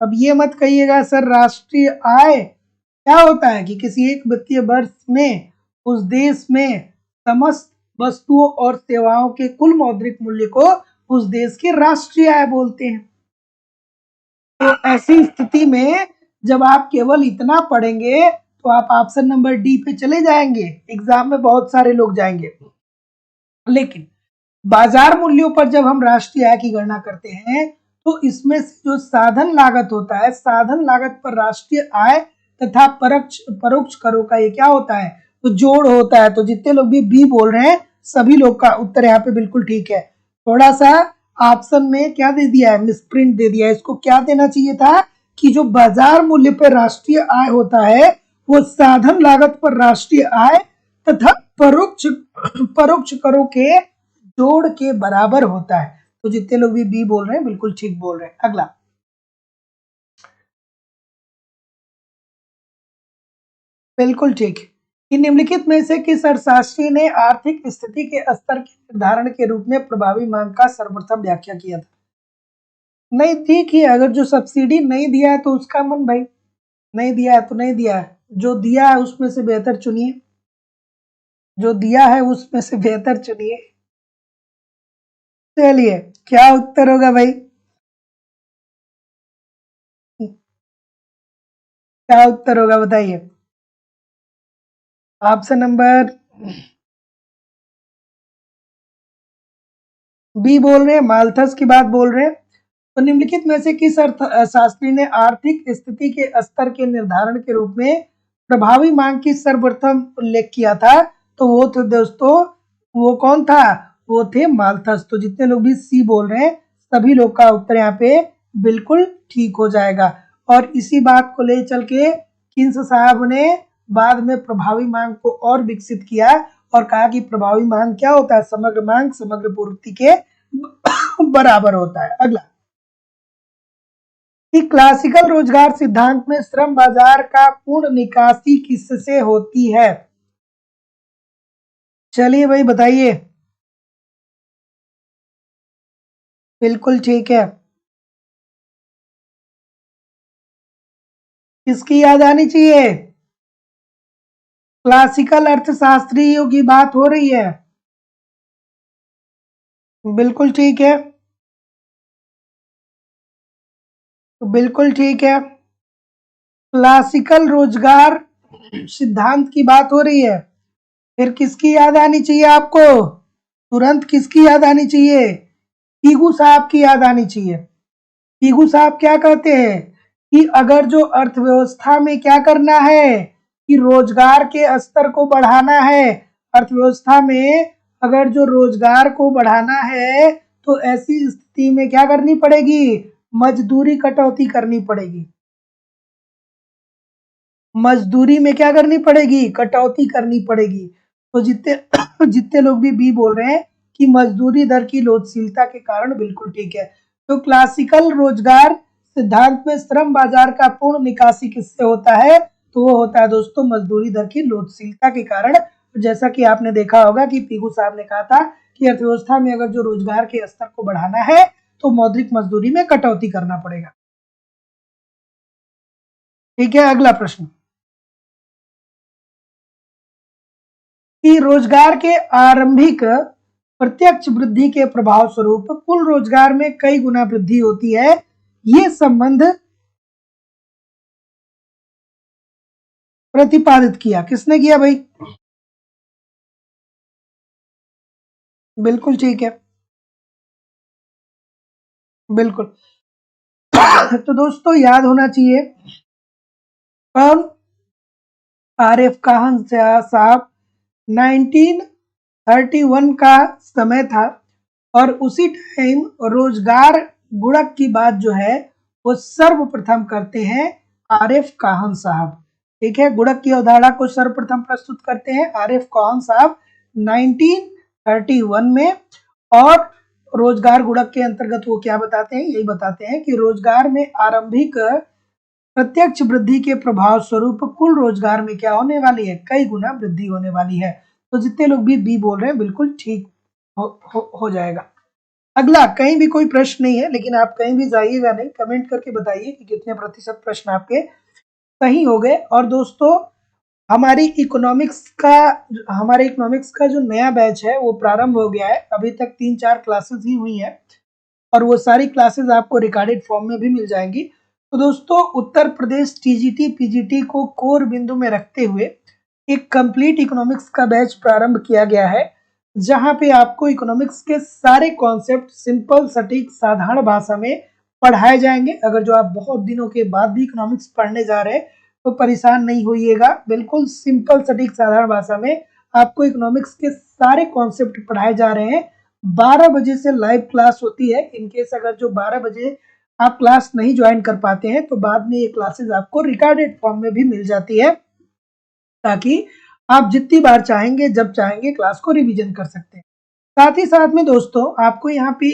Speaker 1: अब ये मत कहिएगा सर राष्ट्रीय आय क्या होता है कि किसी एक वित्तीय वर्ष में उस देश में समस्त वस्तुओं और सेवाओं के कुल मौद्रिक मूल्य को उस देश के राष्ट्रीय आय बोलते हैं। तो ऐसी स्थिति में जब आप केवल इतना पढ़ेंगे तो आप ऑप्शन नंबर डी पे चले जाएंगे, एग्जाम में बहुत सारे लोग जाएंगे। लेकिन बाजार मूल्यों पर जब हम राष्ट्रीय आय की गणना करते हैं तो इसमें से जो साधन लागत होता है, साधन लागत पर राष्ट्रीय आय तथा परोक्ष परोक्ष करों का ये क्या होता है, तो जोड़ होता है। तो जितने लोग भी बी बोल रहे हैं सभी लोग का उत्तर यहाँ पे बिल्कुल ठीक है। थोड़ा सा ऑप्शन में क्या दे दिया है, मिसप्रिंट दे दिया है, इसको क्या देना चाहिए था कि जो बाजार मूल्य पर राष्ट्रीय आय होता है वो साधन लागत पर राष्ट्रीय आय तथा परोक्ष परोक्ष करों के जोड़ के बराबर होता है। तो जितने लोग भी बी बोल रहे हैं बिल्कुल ठीक बोल रहे हैं। अगला बिल्कुल ठीक कि निम्नलिखित में से किस अर्थशास्त्री ने आर्थिक स्थिति के स्तर के निर्धारण के रूप में प्रभावी मांग का सर्वप्रथम व्याख्या किया था। नहीं ठीक है, अगर जो सब्सिडी नहीं दिया है तो उसका मन भाई, नहीं दिया है तो नहीं दिया है, जो दिया है उसमें से बेहतर चुनिए, जो दिया है उसमें से बेहतर चुनिए। चलिए क्या उत्तर होगा भाई, क्या उत्तर होगा बताइए। ऑप्शन नंबर बी बोल रहे हैं, माल्थस की बात बोल रहे हैं। तो निम्नलिखित में से किस अर्थशास्त्री ने आर्थिक स्थिति के स्तर के निर्धारण के रूप में प्रभावी मांग की सर्वप्रथम उल्लेख किया था, तो वो थे दोस्तों, वो कौन था, वो थे माल्थस। तो जितने लोग भी सी बोल रहे हैं सभी लोग का उत्तर यहाँ पे बिल्कुल ठीक हो जाएगा। और इसी बात को ले चल के किन्स साहब ने बाद में प्रभावी मांग को और विकसित किया और कहा कि प्रभावी मांग क्या होता है, समग्र मांग समग्र पूर्ति के बराबर होता है। अगला कि क्लासिकल रोजगार सिद्धांत में श्रम बाजार का पूर्ण निकासी किससे होती है? चलिए भाई बताइए। बिल्कुल ठीक है। किसकी याद आनी चाहिए? क्लासिकल अर्थशास्त्रियों की बात हो रही है। बिल्कुल ठीक है। तो बिल्कुल ठीक है। क्लासिकल रोजगार सिद्धांत की बात हो रही है। फिर किसकी याद आनी चाहिए आपको? तुरंत किसकी याद आनी चाहिए? पीगू साहब की याद आनी चाहिए। पीगू साहब क्या कहते हैं कि अगर जो अर्थव्यवस्था में क्या करना है कि रोजगार के स्तर को बढ़ाना है, अर्थव्यवस्था में अगर जो रोजगार को बढ़ाना है तो ऐसी स्थिति में क्या करनी पड़ेगी? मजदूरी कटौती करनी पड़ेगी। मजदूरी में क्या करनी पड़ेगी? कटौती करनी पड़ेगी। तो जितने जितने लोग भी बी बोल रहे हैं कि मजदूरी दर की लोचशीलता के कारण, बिल्कुल ठीक है। तो क्लासिकल रोजगार सिद्धांत में श्रम बाजार का पूर्ण निकासी किससे होता है? तो वो होता है दोस्तों मजदूरी दर की लोचशीलता के कारण। जैसा कि आपने देखा होगा कि पीगू साहब ने कहा था कि अर्थव्यवस्था में अगर जो रोजगार के स्तर को बढ़ाना है तो मौद्रिक मजदूरी में कटौती करना पड़ेगा। ठीक है, अगला प्रश्न कि रोजगार के आरंभिक प्रत्यक्ष वृद्धि के प्रभाव स्वरूप कुल रोजगार में कई गुना वृद्धि होती है। ये संबंध प्रतिपादित किया किसने किया भाई? बिल्कुल ठीक है। बिल्कुल। तो दोस्तों याद होना चाहिए कौन? आरिफ खान साहब। 1931 का समय था और उसी टाइम रोजगार गुणक की बात जो है वो सर्वप्रथम करते हैं आरिफ खान साहब। ठीक है, गुणक की अवधारणा को सर्वप्रथम प्रस्तुत करते हैं आरिफ खान साहब 1931 में। और रोजगार गुणक के अंतर्गत वो क्या बताते हैं? यही बताते हैं कि रोजगार में आरंभिक प्रत्यक्ष वृद्धि के प्रभाव स्वरूप कुल रोजगार में क्या होने वाली है? कई गुना वृद्धि होने वाली है। तो जितने लोग भी बी बोल रहे हैं बिल्कुल ठीक हो जाएगा। अगला कहीं भी कोई प्रश्न नहीं है, लेकिन आप कहीं भी जाइएगा नहीं, कमेंट करके बताइए कि कितने प्रतिशत प्रश्न आपके सही हो गए। और दोस्तों हमारी हमारे इकोनॉमिक्स का जो नया बैच है वो प्रारंभ हो गया है। अभी तक 3-4 क्लासेस ही हुई हैं और वो सारी क्लासेस आपको रिकॉर्डेड फॉर्म में भी मिल जाएंगी। तो दोस्तों उत्तर प्रदेश टीजीटी पीजीटी को कोर बिंदु में रखते हुए एक कंप्लीट इकोनॉमिक्स का बैच प्रारंभ किया गया है, जहां पे आपको इकोनॉमिक्स के सारे कॉन्सेप्ट सिंपल सटीक साधारण भाषा में पढ़ाए जाएंगे। अगर जो आप बहुत दिनों के बाद भी इकोनॉमिक्स पढ़ने जा रहे हैं तो परेशान नहीं होइएगा, बिल्कुल सिंपल सटीक साधारण भाषा में आपको इकोनॉमिक्स के सारे कॉन्सेप्ट पढ़ाए जा रहे हैं। 12 बजे से लाइव क्लास होती है। इनकेस अगर जो 12 बजे आप क्लास नहीं ज्वाइन कर पाते हैं तो बाद में ये क्लासेस आपको रिकॉर्डेड फॉर्म में भी मिल जाती है, ताकि आप जितनी बार चाहेंगे जब चाहेंगे क्लास को रिवीजन कर सकते हैं। साथ ही साथ में दोस्तों आपको यहाँ पे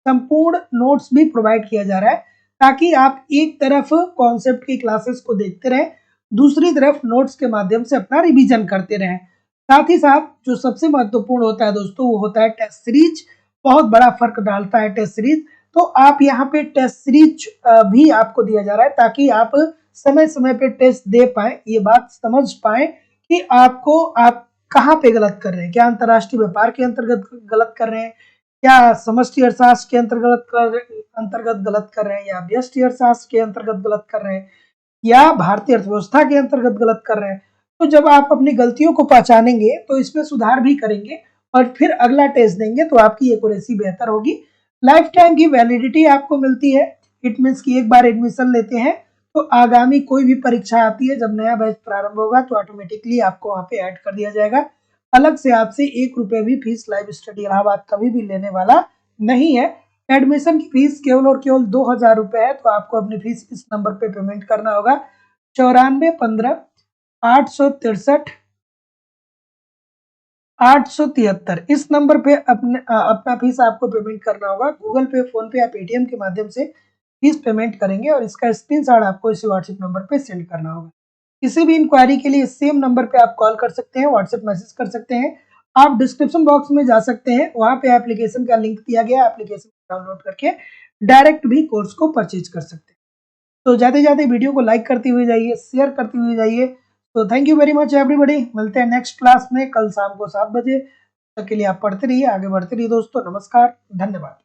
Speaker 1: संपूर्ण नोट्स भी प्रोवाइड किया जा रहा है, ताकि आप एक तरफ कॉन्सेप्ट की क्लासेस को देखते रहें, दूसरी तरफ नोट्स के माध्यम से अपना रिवीजन करते रहें। साथ ही साथ जो सबसे महत्वपूर्ण होता है दोस्तों वो होता है टेस्ट सीरीज। बहुत बड़ा फर्क डालता है टेस्ट सीरीज। तो आप यहाँ पे टेस्ट सीरीज भी आपको दिया जा रहा है, ताकि आप समय समय पे टेस्ट दे पाए, ये बात समझ पाए कि आप कहाँ पे गलत कर रहे हैं। क्या अंतरराष्ट्रीय व्यापार के अंतर्गत गलत कर रहे हैं, क्या समष्टि अर्थशास्त्र के अंतर्गत गलत कर रहे हैं, या व्यष्टि अर्थशास्त्र के अंतर्गत गलत कर रहे हैं, या भारतीय अर्थव्यवस्था के अंतर्गत गलत कर रहे हैं। तो जब आप अपनी गलतियों को पहचानेंगे तो इसमें सुधार भी करेंगे और फिर अगला टेस्ट देंगे तो आपकी एक्यूरेसी बेहतर होगी। लाइफ टाइम की वैलिडिटी आपको मिलती है। इट मीन्स कि एक बार एडमिशन लेते हैं तो आगामी कोई भी परीक्षा आती है, जब नया बैच प्रारंभ होगा तो ऑटोमेटिकली आपको वहां पे ऐड कर दिया जाएगा। अलग से आपसे 1 रुपए भी फीस लाइव स्टडी इलाहाबाद कभी भी लेने वाला नहीं है। एडमिशन की फीस केवल और केवल 2,000 रुपए है। तो आपको अपनी फीस इस नंबर पे पेमेंट करना होगा 9415 863 873। इस नंबर पे अपना फीस आपको पेमेंट करना होगा। गूगल पे, फोन पे या पेटीएम के माध्यम से फीस पेमेंट करेंगे और इसका स्क्रीनशॉट आपको इसी व्हाट्सएप नंबर पे सेंड करना होगा। किसी भी इंक्वायरी के लिए सेम नंबर पे आप कॉल कर सकते हैं, व्हाट्सएप मैसेज कर सकते हैं। आप डिस्क्रिप्शन बॉक्स में जा सकते हैं, वहाँ पे एप्लीकेशन का लिंक दिया गया है, एप्लीकेशन डाउनलोड करके डायरेक्ट भी कोर्स को परचेज कर सकते हैं। तो जाते-जाते वीडियो को लाइक करते हुए जाइए, शेयर करते हुए जाइए। तो thank you very much everybody. मिलते हैं नेक्स्ट क्लास में कल शाम को 7 बजे। तब तक के लिए आप पढ़ते रहिए, आगे बढ़ते रहिए दोस्तों। नमस्कार, धन्यवाद।